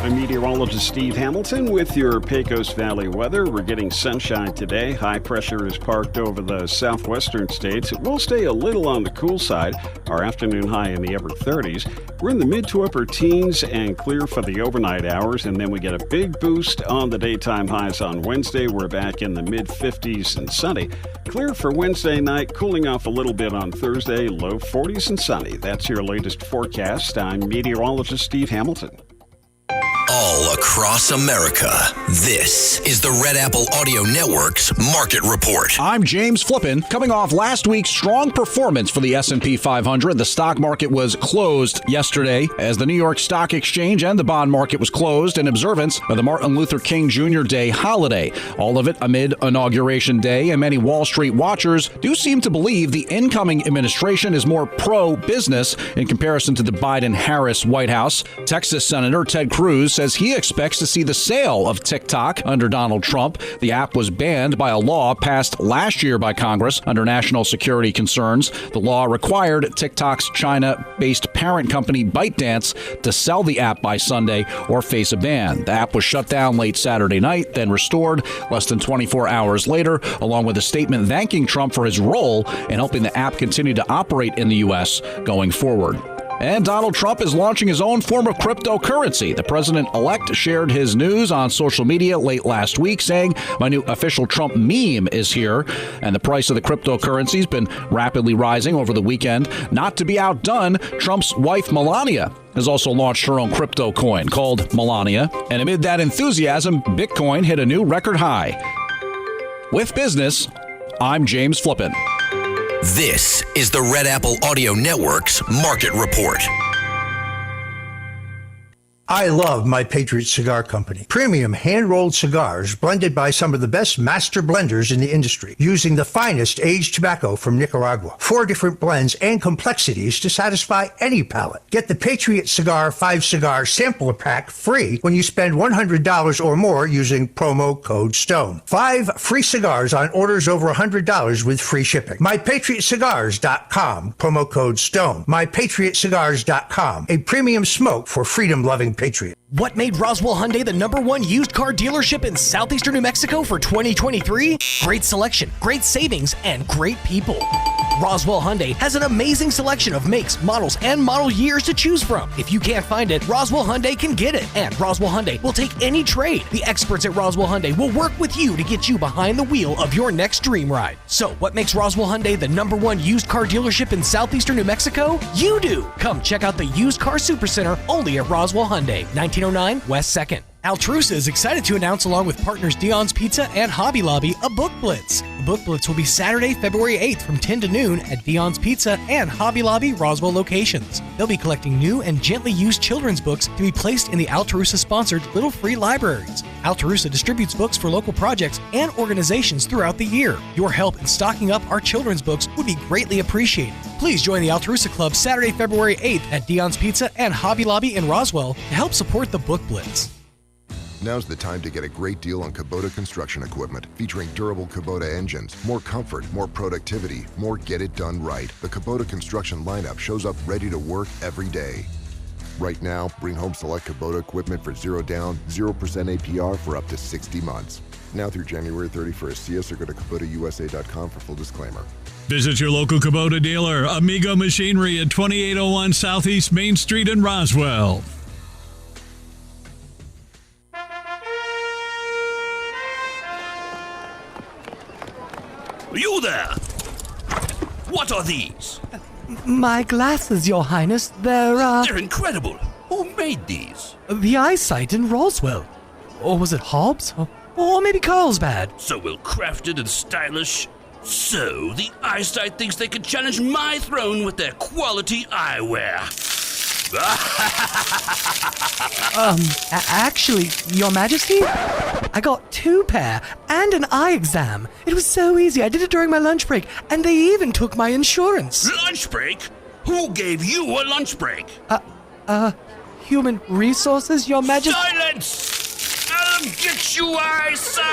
I'm meteorologist Steve Hamilton with your Pecos Valley weather. We're getting sunshine today. High pressure is parked over the southwestern states. It will stay a little on the cool side. Our afternoon high in the upper 30s. We're in the mid to upper teens and clear for the overnight hours, and then we get a big boost on the daytime highs on Wednesday. We're back in the mid 50s and sunny. Clear for Wednesday night, cooling off a little bit on Thursday, low 40s and sunny. That's your latest forecast. I'm meteorologist Steve Hamilton. All across America, this is the Red Apple Audio Network's Market Report. I'm James Flippin. Coming off last week's strong performance for the S&P 500, the stock market was closed yesterday as the New York Stock Exchange and the bond market was closed in observance of the Martin Luther King Jr. Day holiday. All of it amid Inauguration Day, and many Wall Street watchers do seem to believe the incoming administration is more pro-business in comparison to the Biden-Harris White House. Texas Senator Ted Cruz says he expects to see the sale of TikTok under Donald Trump. The app was banned by a law passed last year by Congress under national security concerns. The law required TikTok's China-based parent company ByteDance to sell the app by Sunday or face a ban. The app was shut down late Saturday night, then restored less than 24 hours later, along with a statement thanking Trump for his role in helping the app continue to operate in the U.S. going forward. And Donald Trump is launching his own form of cryptocurrency. The president-elect shared his news on social media late last week, saying, "My new official Trump meme is here." And the price of the cryptocurrency has been rapidly rising over the weekend. Not to be outdone, Trump's wife, Melania, has also launched her own crypto coin called Melania. And amid that enthusiasm, Bitcoin hit a new record high. With business, I'm James Flippin. This is the Red Apple Audio Network's Market Report. I love My Patriot Cigar Company. Premium hand-rolled cigars blended by some of the best master blenders in the industry, using the finest aged tobacco from Nicaragua. 4 different blends and complexities to satisfy any palate. Get the Patriot Cigar 5-cigar sampler pack free when you spend $100 or more using promo code STONE. 5 free cigars on orders over $100 with free shipping. MyPatriotCigars.com, promo code STONE. MyPatriotCigars.com, a premium smoke for freedom-loving patriot. What made Roswell Hyundai the #1 used car dealership in southeastern New Mexico for 2023? Great selection, great savings, and great people. Roswell Hyundai has an amazing selection of makes, models, and model years to choose from. If you can't find it, Roswell Hyundai can get it. And Roswell Hyundai will take any trade. The experts at Roswell Hyundai will work with you to get you behind the wheel of your next dream ride. So, what makes Roswell Hyundai the #1 used car dealership in southeastern New Mexico? You do! Come check out the Used Car Supercenter only at Roswell Hyundai, 1909 West 2nd. Altrusa is excited to announce, along with partners Dion's Pizza and Hobby Lobby, a book blitz. The book blitz will be Saturday, February 8th from 10 to noon at Dion's Pizza and Hobby Lobby Roswell locations. They'll be collecting new and gently used children's books to be placed in the Altrusa-sponsored Little Free Libraries. Altrusa distributes books for local projects and organizations throughout the year. Your help in stocking up our children's books would be greatly appreciated. Please join the Altrusa Club Saturday, February 8th at Dion's Pizza and Hobby Lobby in Roswell to help support the book blitz. Now's the time to get a great deal on Kubota construction equipment, featuring durable Kubota engines, more comfort, more productivity, more get it done right. The Kubota construction lineup shows up ready to work every day. Right now, bring home select Kubota equipment for 0 down, 0% APR for up to 60 months. Now through January 31st. See us or go to KubotaUSA.com for full disclaimer. Visit your local Kubota dealer, Amigo Machinery at 2801 Southeast Main Street in Roswell. You there! What are these? My glasses, Your Highness. They're incredible. Who made these? The eyesight in Roswell. Or was it Hobbs? Or maybe Carlsbad. So well crafted and stylish. So the eyesight thinks they can challenge my throne with their quality eyewear. Actually, Your Majesty, I got 2 pair and an eye exam. It was so easy. I did it during my lunch break, and they even took my insurance. Lunch break? Who gave you a lunch break? Human resources, Your Majesty. Silence! I'll get you eyesight!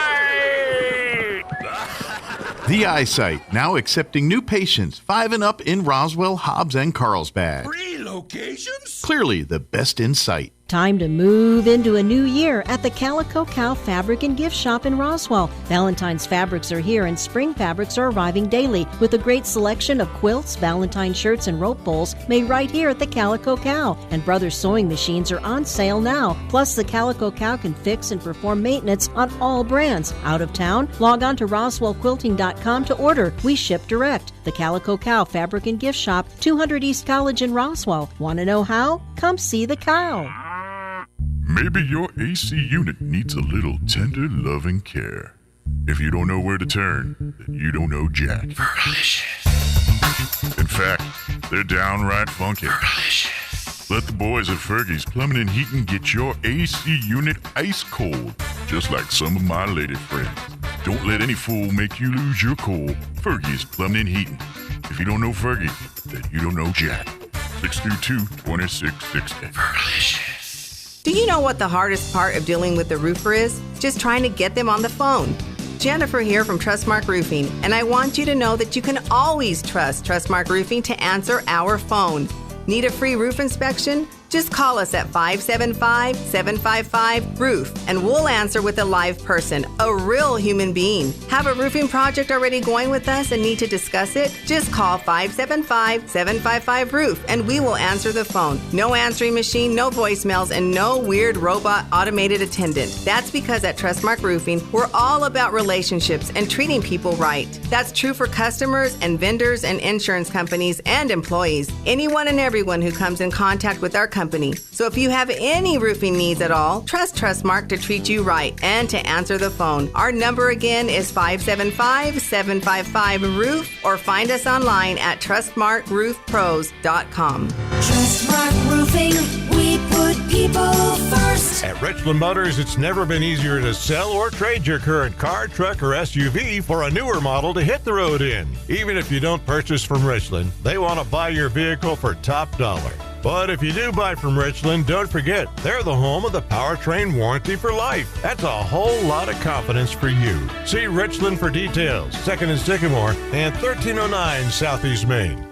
The Eyesight, now accepting new patients 5 and up in Roswell, Hobbs, and Carlsbad. 3 locations? Clearly the best in sight. Time to move into a new year at the Calico Cow Fabric and Gift Shop in Roswell. Valentine's fabrics are here and spring fabrics are arriving daily with a great selection of quilts, Valentine shirts, and rope bowls made right here at the Calico Cow. And Brothers sewing machines are on sale now. Plus, the Calico Cow can fix and perform maintenance on all brands. Out of town? Log on to RoswellQuilting.com to order. We ship direct. The Calico Cow Fabric and Gift Shop, 200 East College in Roswell. Want to know how? Come see the cow. Maybe your AC unit needs a little tender, loving care. If you don't know where to turn, then you don't know Jack. Fergalicious. In fact, they're downright funky. Fergalicious. Let the boys at Fergie's Plumbing and Heating get your AC unit ice cold, just like some of my lady friends. Don't let any fool make you lose your cool. Fergie's Plumbing and Heating. If you don't know Fergie, then you don't know Jack. 632-2660. Fergalicious. Do you know what the hardest part of dealing with the roofer is? Just trying to get them on the phone. Jennifer here from Trustmark Roofing, and I want you to know that you can always trust Trustmark Roofing to answer our phone. Need a free roof inspection? Just call us at 575-755-ROOF and we'll answer with a live person, a real human being. Have a roofing project already going with us and need to discuss it? Just call 575-755-ROOF and we will answer the phone. No answering machine, no voicemails, and no weird robot automated attendant. That's because at Trustmark Roofing, we're all about relationships and treating people right. That's true for customers and vendors and insurance companies and employees. Anyone and everyone who comes in contact with our company. So if you have any roofing needs at all, trust Trustmark to treat you right and to answer the phone. Our number again is 575-755-ROOF or find us online at trustmarkroofpros.com. Trustmark Roofing, we put people first. At Richland Motors, it's never been easier to sell or trade your current car, truck, or SUV for a newer model to hit the road in. Even if you don't purchase from Richland, they want to buy your vehicle for top dollar. But if you do buy from Richland, don't forget, they're the home of the powertrain warranty for life. That's a whole lot of confidence for you. See Richland for details. 2nd and Sycamore and 1309 Southeast Main.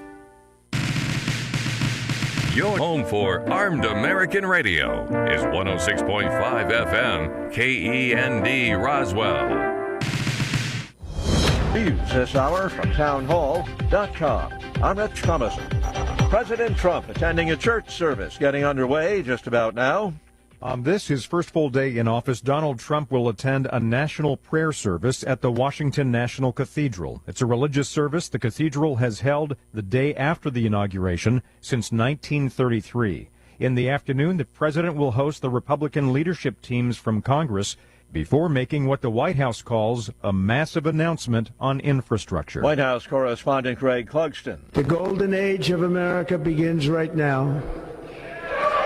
Your home for Armed American Radio is 106.5 FM, KEND Roswell. News this hour from townhall.com. I'm Rich Thomason. President Trump attending a church service getting underway just about now. On this, his first full day in office, Donald Trump will attend a national prayer service at the Washington National Cathedral. It's a religious service the cathedral has held the day after the inauguration since 1933. In the afternoon, the president will host the Republican leadership teams from Congress before making what the White House calls a massive announcement on infrastructure. White House correspondent Greg Clugston. The golden age of America begins right now.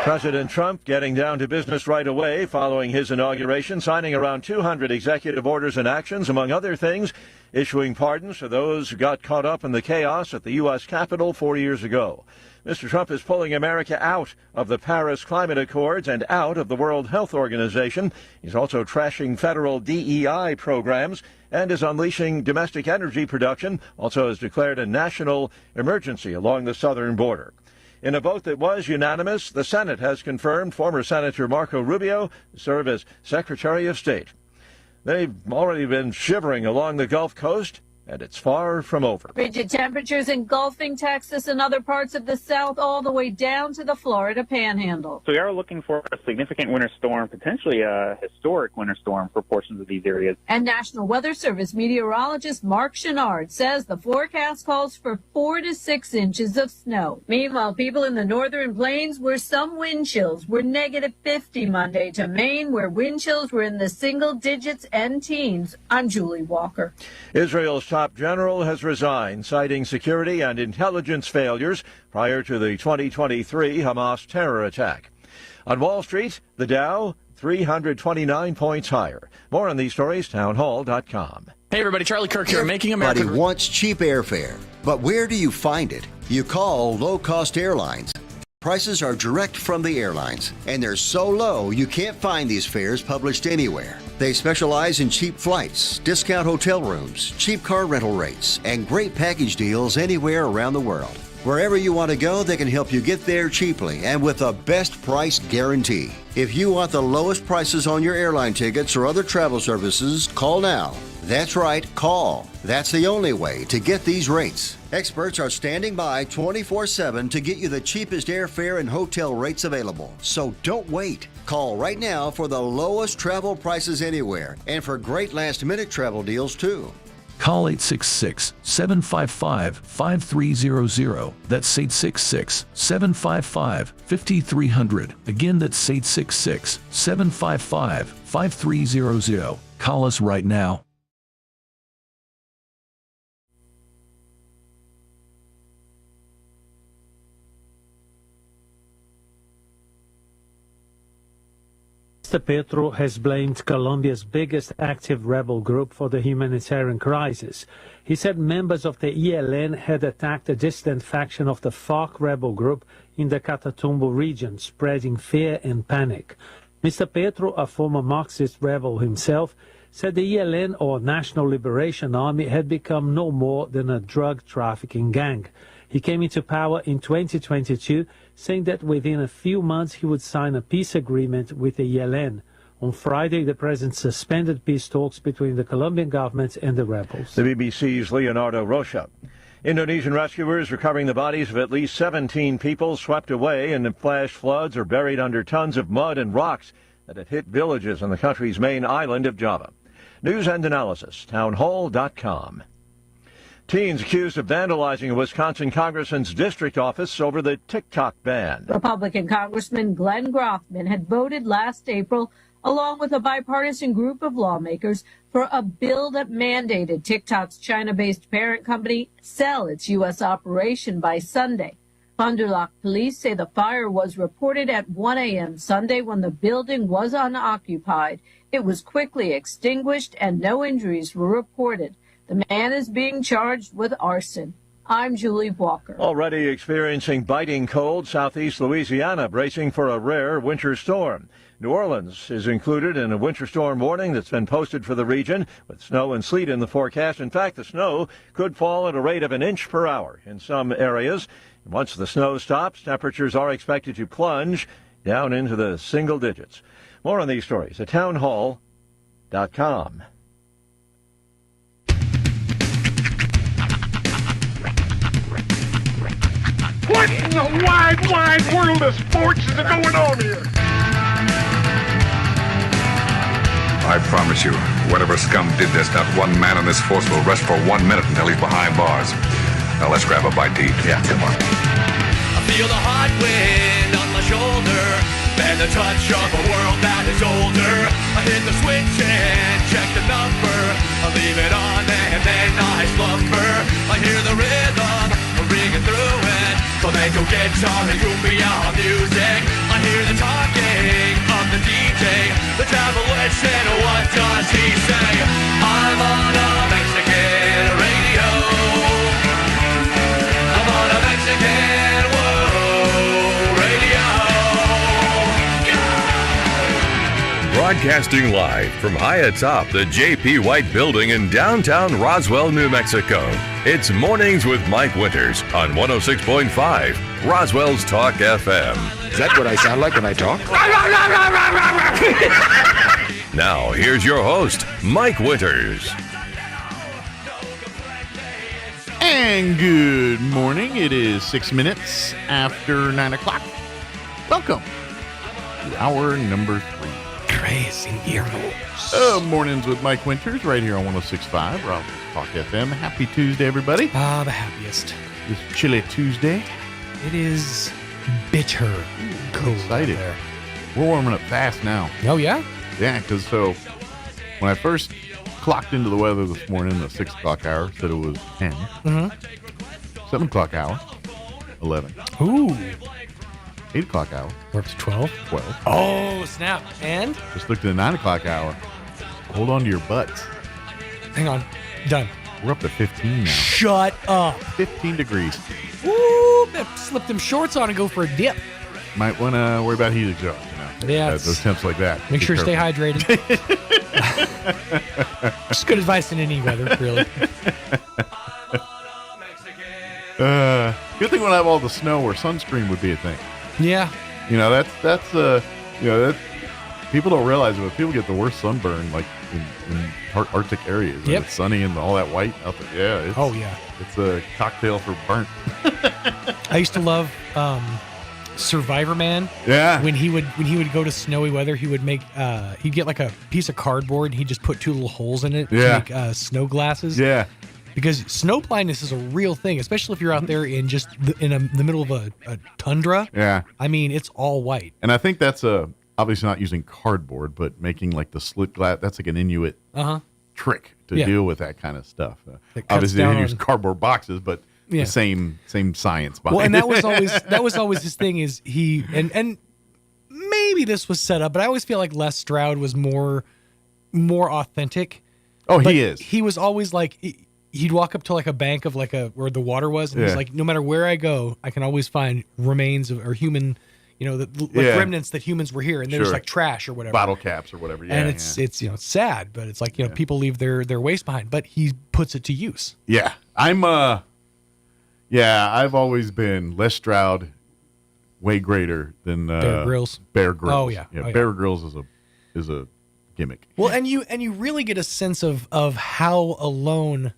President Trump getting down to business right away following his inauguration, signing around 200 executive orders and actions, among other things, issuing pardons for those who got caught up in the chaos at the U.S. Capitol 4 years ago. Mr. Trump is pulling America out of the Paris Climate Accords and out of the World Health Organization. He's also trashing federal DEI programs and is unleashing domestic energy production, also has declared a national emergency along the southern border. In a vote that was unanimous, the Senate has confirmed former Senator Marco Rubio to serve as Secretary of State. They've already been shivering along the Gulf Coast, and it's far from over. Frigid temperatures engulfing Texas and other parts of the South all the way down to the Florida Panhandle. So we are looking for a significant winter storm, potentially a historic winter storm for portions of these areas. And National Weather Service meteorologist Mark Chenard says the forecast calls for 4 to 6 inches of snow. Meanwhile, people in the northern plains where some wind chills were negative 50 Monday to Maine, where wind chills were in the single digits and teens. I'm Julie Walker. Israel's top general has resigned, citing security and intelligence failures prior to the 2023 Hamas terror attack. On Wall Street, the Dow 329 points higher. More on these stories, townhall.com. Hey everybody, Charlie Kirk here, Making America. Everybody wants cheap airfare, but where do you find it? You call low-cost airlines. Prices are direct from the airlines, and they're so low you can't find these fares published anywhere. They specialize in cheap flights, discount hotel rooms, cheap car rental rates, and great package deals anywhere around the world. Wherever you want to go, they can help you get there cheaply and with a best price guarantee. If you want the lowest prices on your airline tickets or other travel services, call now. That's right, call. That's the only way to get these rates. Experts are standing by 24/7 to get you the cheapest airfare and hotel rates available. So don't wait. Call right now for the lowest travel prices anywhere and for great last-minute travel deals too. Call 866-755-5300. That's 866-755-5300. Again, that's 866-755-5300. Call us right now. Mr. Petro has blamed Colombia's biggest active rebel group for the humanitarian crisis. He said members of the ELN had attacked a dissident faction of the FARC rebel group in the Catatumbo region, spreading fear and panic. Mr. Petro, a former Marxist rebel himself, said the ELN, or National Liberation Army, had become no more than a drug trafficking gang. He came into power in 2022, saying that within a few months he would sign a peace agreement with the ELN. On Friday, the president suspended peace talks between the Colombian government and the rebels. The BBC's Leonardo Rocha. Indonesian rescuers recovering the bodies of at least 17 people swept away in flash floods or buried under tons of mud and rocks that had hit villages on the country's main island of Java. News and analysis, townhall.com. Teens accused of vandalizing a Wisconsin congressman's district office over the TikTok ban. Republican Congressman Glenn Grothman had voted last April, along with a bipartisan group of lawmakers, for a bill that mandated TikTok's China-based parent company sell its U.S. operation by Sunday. Fond du Lac police say the fire was reported at 1 a.m. Sunday when the building was unoccupied. It was quickly extinguished and no injuries were reported. The man is being charged with arson. I'm Julie Walker. Already experiencing biting cold, southeast Louisiana bracing for a rare winter storm. New Orleans is included in a winter storm warning that's been posted for the region, with snow and sleet in the forecast. In fact, the snow could fall at a rate of an inch per hour in some areas. And once the snow stops, temperatures are expected to plunge down into the single digits. More on these stories at townhall.com. What in the wide, wide world of sports is going on here? I promise you, whatever scum did this, not one man in this force will rest for 1 minute until he's behind bars. Now let's grab a bite to eat. Yeah, come on. I feel the hot wind on my shoulder and the touch of a world that is older. I hit the switch and check the number. I leave it on and then I slumber. I hear the rhythm ringing through it. Flamenco guitar and cumbia music. I hear the talking of the DJ. The travel listen, what does he say? I'm on a Mexican radio. I'm on a Mexican radio. Broadcasting live from high atop the J.P. White Building in downtown Roswell, New Mexico. It's Mornings with Mike Winters on 106.5 Roswell's Talk FM. Is that what I sound like when I talk? Now, here's your host, Mike Winters. And good morning. It is 6 minutes after 9 o'clock. Welcome to hour number 3. Crazy heroes. Mornings with Mike Winters right here on 106.5 Roswell's Talk FM. Happy Tuesday, everybody. The happiest. This chilly Tuesday. It is bitter cold Excited. there. We're warming up fast now. Oh, yeah? Yeah, because when I first clocked into the weather this morning, the 6 o'clock hour said it was 10. Mm-hmm. 7 o'clock hour, 11. Ooh. 8 o'clock hour. We're up to 12? 12. Oh, snap. And? Just looked at the 9 o'clock hour. Hold on to your butts. Hang on. Done. We're up to 15 now. Shut up. 15 degrees. Ooh, slip them shorts on and go for a dip. Might want to worry about heat exhaust, Yeah. Those temps like that. Make sure to stay hydrated. Just good advice in any weather, really. Good thing when I have all the snow where sunscreen would be a thing. Yeah. That's people don't realize it, but people get the worst sunburn like in Arctic areas. When it's sunny and all that white out there. Yeah. It's a cocktail for burnt. I used to love Survivor Man. Yeah. When he would go to snowy weather, he would make he'd get like a piece of cardboard and he'd just put 2 little holes in it to make snow glasses. Yeah. Because snow blindness is a real thing, especially if you're out there in just the middle of a tundra. Yeah. I mean, it's all white. And I think that's obviously not using cardboard, but making like the slit glass. That's like an Inuit trick to deal with that kind of stuff. Obviously, they use cardboard boxes, but the same science behind it. Well, and that was always his thing. Is he and maybe this was set up, but I always feel like Les Stroud was more authentic. Oh, he is. He was always like. He'd walk up to like a bank of where the water was, and he's like, no matter where I go, I can always find remains or human, remnants that humans were here, and there's like trash or whatever, bottle caps or whatever. Yeah, and it's sad, but it's like people leave their waste behind, but he puts it to use. Yeah, I've always been Les Stroud, way greater than Bear Grylls. Bear Grylls. Oh yeah, Bear Grylls is a gimmick. Well, and you really get a sense of how alone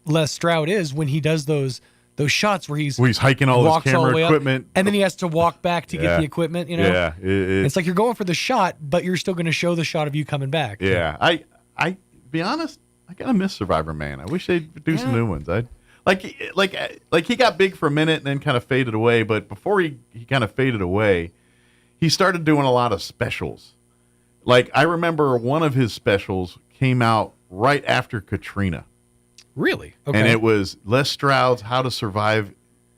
Les Stroud is when he does those shots where he's hiking all his camera equipment, and then he has to walk back to get the equipment. Yeah, it's like you're going for the shot, but you're still going to show the shot of you coming back. Yeah, I be honest, I kind of miss Survivor Man. I wish they'd do some new ones. Like he got big for a minute and then kind of faded away. But before he kind of faded away, he started doing a lot of specials. Like I remember one of his specials came out right after Katrina. Really? Okay. And it was Les Stroud's How to Survive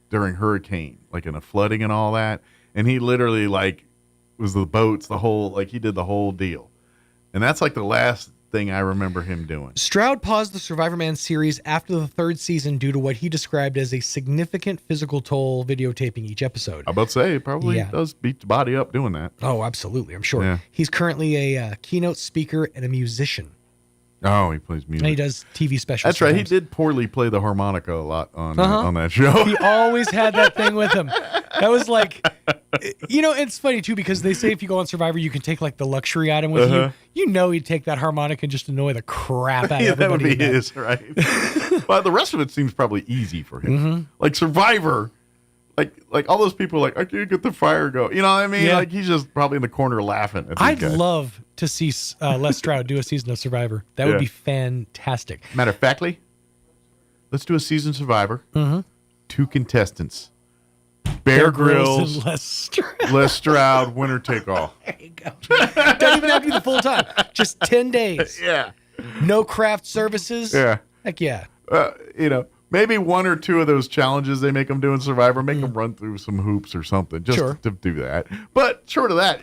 during hurricane, like in a flooding and all that. And he literally like was the boats, the whole, like he did the whole deal. And that's like the last thing I remember him doing. Stroud paused the Survivor Man series after the third season due to what he described as a significant physical toll videotaping each episode. I'm about to say, it probably does beat the body up doing that. Oh, absolutely. I'm sure. Yeah. He's currently a keynote speaker and a musician. Oh, he plays music. And he does TV specials. That's right. sometimes. He did poorly play the harmonica a lot on that show. He always had that thing with him. That was like, it's funny too, because they say if you go on Survivor, you can take like the luxury item with you. You know he'd take that harmonica and just annoy the crap out of everybody. That would be his, right? But the rest of it seems probably easy for him. Like Survivor, like all those people like, I can't get the fire go. You know what I mean? Yeah. Like he's just probably in the corner laughing at I'd these guys. love to see Les Stroud do a season of Survivor. That would be fantastic. Matter of factly, let's do a season Survivor. 2 contestants. Bear Grylls and Les Stroud. Les Stroud, winner take all. There you go. Don't even have to be the full time. Just 10 days. Yeah. No craft services. Yeah. Heck yeah. Maybe 1 or 2 of those challenges they make them do in Survivor, make them run through some hoops or something just to do that. But short of that,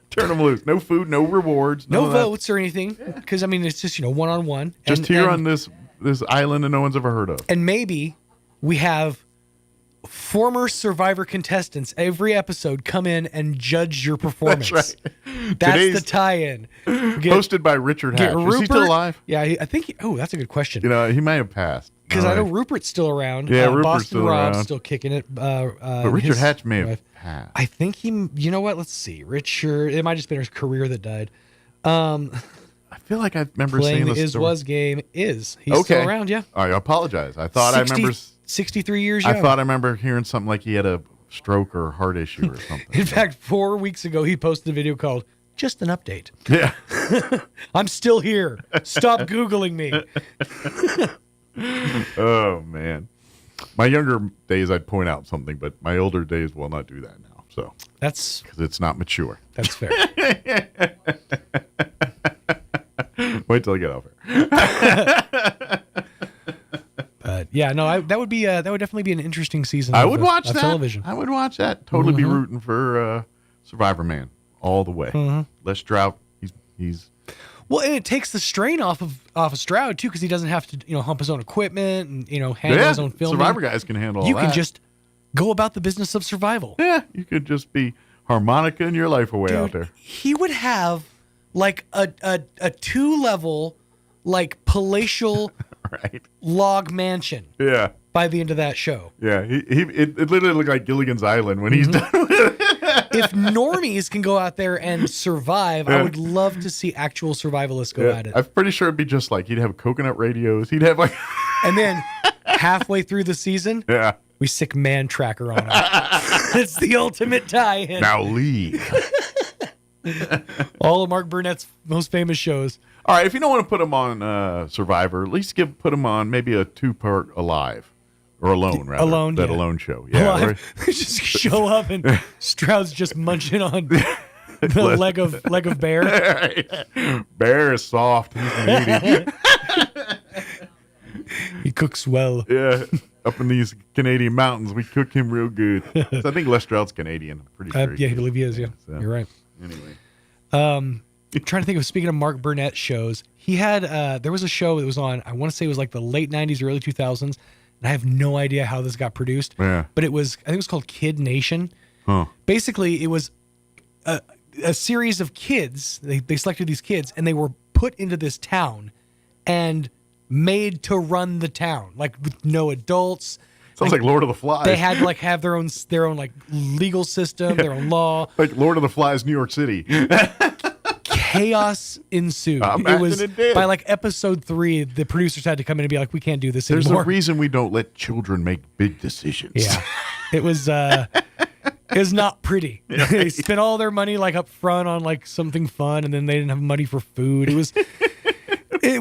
turn them loose. No food, no rewards. No votes or anything. Because, it's just, one-on-one. Just here on this island that no one's ever heard of. And maybe we have former Survivor contestants every episode come in and judge your performance. That's right. That's the tie-in. Hosted by Richard Hatch. Rupert, is he still alive? Yeah, I think. That's a good question. He may have passed. Because I know Rupert's still around. Yeah, Rupert's Boston still Rob's around. still kicking it. But Richard Hatch may have passed. I think he. You know what? Let's see. Richard. It might have just been his career that died. I feel like I remember playing seeing the this story. Was game is. He's still around. Yeah. I apologize. I thought I remember 63 years young. I thought I remember hearing something like he had a stroke or heart issue or something. In fact, 4 weeks ago, he posted a video called "Just an Update." Yeah. I'm still here. Stop Googling me. Oh, man. My younger days, I'd point out something, but my older days will not do that now. So that's because it's not mature. That's fair. Wait till I get off here. But yeah, no, that would definitely be an interesting season. I would watch of that. television. I would watch that. Totally be rooting for Survivor Man all the way. Les Stroud, he's. Well, and it takes the strain off of Stroud too, because he doesn't have to hump his own equipment and handle his own filming. Survivor guys can handle all You that. can just go about the business of survival. Yeah, you could just be harmonica-ing your life away out there. He would have like a 2-level like palatial log mansion. Yeah. By the end of that show. Yeah, it literally looked like Gilligan's Island when he's done with it. If normies can go out there and survive, I would love to see actual survivalists go at it. I'm pretty sure it'd be just like he'd have coconut radios. He'd have like, and then halfway through the season, we stick Man Tracker on him. It's the ultimate tie-in. Now leave. All of Mark Burnett's most famous shows. All right, if you don't want to put him on Survivor, at least put him on maybe a 2-part Alive. Or Alone, rather. Alone, that yeah. Alone show. Yeah, Alive. Just show up and Stroud's just munching on the leg of bear. Bear is soft. He's meaty. He cooks well. Yeah, up in these Canadian mountains, we cook him real good. So I think Les Stroud's Canadian. I'm pretty sure. Yeah, I believe he is. Yeah, so, you're right. Anyway, I'm trying to think of. Speaking of Mark Burnett shows, he had there was a show that was on. I want to say it was like the late '90s, early 2000s. And I have no idea how this got produced. Yeah. But I think it was called Kid Nation. Huh. Basically, it was a series of kids. They selected these kids, and they were put into this town and made to run the town, like with no adults. Sounds like Lord of the Flies. They had to like have their own like legal system, their own law. Like Lord of the Flies, New York City. Chaos ensued. It was by like episode 3, the producers had to come in and be like, "We can't do this There's anymore." a reason we don't let children make big decisions. Yeah, it was not pretty. They spent all their money like up front on like something fun, and then they didn't have money for food. It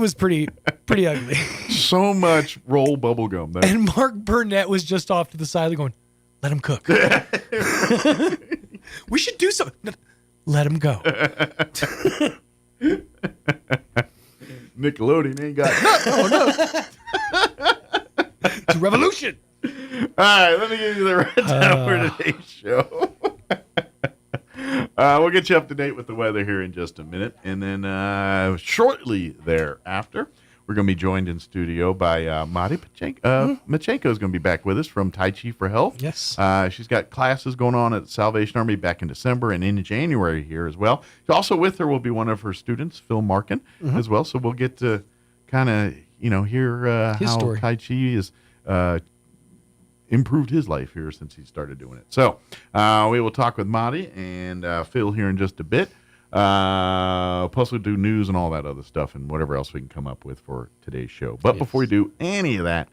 was pretty ugly. So much roll bubble gum. And Mark Burnett was just off to the side going, "Let him cook. We should do something. No, let him go." Nickelodeon ain't got no. It's a revolution. right, let me give you the rundown for today's show. We'll get you up to date with the weather here in just a minute. And then shortly thereafter, we're going to be joined in studio by Mari Machenko. Machenko is going to be back with us from Tai Chi for Health. Yes. She's got classes going on at the Salvation Army back in December and in January here as well. Also with her will be one of her students, Phil Markin, as well. So we'll get to kind of, hear how story. Tai Chi is improved his life here since he started doing it. So we will talk with Madi and Phil here in just a bit. Plus we'll do news and all that other stuff and whatever else we can come up with for today's show. But before we do any of that,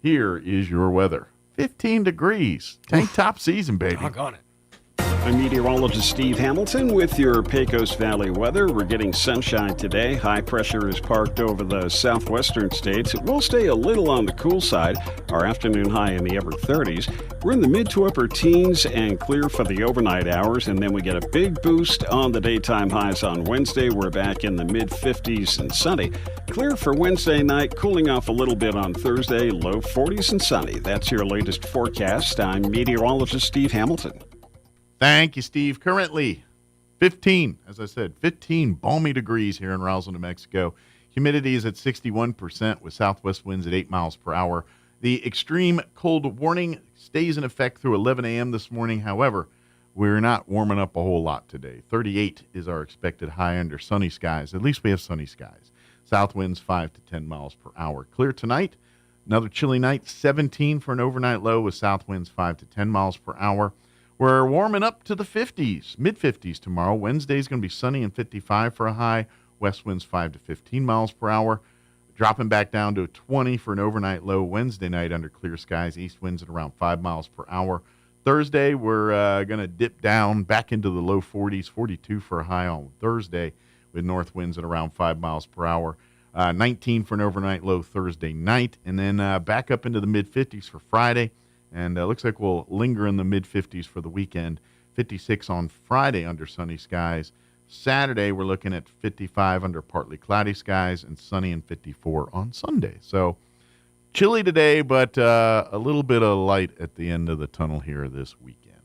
here is your weather. 15 degrees. Tank top season, baby. Doggone it. I'm meteorologist Steve Hamilton with your Pecos Valley weather. We're getting sunshine today. High pressure is parked over the southwestern states. It will stay a little on the cool side. Our afternoon high in the upper 30s. We're in the mid to upper teens and clear for the overnight hours. And then we get a big boost on the daytime highs on Wednesday. We're back in the mid 50s and sunny. Clear for Wednesday night, cooling off a little bit on Thursday, low 40s and sunny. That's your latest forecast. I'm meteorologist Steve Hamilton. Thank you, Steve. Currently, 15 balmy degrees here in Roswell, New Mexico. Humidity is at 61% with southwest winds at 8 miles per hour. The extreme cold warning stays in effect through 11 a.m. this morning. However, we're not warming up a whole lot today. 38 is our expected high under sunny skies. At least we have sunny skies. South winds 5 to 10 miles per hour. Clear tonight. Another chilly night, 17 for an overnight low with south winds 5 to 10 miles per hour. We're warming up to the 50s, mid-50s tomorrow. Wednesday's going to be sunny and 55 for a high. West winds 5 to 15 miles per hour. Dropping back down to 20 for an overnight low Wednesday night under clear skies. East winds at around 5 miles per hour. Thursday, we're going to dip down back into the low 40s, 42 for a high on Thursday with north winds at around 5 miles per hour. 19 for an overnight low Thursday night. And then back up into the mid-50s for Friday. And looks like we'll linger in the mid-50s for the weekend. 56 on Friday under sunny skies. Saturday, we're looking at 55 under partly cloudy skies and sunny and 54 on Sunday. So chilly today, but a little bit of light at the end of the tunnel here this weekend.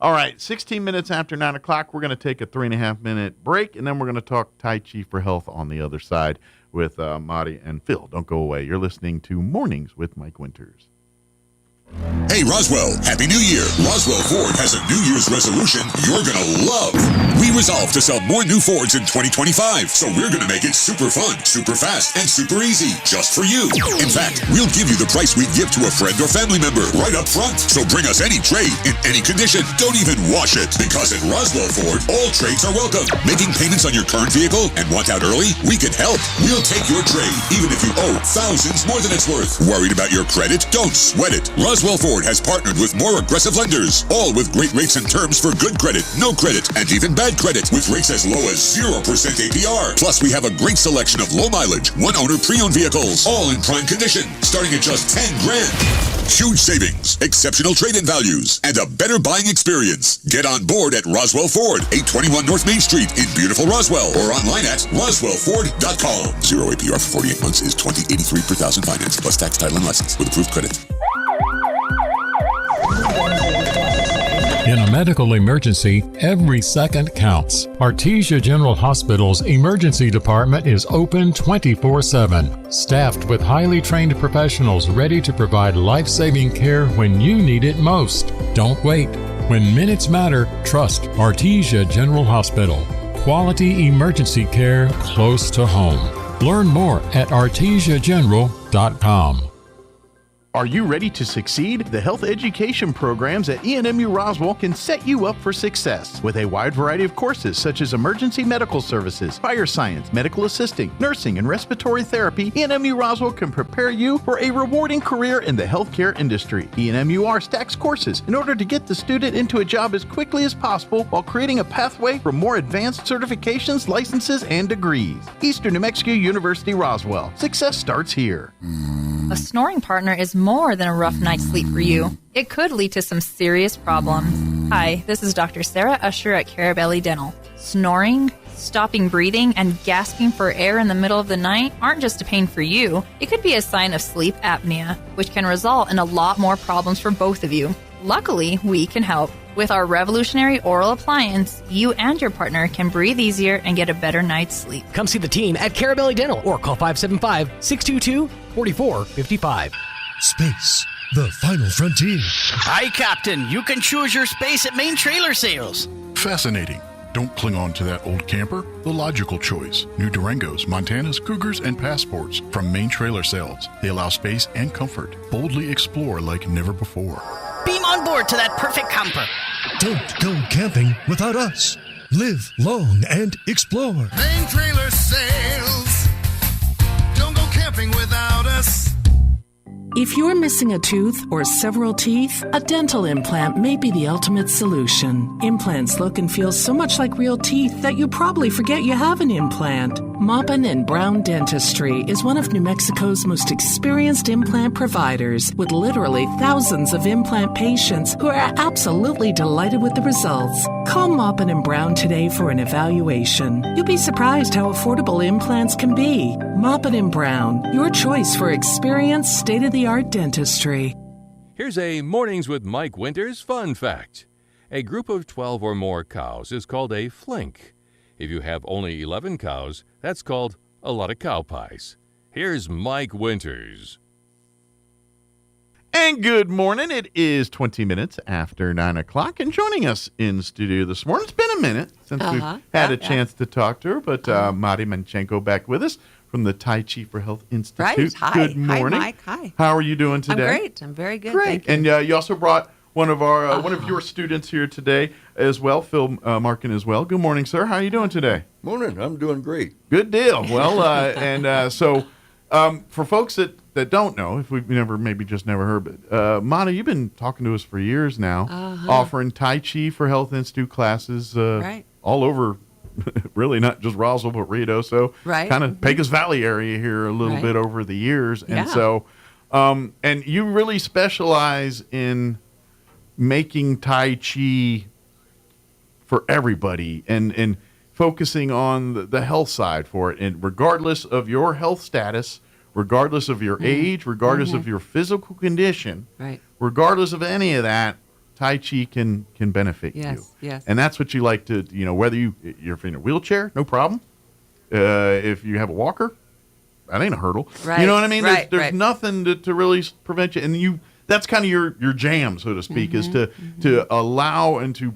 All right, 16 minutes after 9 o'clock, we're going to take a 3.5-minute break, and then we're going to talk Tai Chi for Health on the other side with Madi and Phil. Don't go away. You're listening to Mornings with Mike Winters. Hey Roswell, Happy New Year! Roswell Ford has a New Year's resolution you're gonna love. We resolve to sell more new Fords in 2025, so we're gonna make it super fun, super fast, and super easy, just for you. In fact, we'll give you the price we'd give to a friend or family member right up front. So bring us any trade in any condition. Don't even wash it, because at Roswell Ford, all trades are welcome. Making payments on your current vehicle and want out early? We can help. We'll take your trade, even if you owe thousands more than it's worth. Worried about your credit? Don't sweat it. Roswell Ford has partnered with more aggressive lenders, all with great rates and terms for good credit, no credit, and even bad credit, with rates as low as 0% APR. Plus, we have a great selection of low mileage, one-owner pre-owned vehicles, all in prime condition, starting at just $10,000. Huge savings, exceptional trade-in values, and a better buying experience. Get on board at Roswell Ford, 821 North Main Street in beautiful Roswell, or online at roswellford.com. 0 APR for 48 months is $20.83 per thousand finance, plus tax, title, and license with approved credit. In a medical emergency, every second counts. Artesia General Hospital's emergency department is open 24/7, staffed with highly trained professionals ready to provide life-saving care when you need it most. Don't wait. When minutes matter, trust Artesia General Hospital. Quality emergency care close to home. Learn more at artesiageneral.com. Are you ready to succeed? The health education programs at ENMU Roswell can set you up for success with a wide variety of courses such as emergency medical services, fire science, medical assisting, nursing, and respiratory therapy. ENMU Roswell can prepare you for a rewarding career in the healthcare industry. ENMUR stacks courses in order to get the student into a job as quickly as possible while creating a pathway for more advanced certifications, licenses, and degrees. Eastern New Mexico University Roswell. Success starts here. A snoring partner is more than a rough night's sleep for you. It could lead to some serious problems. Hi, this is Dr. Sarah Usher at Carabelli Dental. Snoring, stopping breathing, and gasping for air in the middle of the night aren't just a pain for you. It could be a sign of sleep apnea, which can result in a lot more problems for both of you. Luckily, we can help. With our revolutionary oral appliance, you and your partner can breathe easier and get a better night's sleep. Come see the team at Carabelli Dental or call 575-622-4455. Space, the final frontier. Hi, Captain. You can choose your space at Main Trailer Sales. Fascinating. Don't cling on to that old camper. The logical choice. New Durangos, Montanas, Cougars, and Passports from Main Trailer Sales. They allow space and comfort. Boldly explore like never before. Beam on board to that perfect camper. Don't go camping without us. Live long and explore. Main Trailer Sales. Don't go camping without us. If you're missing a tooth or several teeth, a dental implant may be the ultimate solution. Implants look and feel so much like real teeth that you probably forget you have an implant. Maupin and Brown Dentistry is one of New Mexico's most experienced implant providers, with literally thousands of implant patients who are absolutely delighted with the results. Call Maupin and Brown today for an evaluation. You'll be surprised how affordable implants can be. Maupin and Brown, your choice for experienced, state-of-the-art dentistry. Here's a Mornings with Mike Winters fun fact. A group of 12 or more cows is called a flink. If you have only 11 cows, that's called a lot of cow pies. Here's Mike Winters. And good morning. It is 20 minutes after 9 o'clock. And joining us in studio this morning, it's been a minute since we've had a chance to talk to her, but Mari Manchenko back with us from the Tai Chi for Health Institute. Right. Hi. Good morning. Hi, Mike. Hi. How are you doing today? I'm great. I'm very good. Great. Thank you. And you also brought one of your students here today as well, Phil Markin as well. Good morning, sir. How are you doing today? Morning. I'm doing great. Good deal. Well, so for folks that don't know, if we've never heard, but Mana, you've been talking to us for years now, offering Tai Chi for Health Institute classes all over, really not just Roswell, but Rito. So kind of Pecos Valley area here a little bit over the years. And so, and you really specialize in making Tai Chi for everybody and focusing on the health side for it. And regardless of your health status, regardless of your age, regardless of your physical condition, regardless of any of that, Tai Chi can benefit you. Yes. And that's what you like to, whether you're in a wheelchair, no problem. If you have a walker, that ain't a hurdle. Right. You know what I mean? Right. There's nothing to really prevent you. And that's kind of your jam, so to speak, is to allow and to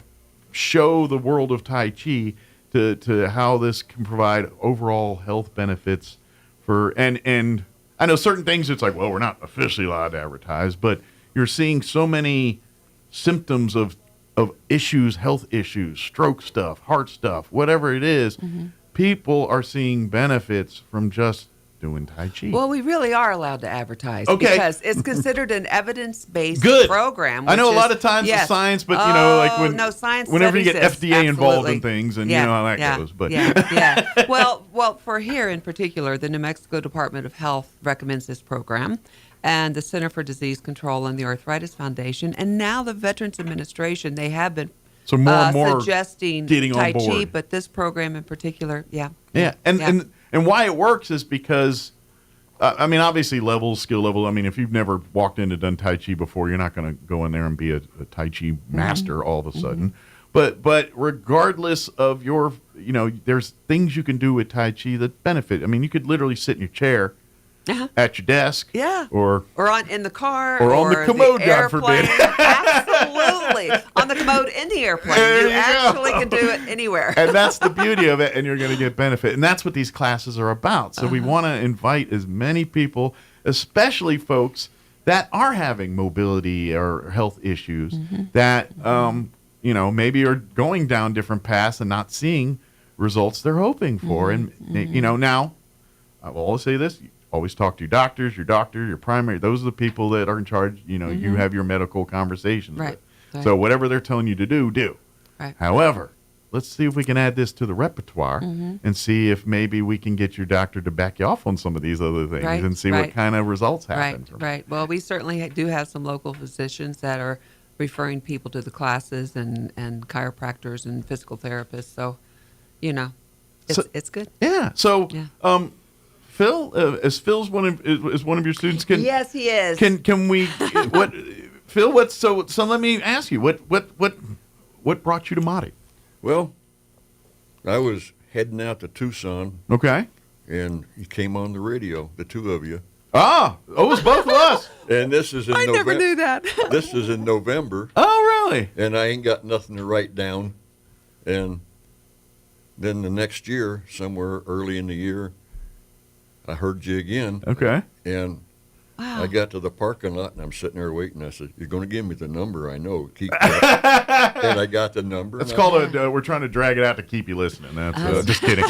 show the world of Tai Chi to how this can provide overall health benefits for and I know certain things it's like, well, we're not officially allowed to advertise, but you're seeing so many symptoms of issues, health issues, stroke stuff, heart stuff, whatever it is. People are seeing benefits from just doing Tai Chi. Well, we really are allowed to advertise because it's considered an evidence-based program. I know a lot of times it's science, but whenever you get FDA involved in things, and you know how that goes. But Well, for here in particular, the New Mexico Department of Health recommends this program, and the Center for Disease Control and the Arthritis Foundation, and now the Veterans Administration. They have been more and more suggesting getting Tai on board. Chi, but this program in particular, And why it works is because, obviously skill level. If you've never walked in and done Tai Chi before, you're not going to go in there and be a Tai Chi master all of a sudden. But regardless of your, there's things you can do with Tai Chi that benefit. You could literally sit in your chair at your desk. Or in the car. Or on the commode, God forbid. Absolutely. On the commode in the airplane. You actually can do it anywhere. And that's the beauty of it, and you're going to get benefit. And that's what these classes are about. So we want to invite as many people, especially folks that are having mobility or health issues that, maybe are going down different paths and not seeing results they're hoping for. And, now, I will always say this. Always talk to your doctor, your primary. Those are the people that are in charge. You have your medical conversations with. So whatever they're telling you to do. Right. However, let's see if we can add this to the repertoire and see if maybe we can get your doctor to back you off on some of these other things and see what kind of results happen. Right. Well, we certainly do have some local physicians that are referring people to the classes and chiropractors and physical therapists. So it's good. Yeah. So, Phil, is one of your students? Yes, he is. Can we? What, Phil? So let me ask you, what brought you to Marty? Well, I was heading out to Tucson. Okay. And you came on the radio, the two of you. Ah, it was both of us. And this is in November. I never knew that. This is in November. Oh, really? And I ain't got nothing to write down. And then the next year, somewhere early in the year, I heard you again. Okay. And I got to the parking lot, and I'm sitting there waiting. I said, "You're going to give me the number, I know." And I got the number. That's called we're trying to drag it out to keep you listening. That's just kidding.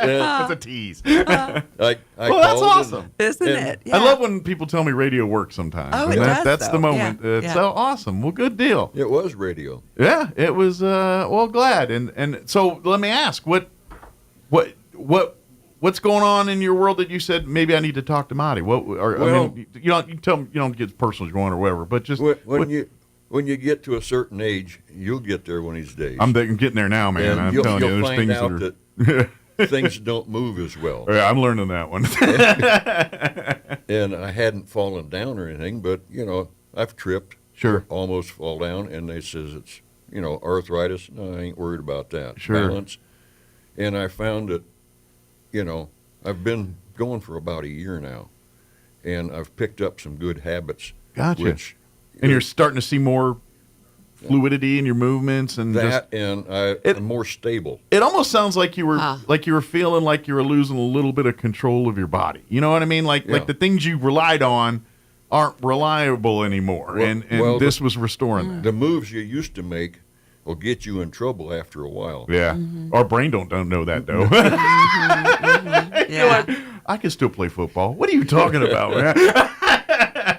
It's a tease. I that's awesome. Isn't it? Yeah. I love when people tell me radio works sometimes. Oh, it does, that's the though. moment. Yeah. It's so awesome. Well, good deal. It was radio. Yeah, it was. Well, glad. And so let me ask, what's going on in your world that you said maybe I need to talk to Marty? You don't get personal going or whatever, but just when you get to a certain age, you'll get there one of these days. I'm getting there now, man. I'm telling you, there's things that are. Things don't move as well. Yeah, I'm learning that one. And I hadn't fallen down or anything, but, I've tripped. Sure. Almost fall down, and they says it's, arthritis. No, I ain't worried about that. Sure. Balance. And I found that, I've been going for about a year now, and I've picked up some good habits. Gotcha. And you're starting to see more fluidity in your movements and I'm more stable. It almost sounds like you were feeling like you were losing a little bit of control of your body. You know what I mean? Like the things you relied on aren't reliable anymore, and this was restoring that. The moves you used to make will get you in trouble after a while. Yeah, our brain don't know that though. Yeah. Like, I can still play football. What are you talking about, man?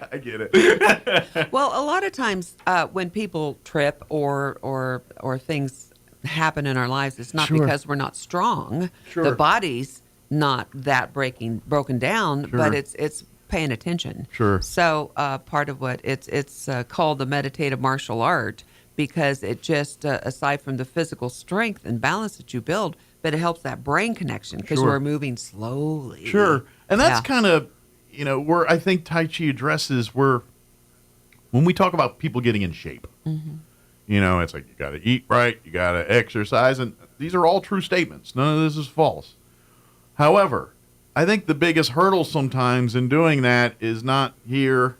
I get it. Well, a lot of times when people trip or things happen in our lives, it's not because we're not strong. Sure. The body's not that broken down, but it's paying attention. Sure. So part of what it's called the meditative martial art, because it just aside from the physical strength and balance that you build, but it helps that brain connection because we're moving slowly. Sure. And that's kind of where I think Tai Chi addresses when we talk about people getting in shape. Mm-hmm. It's like you got to eat right, you got to exercise, and these are all true statements. None of this is false. However, I think the biggest hurdle sometimes in doing that is not here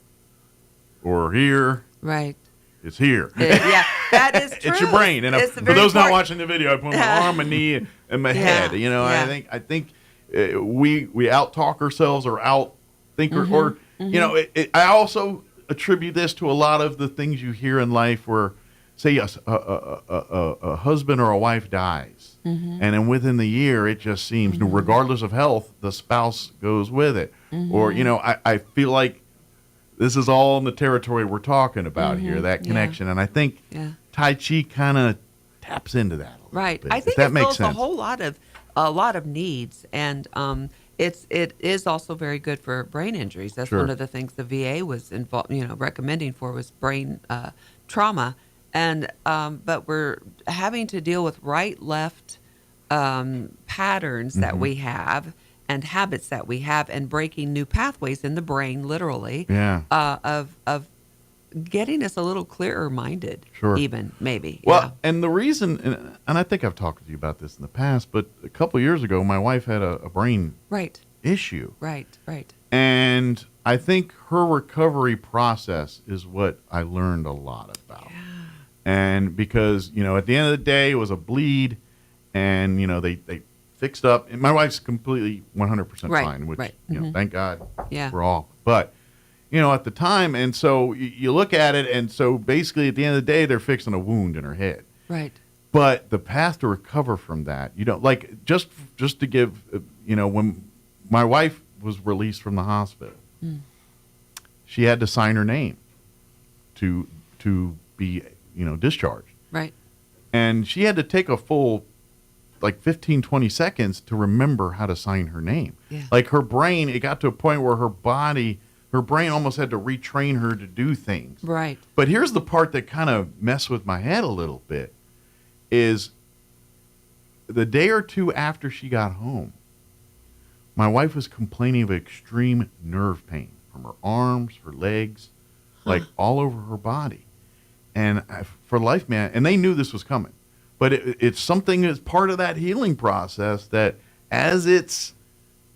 or here. Right. It's here. Yeah, that is true. It's your brain. And for those not watching the video, I put my arm, my knee, and my head. I think we out-talk ourselves or out-think or I also attribute this to a lot of the things you hear in life where, say, a husband or a wife dies, and then within the year, it just seems, regardless of health, the spouse goes with it. Or, I feel like this is all in the territory we're talking about here, that connection. And I think Tai Chi kind of taps into that a little bit. I think that it makes fills sense. a lot of needs, and it is also very good for brain injuries. That's one of the things the VA was recommending for was brain trauma, and but we're having to deal with right-left patterns that we have and habits that we have, and breaking new pathways in the brain, literally, of getting us a little clearer minded, even maybe. Well, and the reason, and I think I've talked with you about this in the past, but a couple of years ago, my wife had a brain issue. Right. And I think her recovery process is what I learned a lot about. Yeah. And because, at the end of the day, it was a bleed, and, they fixed up. And my wife's completely 100% fine, which, thank God we're all. But, at the time, and so you look at it, and so basically at the end of the day, they're fixing a wound in her head. Right. But the path to recover from that, just to give, when my wife was released from the hospital, she had to sign her name to be, discharged. Right. And she had to take a full 15, 20 seconds to remember how to sign her name. Yeah. Like her brain, it got to a point where her brain almost had to retrain her to do things. Right. But here's the part that kind of messed with my head a little bit is the day or two after she got home, my wife was complaining of extreme nerve pain from her arms, her legs, like all over her body. And for life, man, and they knew this was coming, but it's something that's part of that healing process that as it's,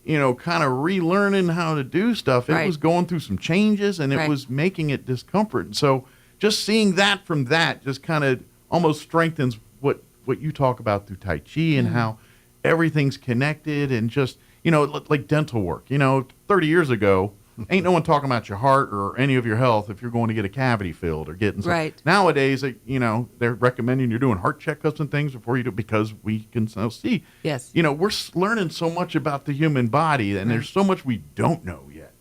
kind of relearning how to do stuff, it was going through some changes and it was making it discomfort. And so just seeing that from that just kind of almost strengthens what you talk about through Tai Chi and how everything's connected and just, like dental work. 30 years ago, ain't no one talking about your heart or any of your health if you're going to get a cavity filled or getting something. Right. Nowadays, they're recommending you're doing heart checkups and things before you do because we can now see. Yes. We're learning so much about the human body and there's so much we don't know yet,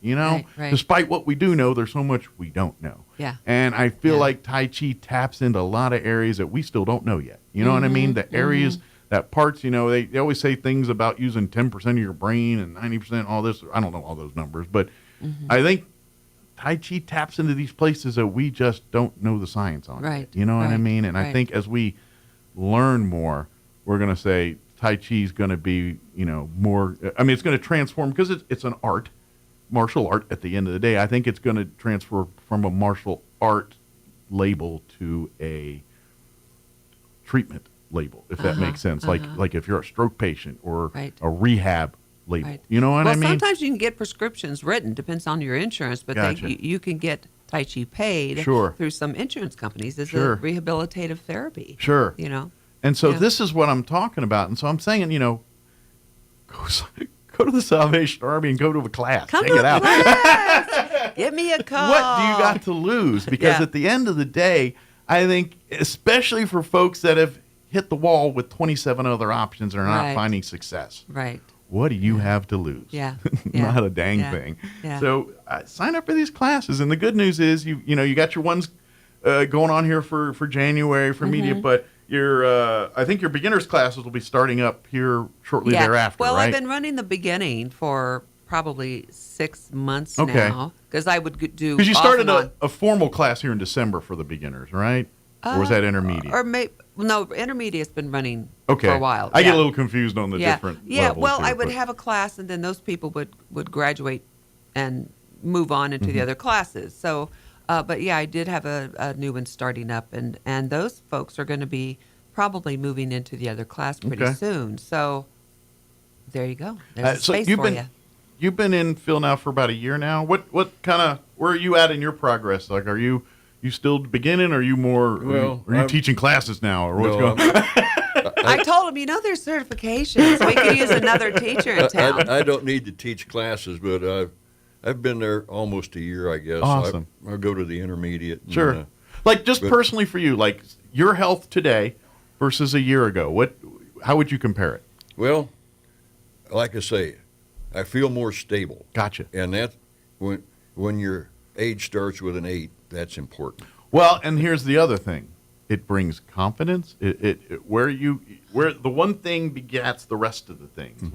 Right. Despite what we do know, there's so much we don't know. Yeah. And I feel like Tai Chi taps into a lot of areas that we still don't know yet. You know what I mean? The areas, that parts, they always say things about using 10% of your brain and 90% all this. I don't know all those numbers, but I think Tai Chi taps into these places that we just don't know the science on. Right. You know what I mean? And I think as we learn more, we're going to say Tai Chi is going to be, more, it's going to transform because it's an art, martial art at the end of the day. I think it's going to transfer from a martial art label to a treatment label, if that makes sense. Like if you're a stroke patient or a rehab label. Right. You know what I mean? Sometimes you can get prescriptions written, depends on your insurance, but you can get Tai Chi paid through some insurance companies as a rehabilitative therapy. Sure. And so this is what I'm talking about. And so I'm saying, go to the Salvation Army and go to a class. Come Check it out. Class. Give me a call. What do you got to lose? Because at the end of the day, I think, especially for folks that have hit the wall with 27 other options and are not finding success. Right. What do you have to lose? Yeah. Not a dang thing. Yeah. So sign up for these classes. And the good news is, you got your ones going on here for January for media, but I think your beginners classes will be starting up here shortly thereafter, well, right? I've been running the beginning for probably 6 months now because I would do. Because you started a formal class here in December for the beginners, right? Or was that intermediate? No, intermediate's been running for a while. I get a little confused on the different levels. Well, here, I would have a class, and then those people would graduate and move on into the other classes. So, but I did have a new one starting up, and those folks are going to be probably moving into the other class pretty soon. So, there you go. There's a space for you. You've been in Phil now for about a year now. What kind of where are you at in your progress? Like, are you still beginning, or are you more? Are you teaching classes now, or what's going on? I told him, there's certifications. We could use another teacher in town. I don't need to teach classes, but I've been there almost a year, I guess. Awesome. I'll go to the intermediate. Sure. And, like just personally for you, like your health today versus a year ago. How would you compare it? Well, like I say, I feel more stable. Gotcha. And that when your age starts with an 8, that's important. Well, and here's the other thing. It brings confidence. Where the one thing begets the rest of the things.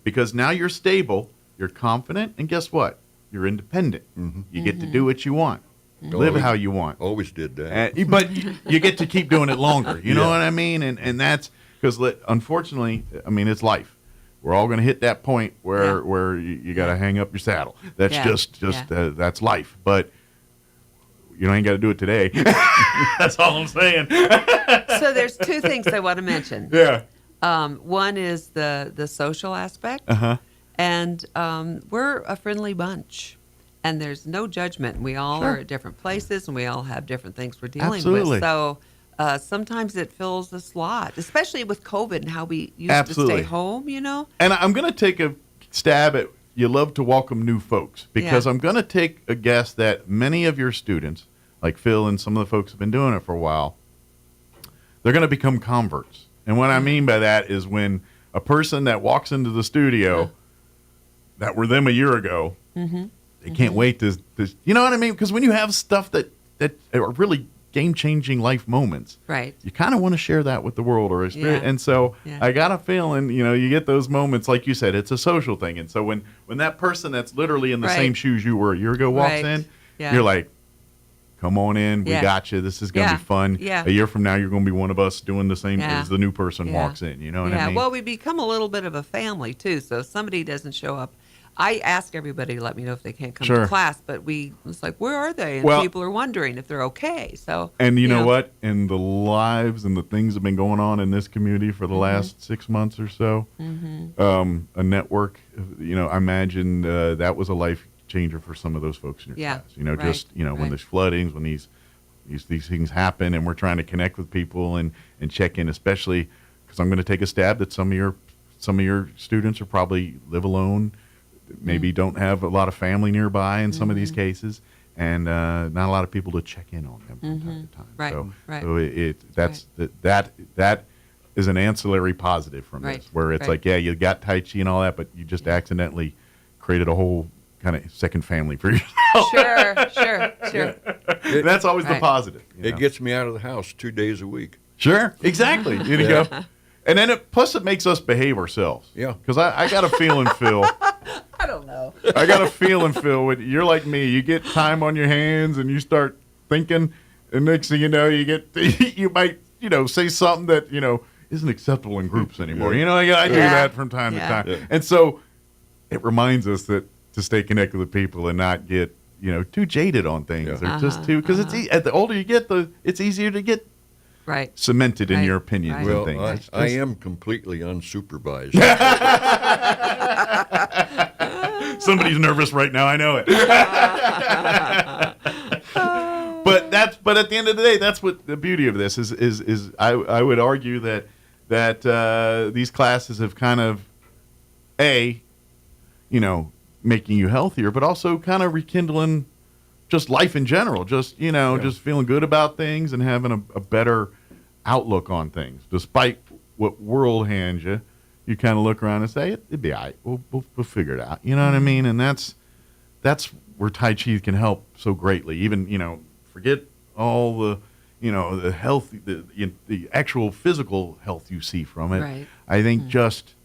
Because now you're stable, you're confident, and guess what? You're independent. You get to do what you want, live how you want. Always did that. But you get to keep doing it longer. You know what I mean? And that's because unfortunately, it's life. We're all going to hit that point where you got to hang up your saddle. That's just that's life. But you ain't got to do it today. That's all I'm saying. So there's 2 things I want to mention. Yeah. One is the social aspect. And we're a friendly bunch. And there's no judgment. We all are at different places, and we all have different things we're dealing with. So sometimes it fills a slot, especially with COVID and how we used to stay home, And I'm going to take a stab at you love to welcome new folks because I'm going to take a guess that many of your students, like Phil and some of the folks have been doing it for a while, they're going to become converts. And what I mean by that is when a person that walks into the studio that were them a year ago, they can't wait to, you know what I mean? Because when you have stuff that are really game-changing life moments, you kind of want to share that with the world or experience. And so I got a feeling, you get those moments, like you said, it's a social thing. And so when that person that's literally in the same shoes you were a year ago walks in, you're like, come on in. We got you. This is going to be fun. Yeah. A year from now, you're going to be one of us doing the same as the new person walks in. You know what I mean? Well, we become a little bit of a family, too. So if somebody doesn't show up, I ask everybody to let me know if they can't come to class, but it's like, where are they? And people are wondering if they're okay. So, and you know what? And the lives and the things have been going on in this community for the last 6 months or so. A network, I imagine that was a life changer for some of those folks in your class. When there's floodings, when these things happen, and we're trying to connect with people and check in, especially because I'm going to take a stab that some of your students are probably live alone. Maybe don't have a lot of family nearby in some of these cases, and not a lot of people to check in on them from time to time. That is an ancillary positive from this, where it's like, you got Tai Chi and all that, but you just accidentally created a whole kind of second family for yourself. Sure. That's always the positive. It gets me out of the house 2 days a week. Sure, exactly. You go. And then plus it makes us behave ourselves. Yeah. Because I got a feeling, Phil. I don't know. I got a feeling, Phil, you're like me. You get time on your hands and you start thinking, and next thing you know, you might, say something that, isn't acceptable in groups anymore. I do that from time to time. Yeah. And so it reminds us that to stay connected with people and not get, too jaded on things or just too, because the older you get, it's easier to get cemented in your opinions and things. I am completely unsupervised. Somebody's nervous right now. I know it. But at the end of the day, that's what the beauty of this is. I would argue that these classes have kind of making you healthier, but also kind of rekindling just life in general. Just just feeling good about things and having a better outlook on things, despite what world hands you. You kind of look around and say, it'd be all right. We'll figure it out. You know what I mean? And that's where Tai Chi can help so greatly. Even, forget all the, the health, the actual physical health you see from it. Right. I think just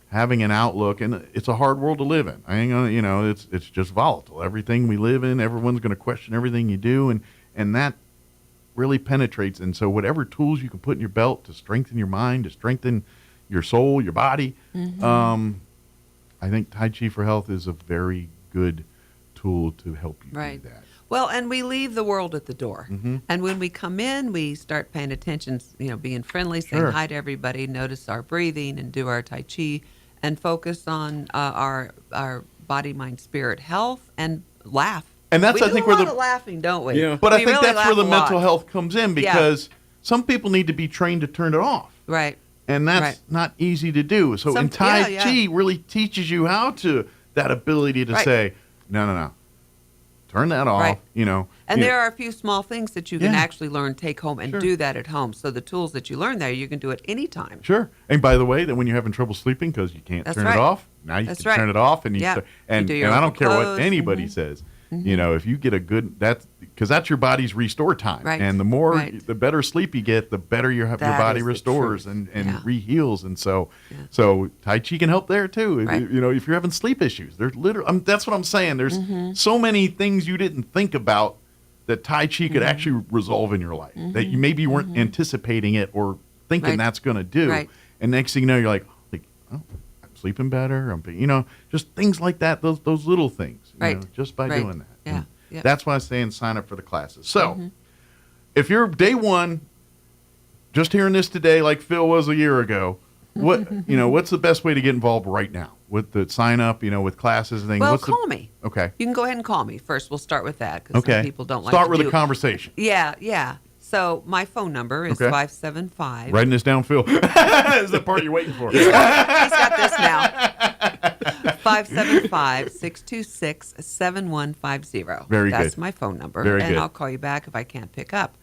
having an outlook, and it's a hard world to live in. I ain't gonna, it's just volatile. Everything we live in, everyone's going to question everything you do. And that really penetrates. And so whatever tools you can put in your belt to strengthen your mind, to strengthen your soul, your body. I think Tai Chi for Health is a very good tool to help you do that. Well, and we leave the world at the door. And when we come in, we start paying attention, being friendly, saying hi to everybody, notice our breathing and do our Tai Chi and focus on our body, mind, spirit health and laugh. And that's, I think, where the laughing, don't we? Yeah. But I think that's where the mental health comes in, because some people need to be trained to turn it off. Right. And that's not easy to do. So in Tai Chi really teaches you how to, that ability to say, no, turn that off, And there are a few small things that you can actually learn, take home, and do that at home. So the tools that you learn there, you can do it anytime. Sure. And by the way, that when you're having trouble sleeping because you can't turn it off, now you can turn it off, and and I don't care what anybody says. If you get a good, because that's your body's restore time. Right. And the more, the better sleep you get, the better your body restores and re-heals. And so Tai Chi can help there too. Right. If you're having sleep issues, there's literally, that's what I'm saying. There's so many things you didn't think about that Tai Chi could actually resolve in your life that you maybe weren't anticipating it or thinking that's going to do. Right. And next thing you know, you're like, oh, I'm sleeping better. I'm, just things like that. Those little things. Just by doing that. Yeah. That's why I'm saying sign up for the classes. So if you're day one, just hearing this today, like Phil was a year ago, what's the best way to get involved right now with the sign up, with classes and things? Well, call me. Okay. You can go ahead and call me first. We'll start with that because some people don't like Start with a conversation. Yeah. So my phone number is 575. Writing this down, Phil. This is the part you're waiting for. He's got this now. 575-626-7150. Very good. That's my phone number. Very and good. I'll call you back if I can't pick up.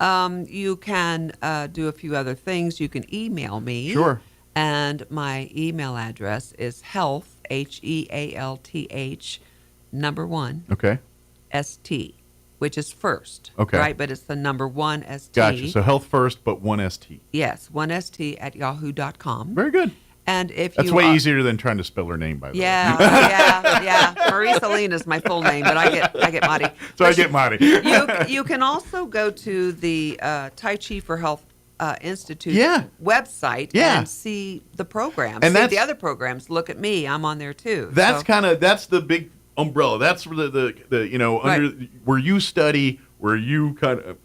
You can do a few other things. You can email me. Sure. And my email address is health, HEALTH, number 1. Okay. ST, which is first. Okay. Right, but it's the number 1 ST. Gotcha. So health first, but 1 ST. Yes, 1 ST at yahoo.com. Very good. And if That's you way easier than trying to spell her name, by the way. Yeah. Marie Celine is my full name, but I get Madi. So I get Madi. You can also go to the Tai Chi for Health Institute website and see the programs. And see the other programs. Look at me, I'm on there too. That's that's the big umbrella. That's the under where you study, where you kind of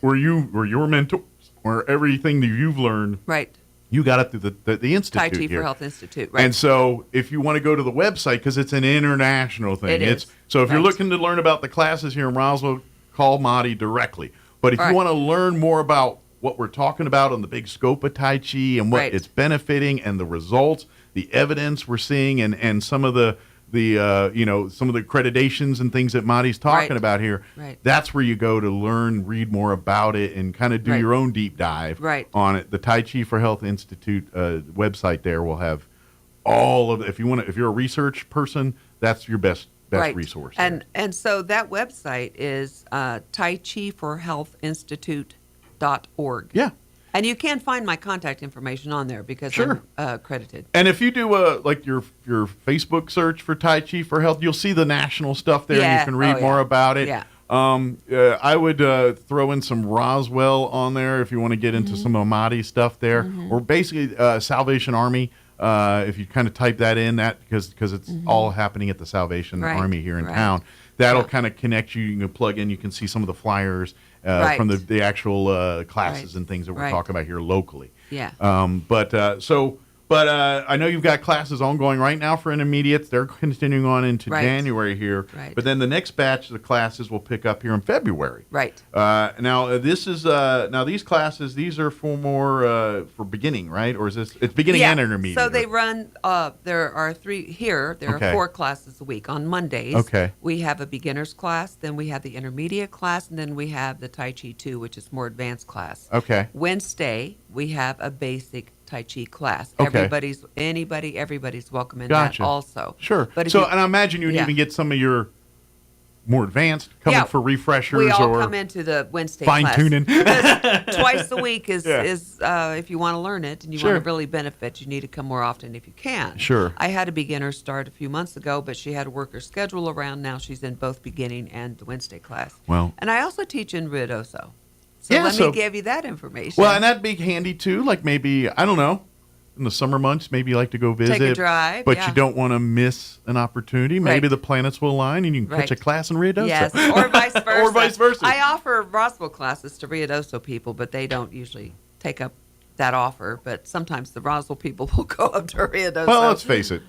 where your mentors, where everything that you've learned. Right. You got it through the institute Tai Chi here. for Health Institute, right? And so, if you want to go to the website, because it's an international thing, It is. So if you're looking to learn about the classes here in Roswell, call Madi directly. But if you want to learn more about what we're talking about on the big scope of Tai Chi and what it's benefiting and the results, the evidence we're seeing, and some of the some of the accreditations and things that Madi's talking about here, that's where you go to learn, read more about it, and kind of do your own deep dive on it. The Tai Chi for Health Institute website there will have all of if you're a research person, that's your best resource. And so that website is taichiforhealthinstitute.org. Yeah. And you can find my contact information on there because I'm accredited. And if you do like your Facebook search for Tai Chi for Health, you'll see the national stuff there, and you can read more about it. Yeah. I would throw in some Roswell on there if you want to get into some Amati stuff there, or basically Salvation Army. If you kind of type that in, because it's all happening at the Salvation Army here in town. That'll kind of connect you. You can plug in. You can see some of the flyers from the actual classes and things that we're talking about here locally. Yeah. But I know you've got classes ongoing right now for intermediates. They're continuing on into January here. Right. But then the next batch of the classes will pick up here in February. Right. Now this is these classes. These are for more for beginning, right? Or is this it's beginning and intermediate? So they run. There are 3 here. There are 4 classes a week on Mondays. Okay. We have a beginner's class, then we have the intermediate class, and then we have the Tai Chi 2, which is more advanced class. Okay. Wednesday we have a basic Tai Chi class. Okay. Everybody's welcome in Gotcha. that also. Sure. But and I imagine you'd even get some of your more advanced coming for refreshers. We all or come into the Wednesday fine class. tuning. Twice a week is if you want to learn it and you want to really benefit, you need to come more often if you can. Sure. I had a beginner start a few months ago, but she had to work her schedule around. Now she's in both beginning and the Wednesday class. Well. And I also teach in Ruidoso. So let me give you that information. Well, and that'd be handy too. Like maybe, I don't know, in the summer months, maybe you like to go visit. Take a drive, but you don't want to miss an opportunity. Maybe Right. the planets will align and you can catch a class in Ruidoso. Yes, or vice versa. Or vice versa. I offer Roswell classes to Ruidoso people, but they don't usually take up that offer. But sometimes the Roswell people will go up to Ruidoso. Well, let's face it.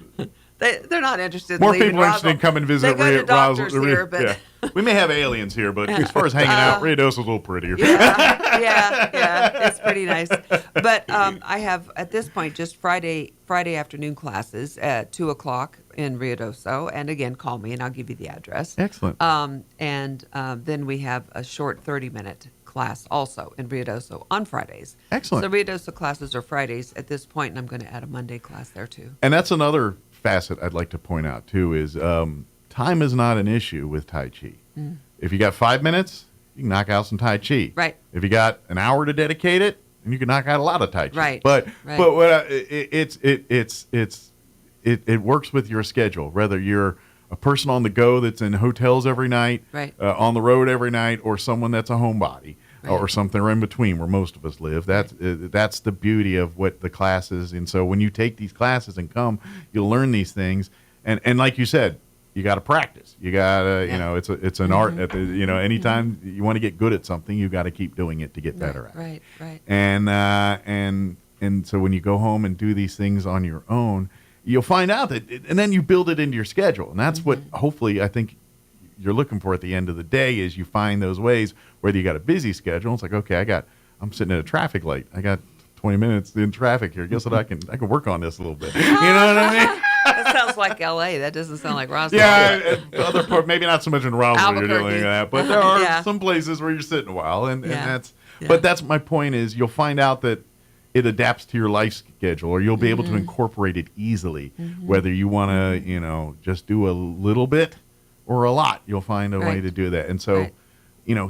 They're not interested More in leaving people are interested in Roswell. coming and visit They go to doctors Roswell. here, but We may have aliens here, but as far as hanging out, Ruidoso's a little prettier. yeah, it's pretty nice. But I have at this point just Friday afternoon classes at 2:00 in Ruidoso, and again, call me and I'll give you the address. Excellent. And then we have a short 30-minute class also in Ruidoso on Fridays. Excellent. So Ruidoso classes are Fridays at this point, and I'm going to add a Monday class there too. And that's another facet I'd like to point out too is time is not an issue with Tai Chi. If you got 5 minutes, you can knock out some Tai Chi. Right. If you got an hour to dedicate it, and you can knock out a lot of Tai Chi. Right. But Right. what it works with your schedule. Whether you're a person on the go that's in hotels every night, Right. On the road every night, or someone that's a homebody. Right. Or something in between where most of us live. That's the beauty of what the classes. And so when you take these classes and come, you'll learn these things. And like you said, you got to practice. You got to, it's an art. Anytime you want to get good at something, you got to keep doing it to get better at it. Right. And so when you go home and do these things on your own, you'll find out that, and then you build it into your schedule. And that's what hopefully I think you're looking for at the end of the day is you find those ways, whether you got a busy schedule. It's like, okay, I'm sitting at a traffic light. I got 20 minutes in traffic here. Guess what? I can work on this a little bit. You know what I mean? That sounds like L.A. That doesn't sound like Roswell. Yeah, other part, maybe not so much in Roswell you're Albuquerque. doing that, but there are Yeah. some places where you're sitting a while, and that's. Yeah. But that's my point is you'll find out that it adapts to your life schedule, or you'll be able to incorporate it easily. Whether you want to, just do a little bit or a lot, you'll find a way Right. to do that. And so,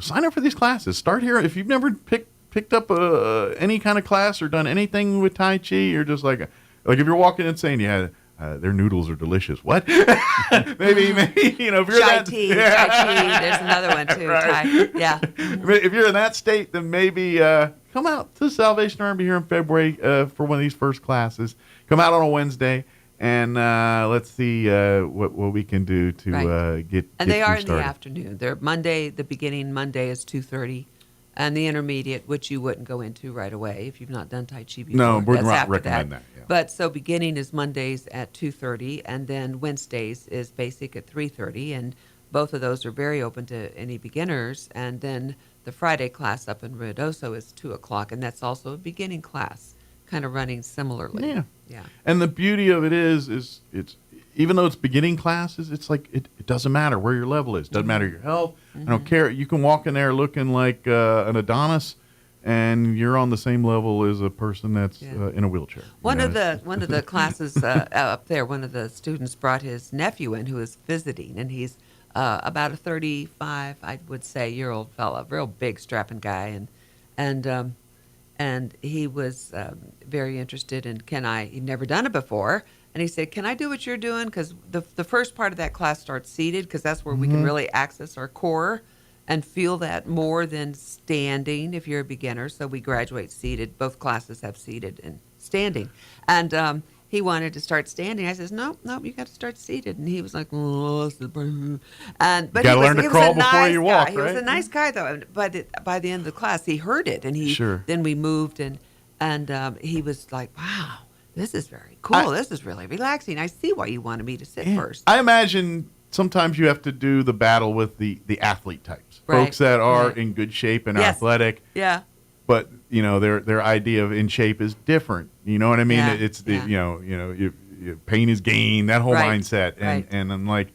sign up for these classes. Start here. If you've never picked up any kind of class or done anything with Tai Chi, you're just like, Like if you're walking in saying, their noodles are delicious. What? maybe, you know, if you're chai tea. There's another one too. Right. Thai. Yeah. If you're in that state, then maybe come out to the Salvation Army here in February for one of these first classes. Come out on a Wednesday, and let's see what we can do to get. And they are in started. the afternoon. They're Monday. The beginning Monday is 2:30. And the intermediate, which you wouldn't go into right away if you've not done Tai Chi before. No, would that's not after recommend that. Yeah. But so beginning is Mondays at 2:30, and then Wednesdays is basic at 3:30, and both of those are very open to any beginners. And then the Friday class up in Ruidoso is 2:00, and that's also a beginning class, kind of running similarly. Yeah. And the beauty of it is it's even though it's beginning classes, it's like it doesn't matter where your level is. Doesn't matter your health. I don't care. You can walk in there looking like an Adonis, and you're on the same level as a person that's in a wheelchair. One of the classes up there, one of the students brought his nephew in who is visiting, and he's about a 35, I would say, year old fella, real big strapping guy, and he was very interested in he'd never done it before. And he said, "Can I do what you're doing?" Because the first part of that class starts seated, because that's where we can really access our core and feel that more than standing if you're a beginner. So we graduate seated. Both classes have seated and standing. And he wanted to start standing. I says, "No, you got to start seated." And he was like, "Oh, this is but you got to learn to crawl before you walk." He was a nice guy, though. But by the end of the class, he heard it, and then we moved, and he was like, "Wow. This is very cool. This is really relaxing. I see why you wanted me to sit first." I imagine sometimes you have to do the battle with the athlete types, folks that are in good shape and athletic. Yeah. But you know their idea of in shape is different. You know what I mean? Yeah. It's the pain is gain, that whole mindset, and I'm like,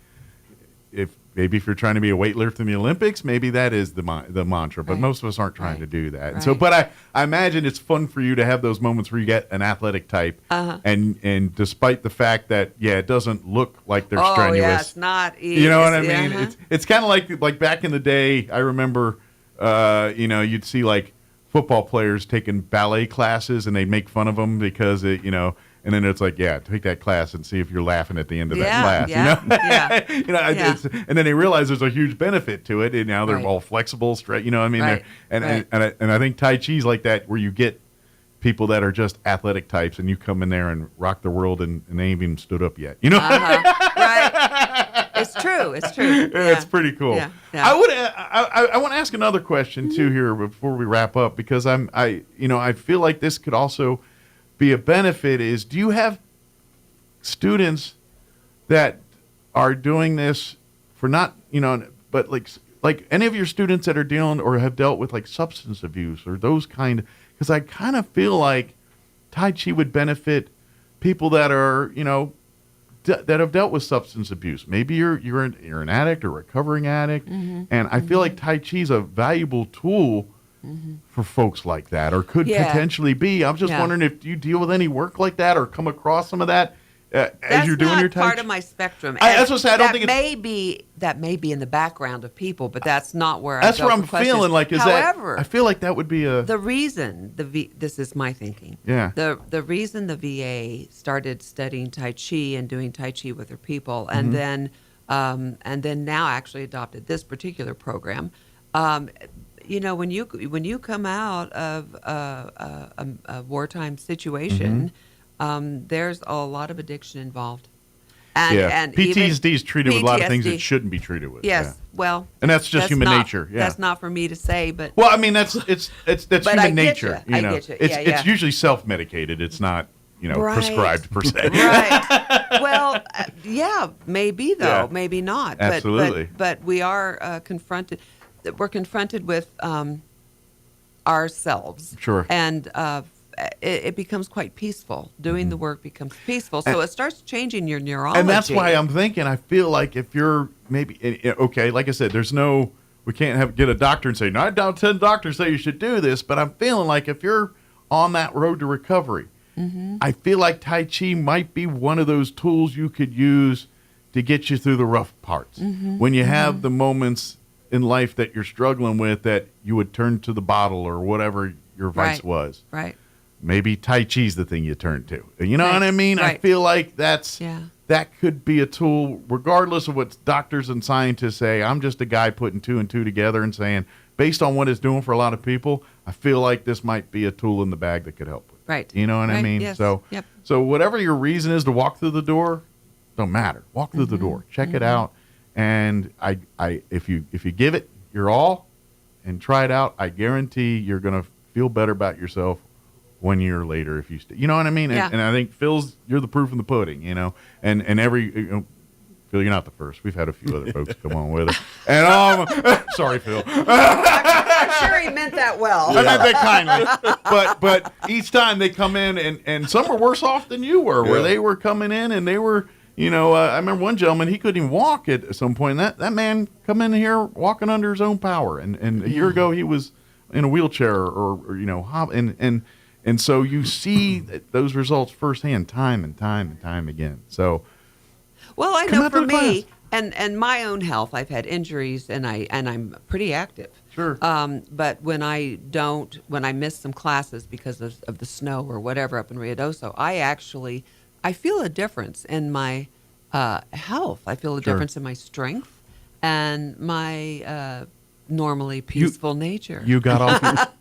if you're trying to be a weightlifter in the Olympics, maybe that is the mantra. But most of us aren't trying to do that. And so, but I imagine it's fun for you to have those moments where you get an athletic type, and despite the fact that it doesn't look like they're strenuous. Yeah, it's not easy. You know what I mean? It's kind of like back in the day. I remember, you'd see like football players taking ballet classes, and they make fun of them because and then it's like, take that class and see if you're laughing at the end of that class. And then they realize there's a huge benefit to it, and now they're all flexible, straight. You know what I mean? And I think Tai Chi's like that, where you get people that are just athletic types, and you come in there and rock the world, and they ain't even stood up yet. You know? Right. It's true. It's pretty cool. Yeah. I want to ask another question too here before we wrap up, because I feel like this could also be a benefit. Is, do you have students that are doing this for not, but like any of your students that are dealing or have dealt with like substance abuse or those kind? Because I kind of feel like Tai Chi would benefit people that are, that have dealt with substance abuse. Maybe you're an addict or recovering addict, and I feel like Tai Chi is a valuable tool for folks like that, or could potentially be. I'm just wondering if you deal with any work like that or come across some of that as you're doing your Tai Chi. That's not part of my spectrum. That's what I say. I don't think that may be in the background of people, but that's not where that's I go where I'm for questions. feeling like. However, I feel like that would be the reason this is my thinking. Yeah. The reason the VA started studying Tai Chi and doing Tai Chi with their people, and then now actually adopted this particular program. When you come out of a wartime situation, there's a lot of addiction involved. And PTSD is treated with a lot of things it shouldn't be treated with. Yes, well, and that's just human nature. Yeah, that's not for me to say, but I mean that's human nature. I get you. It's usually self-medicated. It's not prescribed per se. Right. Well, maybe though, maybe not. Absolutely. But we are confronted. We're confronted with ourselves. Sure. And it becomes quite peaceful. Doing the work becomes peaceful. So it starts changing your neurology. And that's why I'm thinking, I feel like if you're maybe, like I said, we can't get a doctor and say, 9 out of 10 doctors say you should do this, but I'm feeling like if you're on that road to recovery, I feel like Tai Chi might be one of those tools you could use to get you through the rough parts. When you have the moments in life that you're struggling with, that you would turn to the bottle or whatever your vice was. Right. maybe Tai Chi's the thing you turn to. You know Right, what I mean? I right. feel like that could be a tool, regardless of what doctors and scientists say. I'm just a guy putting two and two together and saying, based on what it's doing for a lot of people, I feel like this might be a tool in the bag that could help with it. Right. You know what I Right, mean? yes, So, yep. so whatever your reason is to walk through the door, don't matter. Walk through the door, check it out, and if you give it your all and try it out, I guarantee you're gonna feel better about yourself 1 year later if you you know what I mean? Yeah. And I think Phil's, you're the proof in the pudding, you know. And every Phil, you're not the first. We've had a few other folks come on with us. And sorry, Phil. I'm sure he meant that well. I meant that kindly. But each time they come in, and some were worse off than you were, where they were coming in and they were, I remember one gentleman, he couldn't even walk at some point. That man come in here walking under his own power. And a year ago he was in a wheelchair or and so you see those results firsthand time and time again. So, well, I come know out to for the me class. and my own health, I've had injuries and I'm pretty active. Sure. But when I miss some classes because of the snow or whatever up in Ruidoso, I feel a difference in my health. I feel a difference in my strength and my normally peaceful nature. You got off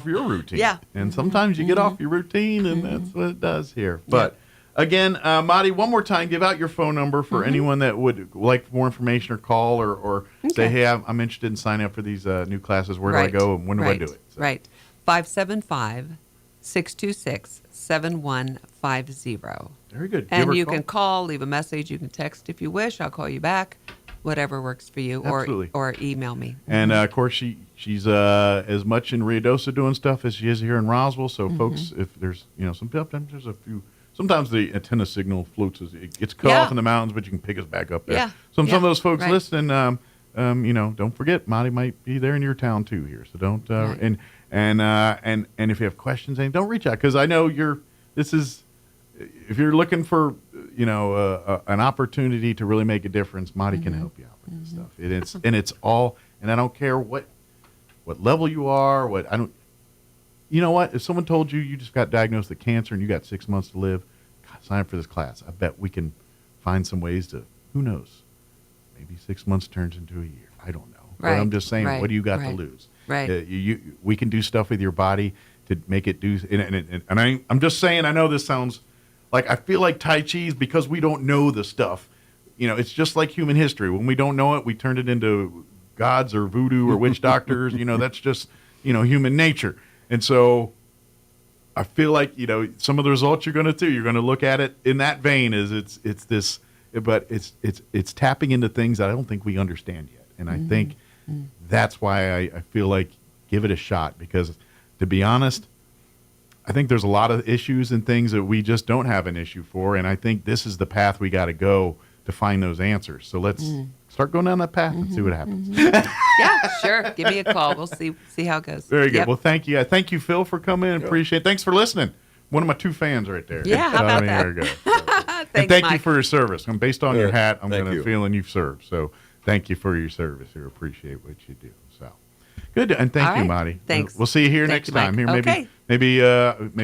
your routine. Yeah. And sometimes you get off your routine, and that's what it does here. But again, Madi, one more time, give out your phone number for anyone that would like more information or call or say, hey, I'm interested in signing up for these new classes. Where do I go and when do I do it? So. Right. 575-626-7150. Very good. And you can call, leave a message. You can text if you wish. I'll call you back. Whatever works for you, or email me. And of course, she's as much in Ruidoso doing stuff as she is here in Roswell. So, folks, if there's sometimes there's a few. Sometimes the antenna signal floats. It gets cut off in the mountains, but you can pick us back up there. Yeah. So some of those folks listening, don't forget, Monty might be there in your town too here. So don't and if you have questions, don't reach out, because I know if you're looking for an opportunity to really make a difference, Monty can help you out with this stuff. It's all, and I don't care what level you are. You know what? If someone told you just got diagnosed with cancer and you got 6 months to live, God, sign up for this class. I bet we can find some ways to. Who knows? Maybe 6 months turns into a year. I don't know. But I'm just saying, what do you got to lose? Right. We can do stuff with your body to make it do. And I'm just saying. I know this sounds like, I feel like Tai Chi, because we don't know the stuff. It's just like human history. When we don't know it, we turn it into gods or voodoo or witch doctors. That's just human nature. And so I feel like some of the results you're going to look at it in that vein. Is it's this, but it's tapping into things that I don't think we understand yet. And I think that's why I feel like give it a shot, because to be honest, I think there's a lot of issues and things that we just don't have an issue for, and I think this is the path we got to go to find those answers. So let's start going down that path and see what happens. Yeah, sure. Give me a call. We'll see how it goes. Very good. Well, thank you. Thank you, Phil, for coming in. Appreciate it. Thanks for listening. One of my two fans right there. Yeah, how about that? There you go. Thanks, and thank you Mike. for your service. And based on your hat, I'm Thank going to you. feeling you've served. So thank you for your service. We appreciate what you do. So good. And thank All you, right. Marty. Thanks. We'll see you here Thank next you, Mike. time. Here, Okay. maybe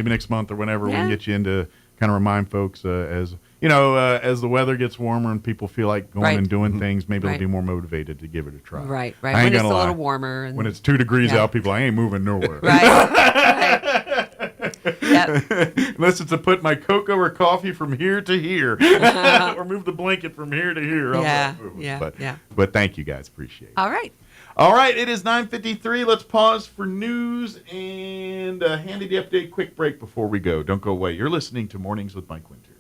next month or whenever we can get you into kind of remind folks as the weather gets warmer and people feel like going and doing things, maybe they'll be more motivated to give it a try. Right. I ain't When it's gonna a lie. little warmer. And, When it's 2 degrees out, people I ain't moving nowhere. Right. Unless it's to put my cocoa or coffee from here to here, or move the blanket from here to here. I'm not moving. But thank you guys, appreciate it. All right. All right, it is 9:53. Let's pause for news and handy the update. Quick break before we go. Don't go away. You're listening to Mornings with Mike Winters.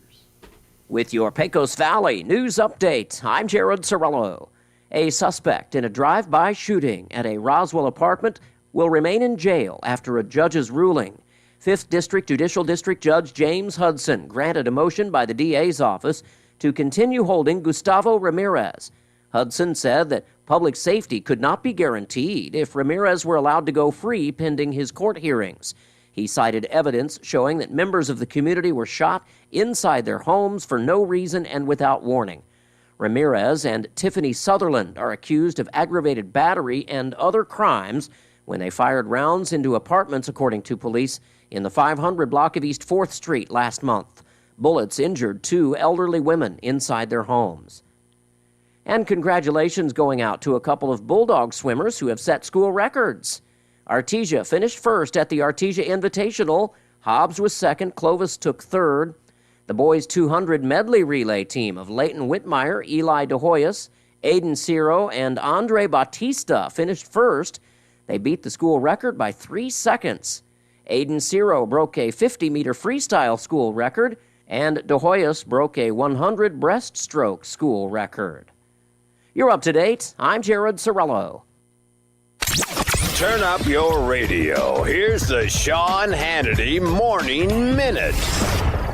With your Pecos Valley news update, I'm Jared Cirillo. A suspect in a drive-by shooting at a Roswell apartment will remain in jail after a judge's ruling. 5th District Judicial District Judge James Hudson granted a motion by the DA's office to continue holding Gustavo Ramirez. Hudson said that public safety could not be guaranteed if Ramirez were allowed to go free pending his court hearings. He cited evidence showing that members of the community were shot inside their homes for no reason and without warning. Ramirez and Tiffany Sutherland are accused of aggravated battery and other crimes when they fired rounds into apartments, according to police, in the 500 block of East 4th Street last month. Bullets injured 2 elderly women inside their homes. And congratulations going out to a couple of Bulldog swimmers who have set school records. Artesia finished first at the Artesia Invitational. Hobbs was second. Clovis took third. The boys' 200 medley relay team of Leighton Whitmire, Eli DeHoyas, Aiden Ciro, and Andre Bautista finished first. They beat the school record by 3 seconds. Aiden Ciro broke a 50-meter freestyle school record, and DeHoyas broke a 100 breaststroke school record. You're up to date. I'm Jared Sorello. Turn up your radio. Here's the Sean Hannity Morning Minute.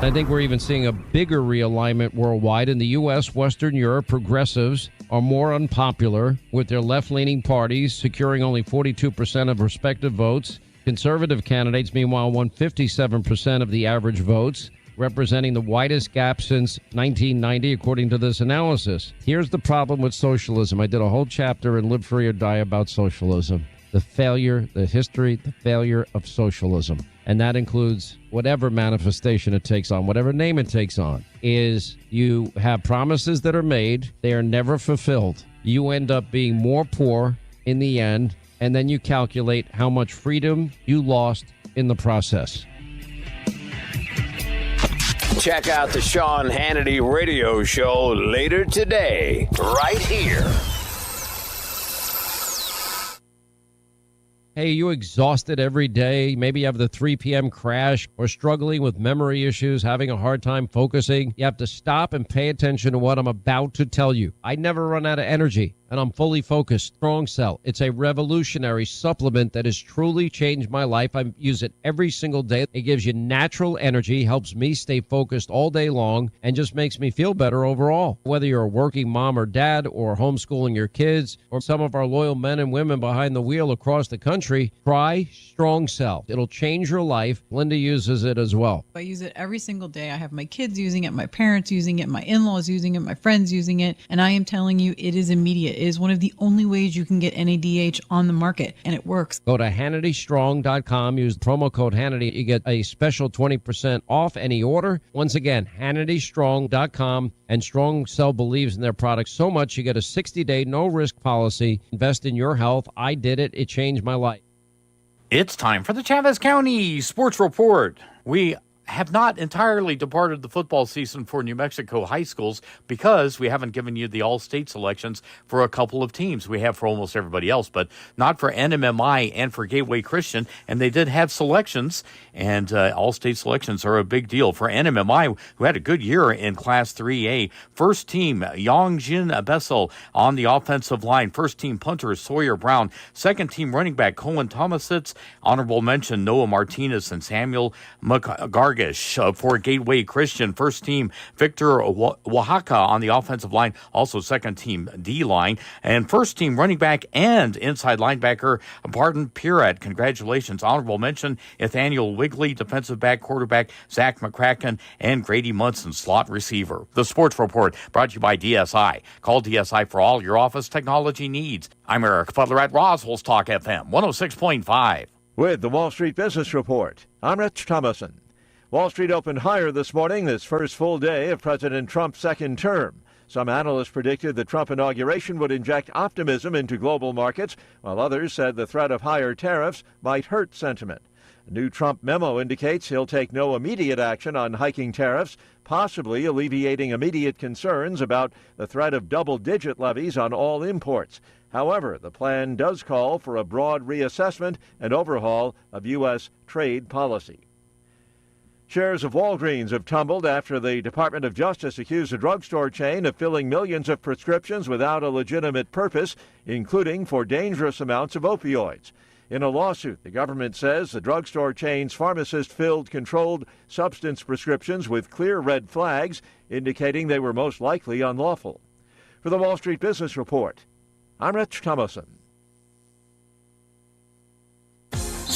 I think we're even seeing a bigger realignment worldwide. In the U.S., Western Europe, progressives are more unpopular, with their left-leaning parties securing only 42% of respective votes. Conservative candidates, meanwhile, won 57% of the average votes, representing the widest gap since 1990, according to this analysis. Here's the problem with socialism. I did a whole chapter in Live Free or Die about socialism. The failure, the history, the failure of socialism. And that includes whatever manifestation it takes on, whatever name it takes on, is you have promises that are made. They are never fulfilled. You end up being more poor in the end, and then you calculate how much freedom you lost in the process. Check out the Sean Hannity radio show later today, right here. Hey, you exhausted every day? Maybe you have the 3 p.m. crash or struggling with memory issues, having a hard time focusing. You have to stop and pay attention to what I'm about to tell you. I never run out of energy, and I'm fully focused. Strong Cell. It's a revolutionary supplement that has truly changed my life. I use it every single day. It gives you natural energy, helps me stay focused all day long, and just makes me feel better overall. Whether you're a working mom or dad or homeschooling your kids or some of our loyal men and women behind the wheel across the country, try Strong Cell. It'll change your life. Linda uses it as well. I use it every single day. I have my kids using it, my parents using it, my in-laws using it, my friends using it, and I am telling you, it is immediate. It is one of the only ways you can get NADH on the market, and it works. Go to HannityStrong.com. Use promo code Hannity. You get a special 20% off any order. Once again, HannityStrong.com. And Strong Cell believes in their products so much, you get a 60-day no-risk policy. Invest in your health. I did it. It changed my life. It's time for the Chavez County Sports Report. We have not entirely departed the football season for New Mexico high schools because we haven't given you the all-state selections for a couple of teams. We have for almost everybody else, but not for NMMI and for Gateway Christian. And they did have selections, and all-state selections are a big deal. For NMMI, who had a good year in Class 3A, first team, Yongjin Bessel on the offensive line. First team punter, Sawyer Brown. Second team running back, Colin Tomasitz. Honorable mention, Noah Martinez and Samuel McGargan. For Gateway Christian. First team, Victor Oaxaca on the offensive line, also second team D-line, and first team running back and inside linebacker, Barton Pirat. Congratulations. Honorable mention, Nathaniel Wigley, defensive back, quarterback, Zach McCracken, and Grady Munson, slot receiver. The Sports Report brought to you by DSI. Call DSI for all your office technology needs. I'm Eric Butler at Roswell Talk FM 106.5. With the Wall Street Business Report, I'm Rich Thomason. Wall Street opened higher this morning, this first full day of President Trump's second term. Some analysts predicted the Trump inauguration would inject optimism into global markets, while others said the threat of higher tariffs might hurt sentiment. A new Trump memo indicates he'll take no immediate action on hiking tariffs, possibly alleviating immediate concerns about the threat of double-digit levies on all imports. However, the plan does call for a broad reassessment and overhaul of U.S. trade policy. Shares of Walgreens have tumbled after the Department of Justice accused the drugstore chain of filling millions of prescriptions without a legitimate purpose, including for dangerous amounts of opioids. In a lawsuit, the government says the drugstore chain's pharmacist filled controlled substance prescriptions with clear red flags, indicating they were most likely unlawful. For the Wall Street Business Report, I'm Rich Thomason.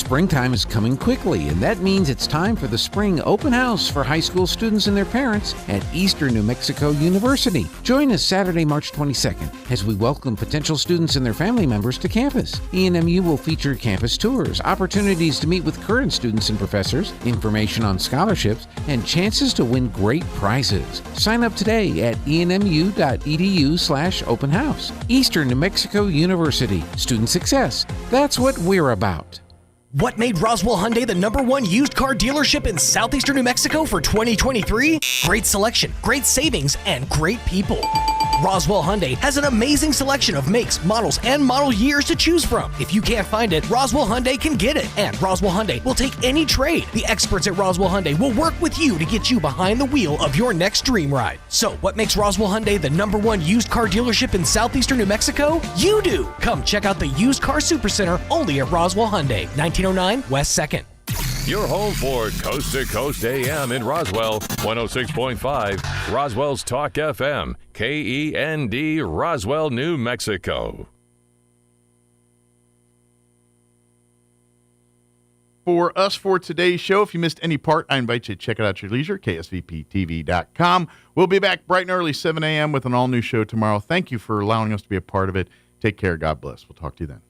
Springtime is coming quickly, and that means it's time for the spring open house for high school students and their parents at Eastern New Mexico University. Join us Saturday, March 22nd, as we welcome potential students and their family members to campus. ENMU will feature campus tours, opportunities to meet with current students and professors, information on scholarships, and chances to win great prizes. Sign up today at enmu.edu/open house. Eastern New Mexico University. Student success. That's what we're about. What made Roswell Hyundai the #1 used car dealership in southeastern New Mexico for 2023? Great selection, great savings, and great people. Roswell Hyundai has an amazing selection of makes, models, and model years to choose from. If you can't find it, Roswell Hyundai can get it. And Roswell Hyundai will take any trade. The experts at Roswell Hyundai will work with you to get you behind the wheel of your next dream ride. So, what makes Roswell Hyundai the #1 used car dealership in southeastern New Mexico? You do! Come check out the Used Car Supercenter only at Roswell Hyundai, 1909 West 2nd. Your home for Coast to Coast AM in Roswell, 106.5, Roswell's Talk FM, KEND, Roswell, New Mexico. For us for today's show, if you missed any part, I invite you to check it out at your leisure, ksvptv.com. We'll be back bright and early, 7 a.m. with an all-new show tomorrow. Thank you for allowing us to be a part of it. Take care. God bless. We'll talk to you then.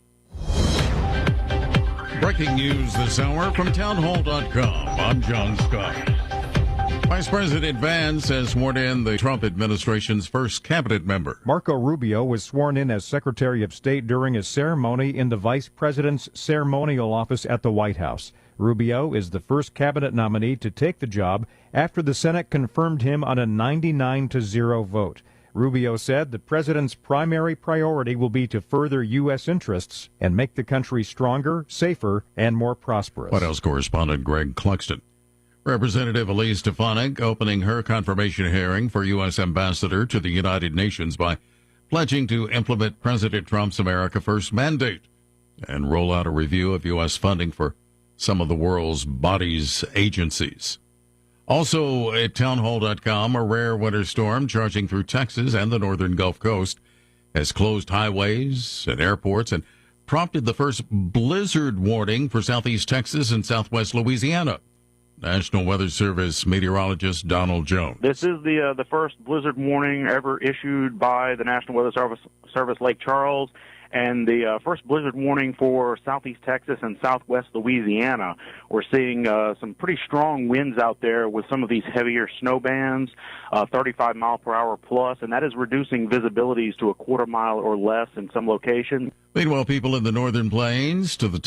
Breaking news this hour from townhall.com. I'm John Scott. Vice President Vance has sworn in the Trump administration's first cabinet member. Marco Rubio was sworn in as Secretary of State during a ceremony in the Vice President's ceremonial office at the White House. Rubio is the first cabinet nominee to take the job after the Senate confirmed him on a 99-0 vote. Rubio said the president's primary priority will be to further U.S. interests and make the country stronger, safer, and more prosperous. White House correspondent Greg Cluxton. Representative Elise Stefanik opening her confirmation hearing for U.S. ambassador to the United Nations by pledging to implement President Trump's America First mandate and roll out a review of U.S. funding for some of the world's bodies, agencies. Also at townhall.com, a rare winter storm charging through Texas and the northern Gulf Coast has closed highways and airports and prompted the first blizzard warning for southeast Texas and southwest Louisiana. National Weather Service meteorologist Donald Jones. This is the first blizzard warning ever issued by the National Weather Service Lake Charles, and the first blizzard warning for southeast Texas and southwest Louisiana. We're seeing some pretty strong winds out there with some of these heavier snow bands, 35 mile per hour plus, and that is reducing visibilities to a quarter mile or less in some locations. Meanwhile, people in the northern plains to the tip